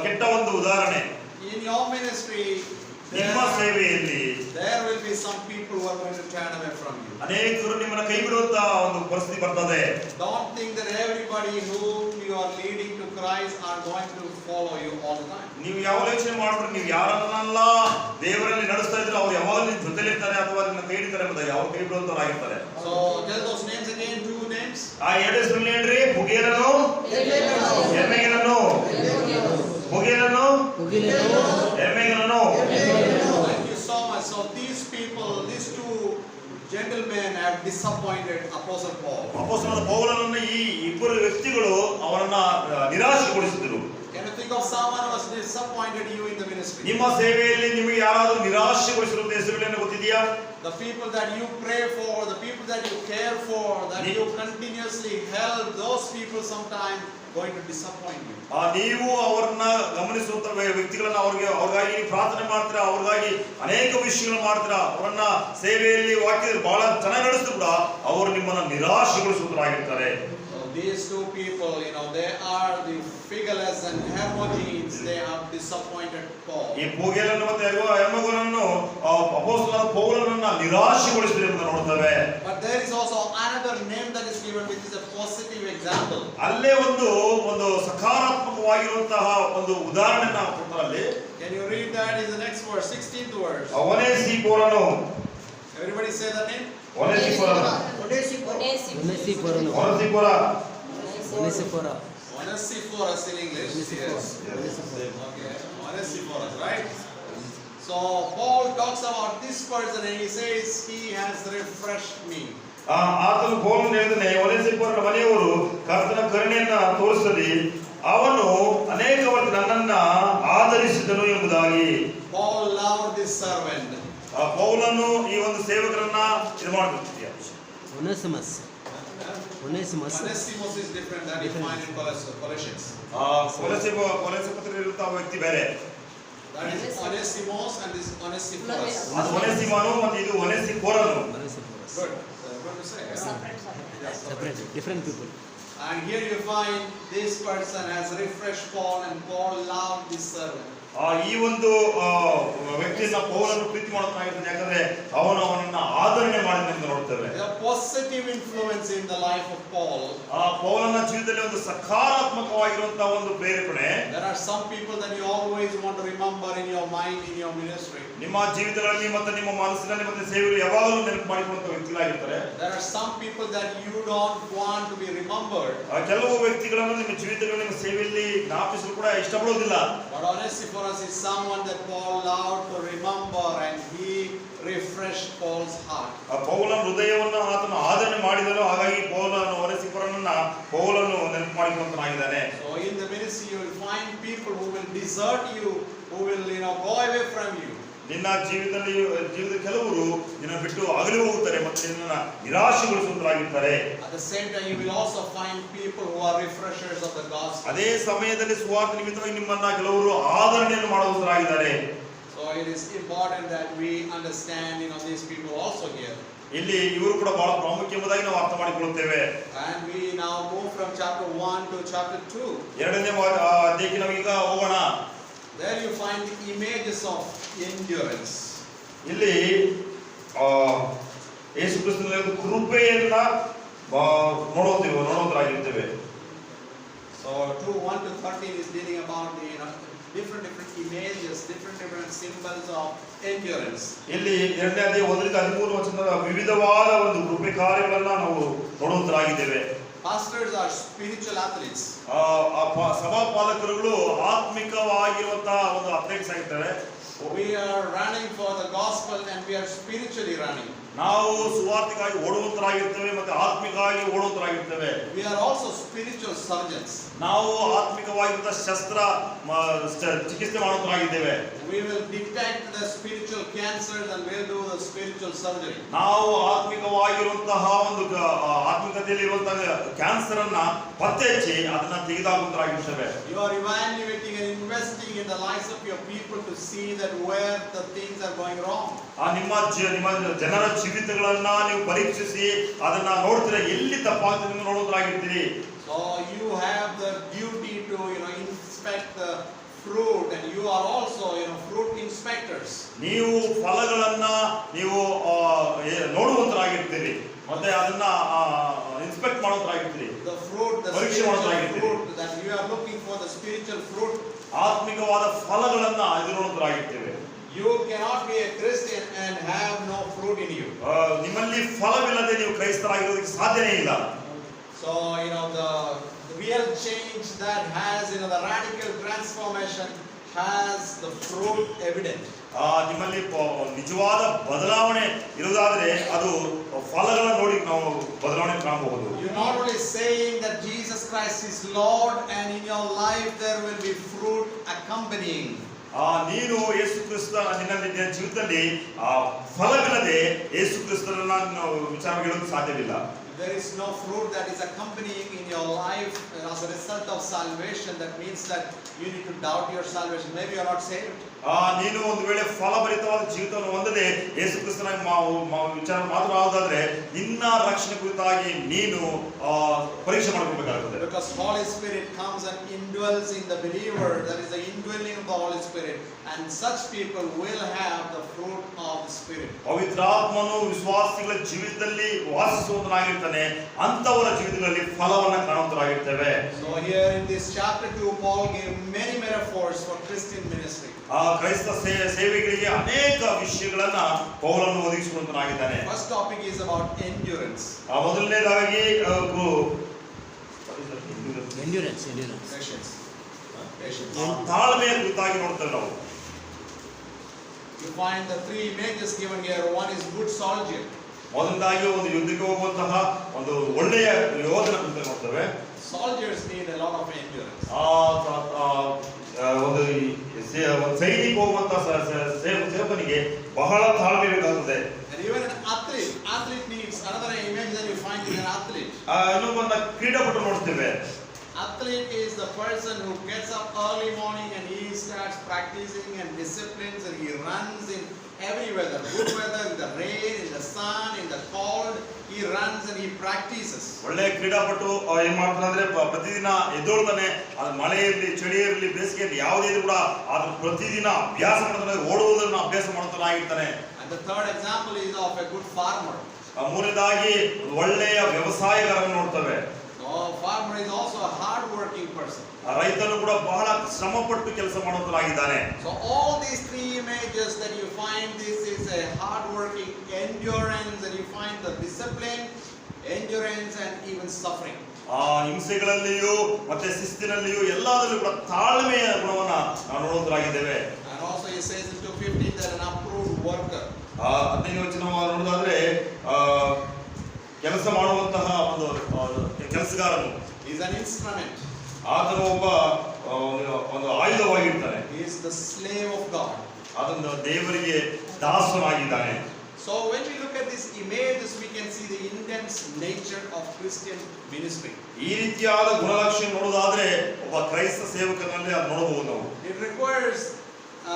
ಕೆಟ್ಟ ಒಂದು ಉದಾಹರಣೆ. In your ministry, ನಿಮ್ಮ ಸೇವೆಯಲ್ಲಿ there will be some people who are going to turn away from you. ಅನೇಕರು ನಿಮ್ಮನ್ನ ಕೈ ಬಿಡುವಂತ ಒಂದು ಪರಿಸ್ಥಿತಿ ಬರ್ತದೆ. Don't think that everybody whom you are leading to Christ are going to follow you all the time. ನೀವು ಯಾವ ಯೋಚನೆ ಮಾಡಿದ್ರೆ ನೀವು ಯಾರನ್ನೆಲ್ಲ ದೇವರಲ್ಲಿ ನಡೆಸ್ತಾ ಇದ್ರೆ ಅವ್ರು ಯಾವಾಗ ನಿಮ್ಮ ಜೊತೆಲಿರ್ತಾರೆ ಅಥವಾ ನಿಮ್ಮ ಕೈ ಹಿಡಿತಾರೆ ಎಂಬುದಾಗಿ ಅವ್ರು ಕೈ ಬಿಡುವಂತವರಾಗಿರ್ತಾರೆ. So tell those names again, two names. ಆ ಎರಡು ಹೆಸರು ಹೇಳ್ರಿ. ಪುಗೇಲನು ಹೆರ್ಮೆಗನನು. ಪುಗೇಲನು ಹೆರ್ಮೆಗನನು. Thank you so much. So these people, these two gentlemen have disappointed Apostle Paul. ಅಪೊಸ್ತಲನಾದ ಪೌಲನನ್ನ ಈ ಇಬ್ಬರು ವ್ಯಕ್ತಿಗಳು ಅವರನ್ನ ನಿರಾಶೆಗೊಳಿಸಿದರು. Can you think of someone who has disappointed you in the ministry? ನಿಮ್ಮ ಸೇವೆಯಲ್ಲಿ ನಿಮಗೆ ಯಾರಾದರೂ ನಿರಾಶೆಗೊಳಿಸಿರುವಂತ ಹೆಸರುಗಳನ್ನು ಗೊತ್ತಿದೆಯಾ? The people that you pray for, the people that you care for, that you continuously help, those people sometimes going to disappoint you. ನೀವು ಅವರನ್ನ ಗಮನಿಸುವಂತ ವ್ಯಕ್ತಿಗಳನ್ನ ಅವ್ರಿಗಾಗಿ ಪ್ರಾರ್ಥನೆ ಮಾಡ್ತೀರಾ, ಅವ್ರಿಗಾಗಿ ಅನೇಕ ವಿಷಯಗಳು ಮಾಡ್ತೀರಾ, ಅವರನ್ನ ಸೇವೆಯಲ್ಲಿ ವಾಕ್ಯದಲ್ಲಿ ಬಹಳ ಚೆನ್ನಾಗಿ ನಡೆಸಿದ್ರು ಕೂಡ ಅವರು ನಿಮ್ಮನ್ನ ನಿರಾಶೆಗೊಳಿಸುವುದರಾಗಿರ್ತಾರೆ. These two people, they are the Phygelus and Hermogenes. They have disappointed Paul. ಈ ಪುಗೇಲನು ಮತ್ತೆ ಹೆರ್ಮೋಗನನ್ನು ಅಪೊಸ್ತಲನಾದ ಪೌಲನನ್ನ ನಿರಾಶೆಗೊಳಿಸಿದ್ರು ಎಂದು ನೋಡ್ತೇವೆ. But there is also another name that is given, which is a positive example. ಅಲ್ಲೇ ಒಂದು ಸಕಾರಾತ್ಮಕವಾಗಿರುವಂತಹ ಒಂದು ಉದಾಹರಣೆಯನ್ನ ಕೊಡ್ತಾರೆ ಅಲ್ಲಿ. Can you read that? Is the next verse, 16th verse. ಒನೇಸಿಫೋರನು. Everybody say that name. ಒನೇಸಿಫೋರನು. Onesiphorus in English. Yes. Okay. Onesiphorus, right? So Paul talks about this person and he says he has refreshed me. ಆತನು ಪೌಲನು ಹೇಳಿದನೆ, ಒನೇಸಿಫೋರನ ಮನೆಯವರು ಕರ್ತನ ಕರುಣೆಯನ್ನ ತೋರಿಸಲಿ, ಅವನು ಅನೇಕ ವರ್ಷ ನನ್ನನ್ನ ಆಧರಿಸಿದನು ಎಂಬುದಾಗಿ. Paul loved this servant. ಪೌಲನು ಈ ಒಂದು ಸೇವಕರನ್ನ ಇದು ಮಾಡ್ತಿದ್ದ. Onesimus is different than you find in Colossians. ಕೊಲೆಸೆಪತ್ರಿಯಲ್ಲಿರುವಂತಹ ವ್ಯಕ್ತಿ ಬೇರೆ. That is Onesimus and this Onesiphorus. ಅದು ಒನೇಸಿಮನು ಮತ್ತು ಇದು ಒನೇಸಿಫೋರನು. Good. Good to say. Separate, different people. And here you find this person has refreshed Paul and Paul loved this servant. ಈ ಒಂದು ವ್ಯಕ್ತಿಯನ್ನ ಪೌಲನು ಪ್ರೀತಿ ಮಾಡೋದಾಗಿರ್ತದೆ, ಯಾಕಂದ್ರೆ ಅವನನ್ನ ಆದರಣೆ ಮಾಡಿದ ನೋಡ್ತೇವೆ. A positive influence in the life of Paul. ಪೌಲನ ಜೀವಿತದಲ್ಲಿ ಒಂದು ಸಕಾರಾತ್ಮಕವಾಗಿರುವಂತಹ ಒಂದು ಪ್ರೇರೇಪಣೆ. There are some people that you always want to remember in your mind, in your ministry. ನಿಮ್ಮ ಜೀವಿತಗಳಲ್ಲಿ ಮತ್ತು ನಿಮ್ಮ ಮನಸ್ಸಿನಲ್ಲಿ ಮತ್ತು ಸೇವೆಯಲ್ಲಿ ಯಾವಾಗಲೂ ನೆನಪು ಮಾಡಿಕೊಳ್ಳುವಂತ ವ್ಯಕ್ತಿಗಳಾಗಿರ್ತಾರೆ. There are some people that you don't want to be remembered. ಕೆಲವು ವ್ಯಕ್ತಿಗಳನ್ನು ನಿಮ್ಮ ಜೀವಿತಗಳಲ್ಲಿ ನಿಮ್ಮ ಸೇವೆಯಲ್ಲಿ ಜ್ಞಾಪಿಸಲು ಕೂಡ ಇಷ್ಟಪಡೋದಿಲ್ಲ. But Onesiphorus is someone that Paul loved to remember and he refreshed Paul's heart. ಪೌಲನ ಹೃದಯವನ್ನು ಆತನು ಆದರಣೆ ಮಾಡಿದನು, ಹಾಗಾಗಿ ಪೌಲನು ಒನೇಸಿಫೋರನನ್ನ ಪೌಲನು ನೆನಪು ಮಾಡಿಕೊಳ್ಳುವಂತನಾಗಿದ್ದಾನೆ. So in the ministry you will find people who will desert you who will, go away from you. ನಿನ್ನ ಜೀವಿತದ ಕೆಲವರು ನಿನ್ನ ಬಿಟ್ಟು ಅಗಲಿ ಹೋಗುತ್ತಾರೆ ಮತ್ತು ನಿನ್ನನ್ನು ನಿರಾಶೆಗೊಳಿಸುವಂತರಾಗಿರ್ತಾರೆ. At the same time, you will also find people who are refreshers of the gospel. ಅದೇ ಸಮಯದಲ್ಲಿ ಸುವಾರ್ತೆ ನಿಮಿತ್ತವಾಗಿ ನಿಮ್ಮನ್ನ ಕೆಲವರು ಆದರಣೆಯನ್ನು ಮಾಡುವಂತರಾಗಿದ್ದಾರೆ. So it is important that we understand, these people also here. ಇಲ್ಲಿ ಇವರು ಕೂಡ ಬಹಳ ಪ್ರಾಮುಖ್ಯ ಎಂಬುದಾಗಿ ನಾವು ಅರ್ಥ ಮಾಡಿಕೊಳ್ಳುತ್ತೇವೆ. And we now move from chapter 1 to chapter 2. ಎರಡನೇ ಅಧ್ಯಾಯಕ್ಕೆ ನಾವು ಈಗ ಹೋಗೋಣ. There you find the images of endurance. ಇಲ್ಲಿ ಯೇಸು ಕ್ರಿಸ್ತನ ಕೃಪೆಯನ್ನ ನೋಡೋದ್ರಾಗಿರ್ತೇವೆ. So 2:1 to 13 is dealing about the different images, different symbols of endurance. ಇಲ್ಲಿ ಎರಡನೇ ಅಧ್ಯಾಯ 1ರಿಂದ 13 ವಚನದ ವಿವಿಧವಾದ ಒಂದು ಕೃಪೆ ಕಾರ್ಯಗಳನ್ನ ನಾವು ನೋಡುವಂತರಾಗಿದ್ದೇವೆ. Pastors are spiritual athletes. ಸಭಾಪಾಲಕರುಗಳು ಆತ್ಮಿಕವಾಗಿರುವಂತಹ ಒಂದು ಅಥ್ಲೆಟ್ಸ್ ಆಗಿರ್ತಾರೆ. We are running for the gospel and we are spiritually running. ನಾವು ಸುವಾರ್ತೆಗಾಗಿ ಓಡುವಂತರಾಗಿರ್ತೇವೆ ಮತ್ತು ಆತ್ಮಿಕವಾಗಿ ಓಡುವಂತರಾಗಿರ್ತೇವೆ. We are also spiritual surgeons. ನಾವು ಆತ್ಮಿಕವಾಗಿರುವಂತಹ ಚಿಕಿತ್ಸೆ ಮಾಡುವಂತರಾಗಿದ್ದೇವೆ. We will detect the spiritual cancers and we'll do the spiritual surgery. ನಾವು ಆತ್ಮಿಕವಾಗಿರುವಂತಹ ಒಂದು ಆತ್ಮಿಕತೆಯಲ್ಲಿ ಇರುವಂತಹ cancer ಅನ್ನ ಪತ್ತೆ ಹಚ್ಚಿ ಅದನ್ನ ತೆಗೆದುಹಾಕುವಂತರಾಗಿರ್ತೇವೆ. You are evaluating and investing in the lives of your people to see that where the things are going wrong. ನಿಮ್ಮ ಜನರ ಜೀವಿತಗಳನ್ನ ನೀವು ಪರೀಕ್ಷಿಸಿ ಅದನ್ನ ನೋಡ್ತೀರಾ, ಎಲ್ಲಿ ತಪ್ಪಾಗ್ತದೆ ಎಂದು ನೋಡೋದ್ರಾಗಿರ್ತೀರಿ. So you have the duty to inspect the fruit, and you are also fruit inspectors. ನೀವು ಫಲಗಳನ್ನ ನೀವು ನೋಡುವಂತರಾಗಿರ್ತೀರಿ ಮತ್ತೆ ಅದನ್ನ inspect ಮಾಡೋದ್ರಾಗಿರ್ತೀರಿ. The fruit, the spiritual fruit that you are looking for, the spiritual fruit. ಆತ್ಮಿಕವಾದ ಫಲಗಳನ್ನ ಇದು ನೋಡುವಂತರಾಗಿರ್ತೇವೆ. You cannot be a Christian and have no fruit in you. ನಿಮ್ಮಲ್ಲಿ ಫಲವಿಲ್ಲದೆ ನೀವು ಕ್ರೈಸ್ತರಾಗಿರೋದಕ್ಕೆ ಸಾಧ್ಯನೇ ಇಲ್ಲ. So the real change that has the radical transformation has the fruit evident. ನಿಮ್ಮಲ್ಲಿ ನಿಜವಾದ ಬದಲಾವಣೆ ಇರುವುದಾದ್ರೆ ಅದು ಫಲಗಳನ್ನು ನೋಡಿ ನಾವು ಬದಲಾವಣೆ ಕಾಣಬಹುದು. You're not only saying that Jesus Christ is Lord, and in your life there will be fruit accompanying. ನೀನು ಯೇಸು ಕ್ರಿಸ್ತ ನಿನ್ನ ಜೀವಿತದಲ್ಲಿ ಫಲವಿಲ್ಲದೆ ಯೇಸು ಕ್ರಿಸ್ತನನ್ನ ವಿಚಾರ ಹೇಳೋದು ಸಾಧ್ಯವಿಲ್ಲ. There is no fruit that is accompanying in your life as a result of salvation. That means that you need to doubt your salvation. Maybe you are not saved. ನೀನು ಒಂದು ವೇಳೆ ಫಲಭರಿತವಾದ ಜೀವಿತವನ್ನು ಹೊಂದದೆ ಯೇಸು ಕ್ರಿಸ್ತನ ವಿಚಾರ ಮಾತನಾಡುವುದಾದ್ರೆ ನಿನ್ನ ರಕ್ಷಣೆ ಕುರಿತಾಗಿ ನೀನು ಪರೀಕ್ಷೆ ಮಾಡ್ಕೋಬೇಕಾಗುತ್ತದೆ. Because Holy Spirit comes and indwells in the believer. That is the indwelling of the Holy Spirit, and such people will have the fruit of the Spirit. ಪವಿತ್ರಾತ್ಮನು ವಿಶ್ವಾಸಿಗಳ ಜೀವಿತದಲ್ಲಿ ವಾಸಿಸುವಂತನಾಗಿರ್ತಾನೆ, ಅಂತವರ ಜೀವಿತಗಳಲ್ಲಿ ಫಲವನ್ನು ಕಾಣುವಂತರಾಗಿರ್ತೇವೆ. So here in this chapter 2, Paul gave many metaphors for Christian ministry. ಕ್ರೈಸ್ತ ಸೇವೆಗಳಿಗೆ ಅನೇಕ ವಿಷಯಗಳನ್ನ ಪೌಲನು ಒದಗಿಸಿಕೊಂಡನಾಗಿದ್ದಾನೆ. First topic is about endurance. ಮೊದಲನೇದಾಗಿ Endurance. Patience. ತಾಳ್ಮೆಯ ಕುರಿತಾಗಿ ನೋಡ್ತೇವೆ ನಾವು. You find the three images given here. One is good soldier. ಮೊದಲನೇದಾಗಿ ಒಂದು ಯುದ್ಧಕ್ಕೆ ಹೋಗುವಂತಹ ಒಂದು ಒಳ್ಳೆಯ ಯೋಧನ ಕುರಿತು ನೋಡ್ತೇವೆ. Soldiers need a lot of endurance. ಒಂದು ಸೈನಿಕ ಹೋಗುವಂತಹ ಸೇವಕನಿಗೆ ಬಹಳ ತಾಳ್ಮೆ ಬೇಕಾಗುತ್ತದೆ. And even an athlete needs another image that you find in an athlete. ಇನ್ನೊಬ್ಬನ ಕ್ರೀಡಾಪಟು ನೋಡ್ತೇವೆ. Athlete is the person who gets up early morning and he starts practicing and disciplines, and he runs in every weather, good weather, in the rain, in the sun, in the cold. He runs and he practices. ಒಳ್ಳೆ ಕ್ರೀಡಾಪಟು ಏನ್ ಮಾಡ್ತಾನೆ ಅಂದ್ರೆ ಪ್ರತಿದಿನ ಎದ್ದೊಳ್ತಾನೆ, ಅದು ಮಳೆ ಇರಲಿ ಚಳಿ ಇರಲಿ ಬೇಸಿಗೆ ಇರಲಿ ಯಾವುದೇ ಕೂಡ ಆದ್ರೂ ಪ್ರತಿದಿನ ಅಭ್ಯಾಸ ಮಾಡ್ತಾನೆ, ಓಡುವುದನ್ನ ಅಭ್ಯಾಸ ಮಾಡ್ತಾನೆ. And the third example is of a good farmer. ಮೂರನೇದಾಗಿ ಒಳ್ಳೆಯ ವ್ಯವಸಾಯಗಾರನ ನೋಡ್ತೇವೆ. Farmer is also a hard working person. ರೈತನು ಕೂಡ ಬಹಳ ಶ್ರಮಪಟ್ಟು ಕೆಲಸ ಮಾಡುವಂತನಾಗಿದ್ದಾನೆ. So all these three images that you find, this is a hard working endurance, and you find the discipline, endurance, and even suffering. ಹಿಂಸೆಗಳಲ್ಲಿಯೂ ಮತ್ತೆ ಶಿಸ್ತಿನಲ್ಲಿಯೂ ಎಲ್ಲದರಲ್ಲೂ ಕೂಡ ತಾಳ್ಮೆಯ ಗುಣವನ್ನ ನಾವು ನೋಡುವಂತರಾಗಿದ್ದೇವೆ. And also he says in 2:15 that an approved worker. 15ನೇ ವಚನ ನೋಡೋದಾದ್ರೆ ಕೆಲಸ ಮಾಡುವಂತಹ ಒಂದು ಕೆಲಸಗಾರನು is an instrument. ಆತನು ಒಬ್ಬ ಒಂದು ಆಯುಧವಾಗಿರ್ತಾನೆ. He is the slave of God. ಅದನ್ನು ದೇವರಿಗೆ ದಾಸನಾಗಿದ್ದಾನೆ. So when we look at these images, we can see the intense nature of Christian ministry. ಈ ರೀತಿಯಾದ ಗುಣಲಕ್ಷಣ ನೋಡೋದಾದ್ರೆ ಒಬ್ಬ ಕ್ರೈಸ್ತ ಸೇವಕನಲ್ಲಿ ಅದು ನೋಡಬಹುದು ನಾವು. It requires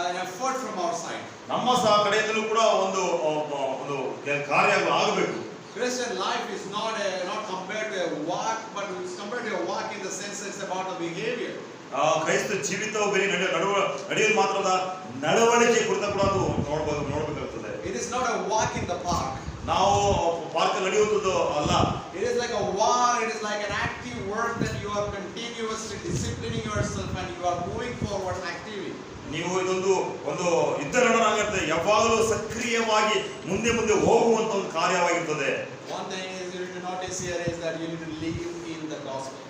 an effort from our side. ನಮ್ಮ ಸಹ ಕಡೆಯಿಂದಲೂ ಕೂಡ ಒಂದು ಒಂದು ಕಾರ್ಯ ಆಗಬೇಕು. Christian life is not compared to a walk, but it's compared to a walk in the sense it's about the behavior. ಕ್ರೈಸ್ತ ಜೀವಿತವು ಬರೀ ನಡೆಯೋದು ಮಾತ್ರದ ನಡವಳಿಕೆ ಕುರಿತ ಕೂಡ ಅದು ನೋಡಬೇಕಾಗುತ್ತದೆ. It is not a walk in the park. ನಾವು ಪಾರ್ಕ್ ನಡೆಯುವುದು ಅಲ್ಲ. It is like a war. It is like an active work that you are continuously disciplining yourself and you are moving forward actively. ನೀವು ಇದೊಂದು ಒಂದು ಯುದ್ಧ ರಣರಾಗುತ್ತೆ. ಯಾವಾಗಲೂ ಸಕ್ರಿಯವಾಗಿ ಮುಂದೆ ಮುಂದೆ ಹೋಗುವಂತ ಒಂದು ಕಾರ್ಯವಾಗಿರ್ತದೆ. One thing is you need to notice here is that you need to live in the gospel.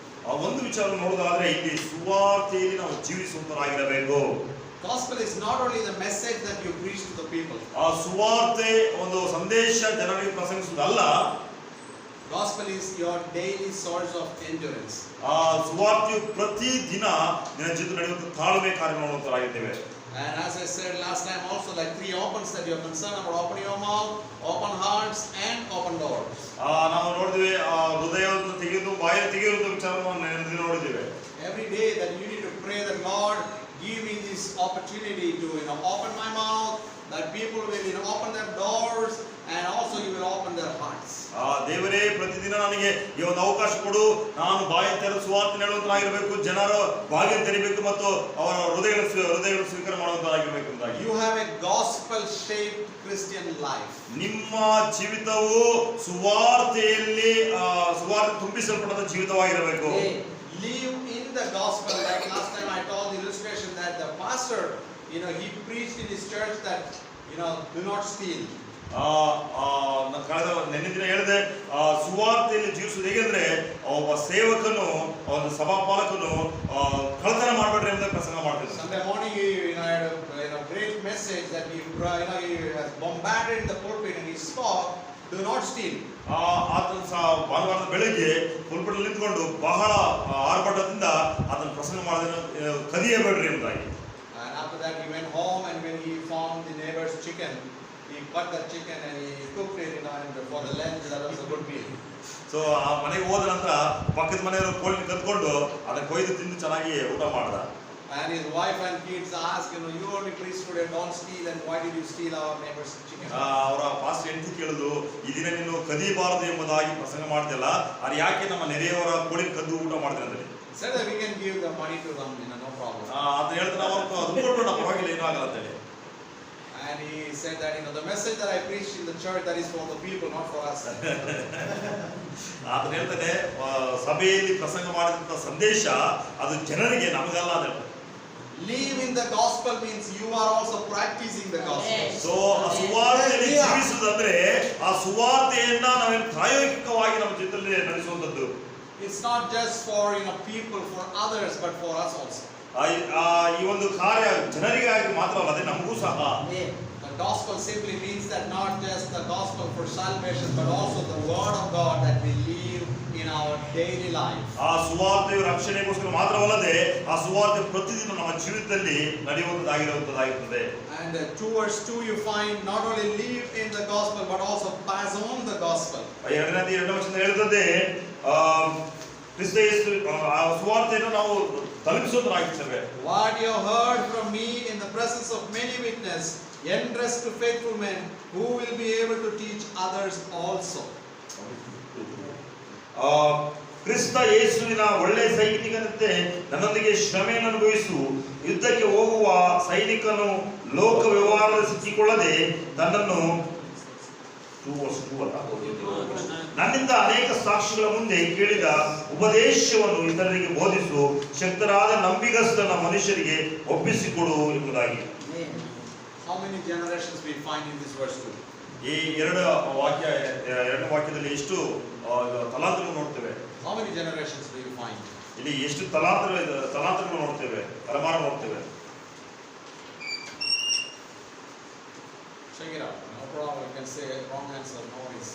ಒಂದು ವಿಚಾರ ನೋಡೋದಾದ್ರೆ ಇಲ್ಲಿ ಸುವಾರ್ತೆಯಲ್ಲಿ ನಾವು ಜೀವಿಸುವಂತರಾಗಿರಬೇಕು. Gospel is not only the message that you preach to the people. ಆ ಸುವಾರ್ತೆ ಒಂದು ಸಂದೇಶ ಜನರಿಗೆ ಪ್ರಸಂಗಿಸುವುದಲ್ಲ. Gospel is your daily source of endurance. ಆ ಸುವಾರ್ತೆಯು ಪ್ರತಿ ದಿನ ನಿನ್ನ ಜೊತೆ ನಡೆಯುವಂತ ತಾಳ್ಮೆ ಕಾರ್ಯ ಮಾಡುವಂತರಾಗಿದ್ದೇವೆ. And as I said last time also, like 3 opens that you are concerned about: open your mouth, open hearts and open doors. ನಾವು ನೋಡಿದ್ವಿ ಹೃದಯವನ್ನು ತೆಗೆಯುವುದು ಬಾಯಲ್ಲಿ ತೆಗೆಯುವುದು ವಿಚಾರವನ್ನು ನೋಡಿದ್ದೇವೆ. Every day that you need to pray that Lord give me this opportunity to open my mouth, that people will open their doors and also you will open their hearts. ದೇವರೇ ಪ್ರತಿದಿನ ನನಗೆ ಈ ಒಂದು ಅವಕಾಶ ಕೊಡು, ನಾನು ಬಾಯಿ ತೆರೆದು ಸುವಾರ್ತೆ ಹೇಳುವಂತರಾಗಿರಬೇಕು, ಜನರ ಬಾಗಿಲು ತೆರಿಬೇಕು ಮತ್ತು ಅವರ ಹೃದಯಗಳನ್ನು ಸ್ವೀಕಾರ ಮಾಡುವಂತರಾಗಿರಬೇಕು ಅಂತ. You have a gospel shaped Christian life. ನಿಮ್ಮ ಜೀವಿತವು ಸುವಾರ್ತೆಯಲ್ಲಿ ಸುವಾರ್ತೆ ತುಂಬಿಸಲ್ಪಟ್ಟ ಜೀವಿತವಾಗಿರಬೇಕು. Live in the gospel. Like last time I told the illustration that the pastor, he preached in his church that, do not steal. ಕಳೆದ ನೆನ್ನೆ ದಿನ ಹೇಳಿದೆ ಸುವಾರ್ತೆಯಲ್ಲಿ ಜೀವಿಸುವುದು ಹೇಗೆಂದ್ರೆ ಒಬ್ಬ ಸೇವಕನು ಒಂದು ಸಭಾಪಾಲಕನು ಕಳ್ಳತನ ಮಾಡಬೇಡ್ರಿ ಅಂತ ಪ್ರಸಂಗ ಮಾಡ್ತಿದ್ದ. Sunday morning he had a great message that he has bombarded in the pulpit and he spoke, do not steal. ಆತನ ಭಾನುವಾರದ ಬೆಳಿಗ್ಗೆ ಪುಲ್ಪಿಟ್ ನಿಂತ್ಕೊಂಡು ಬಹಳ ಆರ್ಭಟದಿಂದ ಆತನ ಪ್ರಸಂಗ ಮಾಡಿದ ಕದಿಯಬೇಡ್ರಿ ಎಂಬುದಾಗಿ. And after that he went home and when he found the neighbor's chicken, he cut the chicken and he cooked it and for the lunch. That was a good meal. So ಆ ಮನೆಗೆ ಹೋದ ನಂತರ ಪಕ್ಕದ ಮನೆಯವರು ಕೋಳಿ ಕದ್ಕೊಂಡು ಅದನ್ನ ಕೊಯ್ದು ತಿಂದು ಚೆನ್ನಾಗಿ ಊಟ ಮಾಡ್ದ. And his wife and kids asked, you only preach today, don't steal, and why did you steal our neighbor's chicken? ಅವರ ಪಾಸ್ಟರ್ ಹೆಂಡತಿ ಕೇಳಿದ್ರು, ಈ ದಿನ ನೀನು ಕದಿಬಾರದು ಎಂಬುದಾಗಿ ಪ್ರಸಂಗ ಮಾಡ್ತಿಲ್ಲ, ಅದು ಯಾಕೆ ನಮ್ಮ ನೆರೆಯವರ ಕೋಳಿ ಕದ್ದು ಊಟ ಮಾಡಿದ್ರೆ ಅಂದ್ರೆ. Said that we can give the money to them, no problem. ಅದು ಹೇಳ್ತಾರೆ, ನಾವು ಅದು ಕೊಡ್ಬೇಡ, ಪರವಾಗಿಲ್ಲ, ಏನೂ ಆಗಲ್ಲ ಅಂತ ಹೇಳಿ. And he said that the message that I preached in the church, that is for the people, not for us. ಅದನ್ನ ಹೇಳ್ತಾನೆ, ಸಭೆಯಲ್ಲಿ ಪ್ರಸಂಗ ಮಾಡಿದಂತ ಸಂದೇಶ ಅದು ಜನರಿಗೆ, ನಮಗಲ್ಲ ಅಂತ ಹೇಳ್ತಾರೆ. Live in the gospel means you are also practicing the gospel. So ಆ ಸುವಾರ್ತೆಯಲ್ಲಿ ಜೀವಿಸುವುದಂದ್ರೆ ಆ ಸುವಾರ್ತೆಯನ್ನ ನಾವೇನು ಪ್ರಾಯೋಗಿಕವಾಗಿ ನಮ್ಮ ಜೀವಿತದಲ್ಲಿ ನಡೆಸುವಂತದ್ದು. It's not just for people, for others, but for us also. ಈ ಒಂದು ಕಾರ್ಯ ಜನರಿಗಾಗಿ ಮಾತ್ರ ಅಲ್ಲ, ಅದೇ ನಮಗೂ ಸಹ. The gospel simply means that not just the gospel for salvation, but also the word of God that we live in our daily life. ಆ ಸುವಾರ್ತೆಯು ರಕ್ಷಣೆಗೋಸ್ಕರ ಮಾತ್ರವಲ್ಲದೆ ಆ ಸುವಾರ್ತೆ ಪ್ರತಿದಿನ ನಮ್ಮ ಜೀವಿತದಲ್ಲಿ ನಡೆಯುವಂತದ್ದಾಗಿರುತ್ತದೆ. And 2 verse 2 you find not only live in the gospel but also pass on the gospel. ಎರಡನೇ ವಚನ ಹೇಳುತ್ತದೆ, ಕ್ರಿಸ್ತ ಯೇಸು ಸುವಾರ್ತೆಯನ್ನು ನಾವು ತಲುಪಿಸುವುದರಾಗಿದ್ದೇವೆ. What you heard from me in the presence of many witnesses, entrust to faithful men who will be able to teach others also. ಕ್ರಿಸ್ತ ಯೇಸುವಿನ ಒಳ್ಳೆಯ ಸೈನಿಕನಂತೆ ನನ್ನೊಂದಿಗೆ ಶ್ರಮೆಯನ್ನು ಅನುಭವಿಸು, ಯುದ್ಧಕ್ಕೆ ಹೋಗುವ ಸೈನಿಕನು ಲೋಕ ವ್ಯವಹಾರದಲ್ಲಿ ಸಿಕ್ಕಿಕೊಳ್ಳದೆ ತನ್ನನ್ನು ನನ್ನಿಂದ ಅನೇಕ ಸಾಕ್ಷಿಗಳ ಮುಂದೆ ಕೇಳಿದ ಉಪದೇಶವನ್ನು ಇತರರಿಗೆ ಬೋಧಿಸು, ಶಕ್ತರಾದ ನಂಬಿಗಸ್ತನ ಮನುಷ್ಯರಿಗೆ ಒಪ್ಪಿಸಿಕೊಡು ಎಂಬುದಾಗಿ. How many generations we find in this verse 2? ಈ ಎರಡನೇ ವಾಕ್ಯದಲ್ಲಿ ಎಷ್ಟು ತಲಾಂತರಗಳು ನೋಡ್ತೇವೆ. How many generations do you find? ಇಲ್ಲಿ ಎಷ್ಟು ತಲಾಂತರಗಳು ನೋಡ್ತೇವೆ, ತಲೆಮಾರು ನೋಡ್ತೇವೆ. Check it out. No problem. You can say wrong answer. No worries.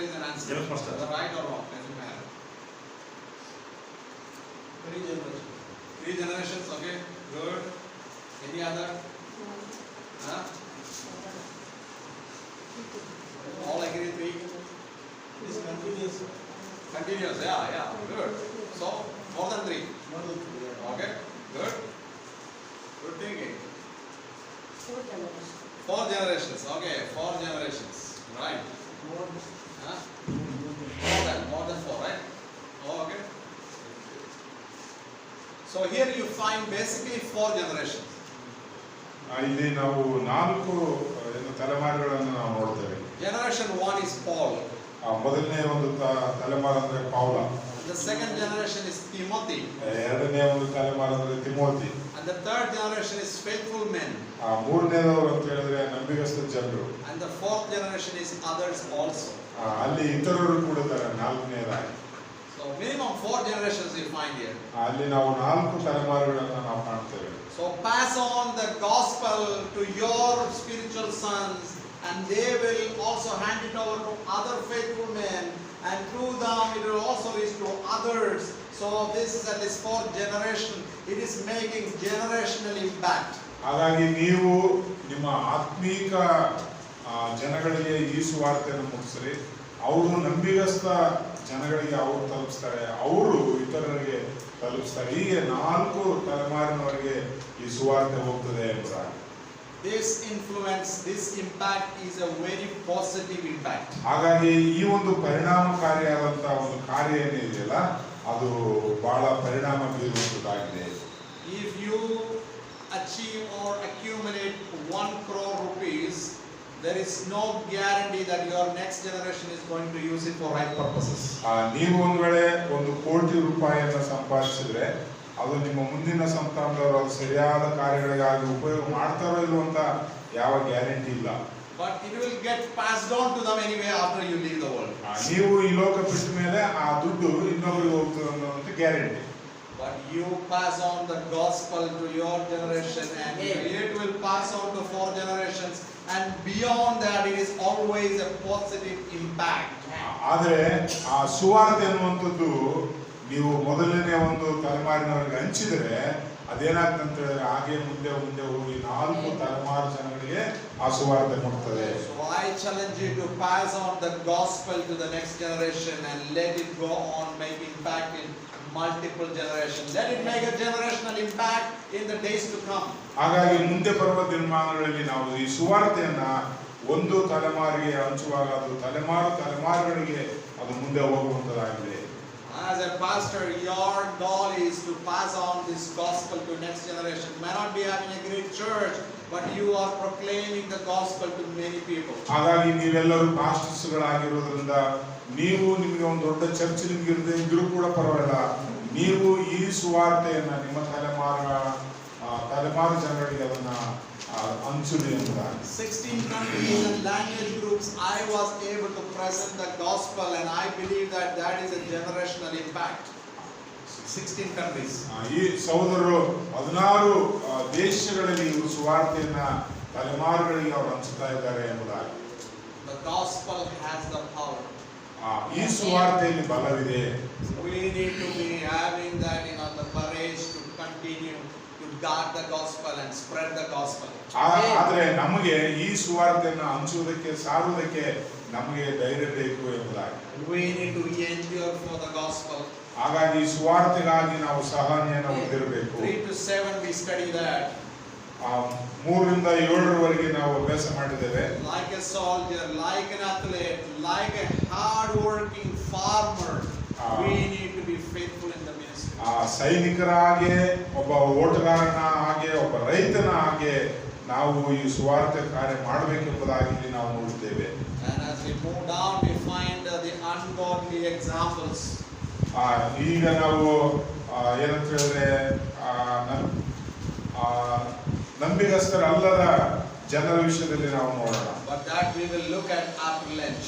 is an answer. Yes, Master. Whether right or wrong, doesn't matter. 3 generations. 3 generations, okay, good. Any other? Huh? All agree 3? It is continuous. Continuous, yeah, good. So, more than 3. Okay, good. Good thinking. 4 generations, okay, 4 generations, right. Huh? More than 4, right? Oh, okay. So here you find basically 4 generations. ಇಲ್ಲಿ ನಾವು 4 ತಲೆಮಾರುಗಳನ್ನು ನಾವು ನೋಡ್ತೇವೆ. Generation 1 is Paul. ಮೊದಲನೇ ಒಂದು ತಲೆಮಾರು ಅಂದ್ರೆ ಪೌಲ. The second generation is Timothy. ಎರಡನೇ ಒಂದು ತಲೆಮಾರು ಅಂದ್ರೆ Timothy. And the third generation is faithful men. ಮೂರನೇದವರು ಅಂತ ಹೇಳಿದ್ರೆ ನಂಬಿಗಸ್ತ ಜನರು. And the fourth generation is others also. ಅಲ್ಲಿ ಇತರರು ಕೂಡ ಇದ್ದಾರೆ ನಾಲ್ಕನೇದಾಗಿ. So minimum 4 generations you find here. ಅಲ್ಲಿ ನಾವು 4 ತಲೆಮಾರುಗಳನ್ನು ನಾವು ಕಾಣ್ತೇವೆ. So pass on the gospel to your spiritual sons, and they will also hand it over to other faithful men, and through them it will also reach to others. So this is at least 4th generation. It is making generational impact. ಹಾಗಾಗಿ ನೀವು ನಿಮ್ಮ ಆತ್ಮೀಕ ಜನಗಳಿಗೆ ಈ ಸುವಾರ್ತೆಯನ್ನು ಮುಟ್ಟಿಸ್ರಿ. ಅವರು ನಂಬಿಗಸ್ತ ಜನಗಳಿಗೆ ಅವರು ತಲುಪಿಸ್ತಾರೆ, ಅವರು ಇತರರಿಗೆ ತಲುಪಿಸ್ತಾರೆ. ಹೀಗೆ 4 ತಲೆಮಾರಿನವರೆಗೆ ಈ ಸುವಾರ್ತೆ ಹೋಗ್ತದೆ ಎಂಬುದಾಗಿ. This influence, this impact is a very positive impact. ಹಾಗಾಗಿ ಈ ಒಂದು ಪರಿಣಾಮಕಾರಿಯಾದಂತಹ ಒಂದು ಕಾರ್ಯ ಏನಿದೆಯಲ್ಲ ಅದು ಬಹಳ ಪರಿಣಾಮ ಬೀರುವಂತದ್ದಾಗಿದೆ. If you achieve or accumulate 1 crore rupees, there is no guarantee that your next generation is going to use it for right purposes. ನೀವು ಒಂದು ವೇಳೆ 1 ಕೋಟಿ ರೂಪಾಯಿಯನ್ನು ಸಂಪಾದಿಸಿದ್ರೆ ಅದು ನಿಮ್ಮ ಮುಂದಿನ ಸಂತಾನದವರು ಅದು ಸರಿಯಾದ ಕಾರ್ಯಗಳಿಗಾಗಿ ಉಪಯೋಗ ಮಾಡ್ತಾರೋ ಇಲ್ಲೋ ಅಂತ ಯಾವ ಗ್ಯಾರಂಟಿ ಇಲ್ಲ. But it will get passed on to them anyway after you leave the world. ನೀವು ಈ ಲೋಕ ಬಿಟ್ಟ ಮೇಲೆ ಆ ದುಡ್ಡು ಇನ್ನೊಬ್ಬರಿಗೆ ಹೋಗ್ತದೆ ಅನ್ನೋಂಥ guarantee. But you pass on the gospel to your generation, and it will pass on to 4 generations, and beyond that it is always a positive impact. ಆದರೆ ಆ ಸುವಾರ್ತೆ ಅನ್ನುವಂಥದ್ದು ನೀವು ಮೊದಲನೇ ಒಂದು ತಲೆಮಾರಿನವರಿಗೆ ಹಂಚಿದರೆ ಅದೇನಾಗ್ತದೆ ಅಂತ ಹೇಳಿದ್ರೆ ಹಾಗೆ ಮುಂದೆ ಹೋಗಿ 4 ತಲೆಮಾರು ಜನಗಳಿಗೆ ಆ ಸುವಾರ್ತೆ ಮುಟ್ತದೆ. So I challenge you to pass on the gospel to the next generation and let it go on make impact in multiple generations. Let it make a generational impact in the days to come. ಹಾಗಾಗಿ ಮುಂದೆ ಬರುವ ದಿನಮಾನಗಳಲ್ಲಿ ನಾವು ಈ ಸುವಾರ್ತೆಯನ್ನ ಒಂದು ತಲೆಮಾರಿಗೆ ಹಂಚುವಾಗ ಅದು ತಲೆಮಾರುಗಳಿಗೆ ಅದು ಮುಂದೆ ಹೋಗುವಂತದ್ದಾಗಿದೆ. As a pastor, your goal is to pass on this gospel to next generation. You may not be having a great church, but you are proclaiming the gospel to many people. ಹಾಗಾಗಿ ನೀವೆಲ್ಲರೂ ಪಾಸ್ಟರ್ಸ್ಗಳಾಗಿರೋದ್ರಿಂದ ನೀವು ನಿಮಗೆ ಒಂದು ದೊಡ್ಡ church ನಿಮ್ಗೆ ಇರದೆ ಇದ್ರೂ ಕೂಡ ಪರವಾಗಿಲ್ಲ, ನೀವು ಈ ಸುವಾರ್ತೆಯನ್ನ ನಿಮ್ಮ ತಲೆಮಾರು ಜನರಿಗೆ ಅದನ್ನ ಹಂಚುಲಿ ಅಂತ. 16 countries and language groups I was able to present the gospel, and I believe that is a generational impact. 16 countries. ಈ ಸಹೋದರರು 16 ದೇಶಗಳಲ್ಲಿ ಇವರು ಸುವಾರ್ತೆಯನ್ನ ತಲೆಮಾರುಗಳಿಗೆ ಅವರು ಹಂಚುತ್ತಾ ಇದ್ದಾರೆ ಎಂಬುದಾಗಿ. The gospel has the power. ಈ ಸುವಾರ್ತೆಯಲ್ಲಿ ಬಲವಿದೆ. We need to be having that, the courage to continue to guard the gospel and spread the gospel. ಆದ್ರೆ ನಮಗೆ ಈ ಸುವಾರ್ತೆಯನ್ನು ಹಂಚುವುದಕ್ಕೆ ಸಾರುವುದಕ್ಕೆ ನಮಗೆ ಧೈರ್ಯ ಬೇಕು ಎಂಬುದಾಗಿ. We need to endure for the gospel. ಹಾಗಾಗಿ ಸುವಾರ್ತೆಗಾಗಿ ನಾವು ಸಹನೆಯನ್ನು ಹೊಂದಿರಬೇಕು. 3 to 7 we study that. 3 ರಿಂದ 7ರವರೆಗೆ ನಾವು ಅಭ್ಯಾಸ ಮಾಡಿದ್ದೇವೆ. Like a soldier, like an athlete, like a hard working farmer, we need to be faithful in the ministry. ಸೈನಿಕರ ಹಾಗೆ, ಒಬ್ಬ ಓಟಗಾರನ ಹಾಗೆ, ಒಬ್ಬ ರೈತನ ಹಾಗೆ ನಾವು ಈ ಸುವಾರ್ತೆ ಕಾರ್ಯ ಮಾಡಬೇಕೆಂಬುದಾಗಿ ನಾವು ನೋಡುತ್ತೇವೆ. And as we move down, we find the ungodly examples. ಈಗ ನಾವು ಏನಂತ ಹೇಳಿದ್ರೆ ನಂಬಿಗಸ್ತರಲ್ಲದ ಜನರ ವಿಷಯದಲ್ಲಿ ನಾವು ನೋಡೋಣ. But that we will look at after lunch.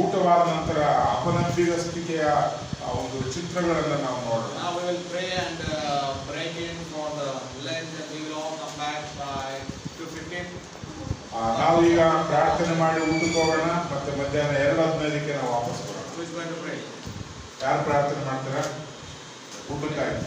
ಊಟವಾದ ನಂತರ ಅಪನಂಬಿಗಸ್ತಿಕೆಯ ಒಂದು ಚಿತ್ರಗಳನ್ನು ನಾವು ನೋಡೋಣ. Now we will pray and break in for the lunch, and we will all come back by 2:15. ನಾವೀಗ ಪ್ರಾರ್ಥನೆ ಮಾಡಿ ಊಟಕ್ಕೆ ಹೋಗೋಣ, ಮತ್ತೆ ಮಧ್ಯಾಹ್ನ 2:15ಕ್ಕೆ ನಾವು ವಾಪಸ್ ಬರೋಣ. Who is going to pray? ಯಾರು ಪ್ರಾರ್ಥನೆ ಮಾಡ್ತೀರಾ ಊಟಕ್ಕಾಗಿ?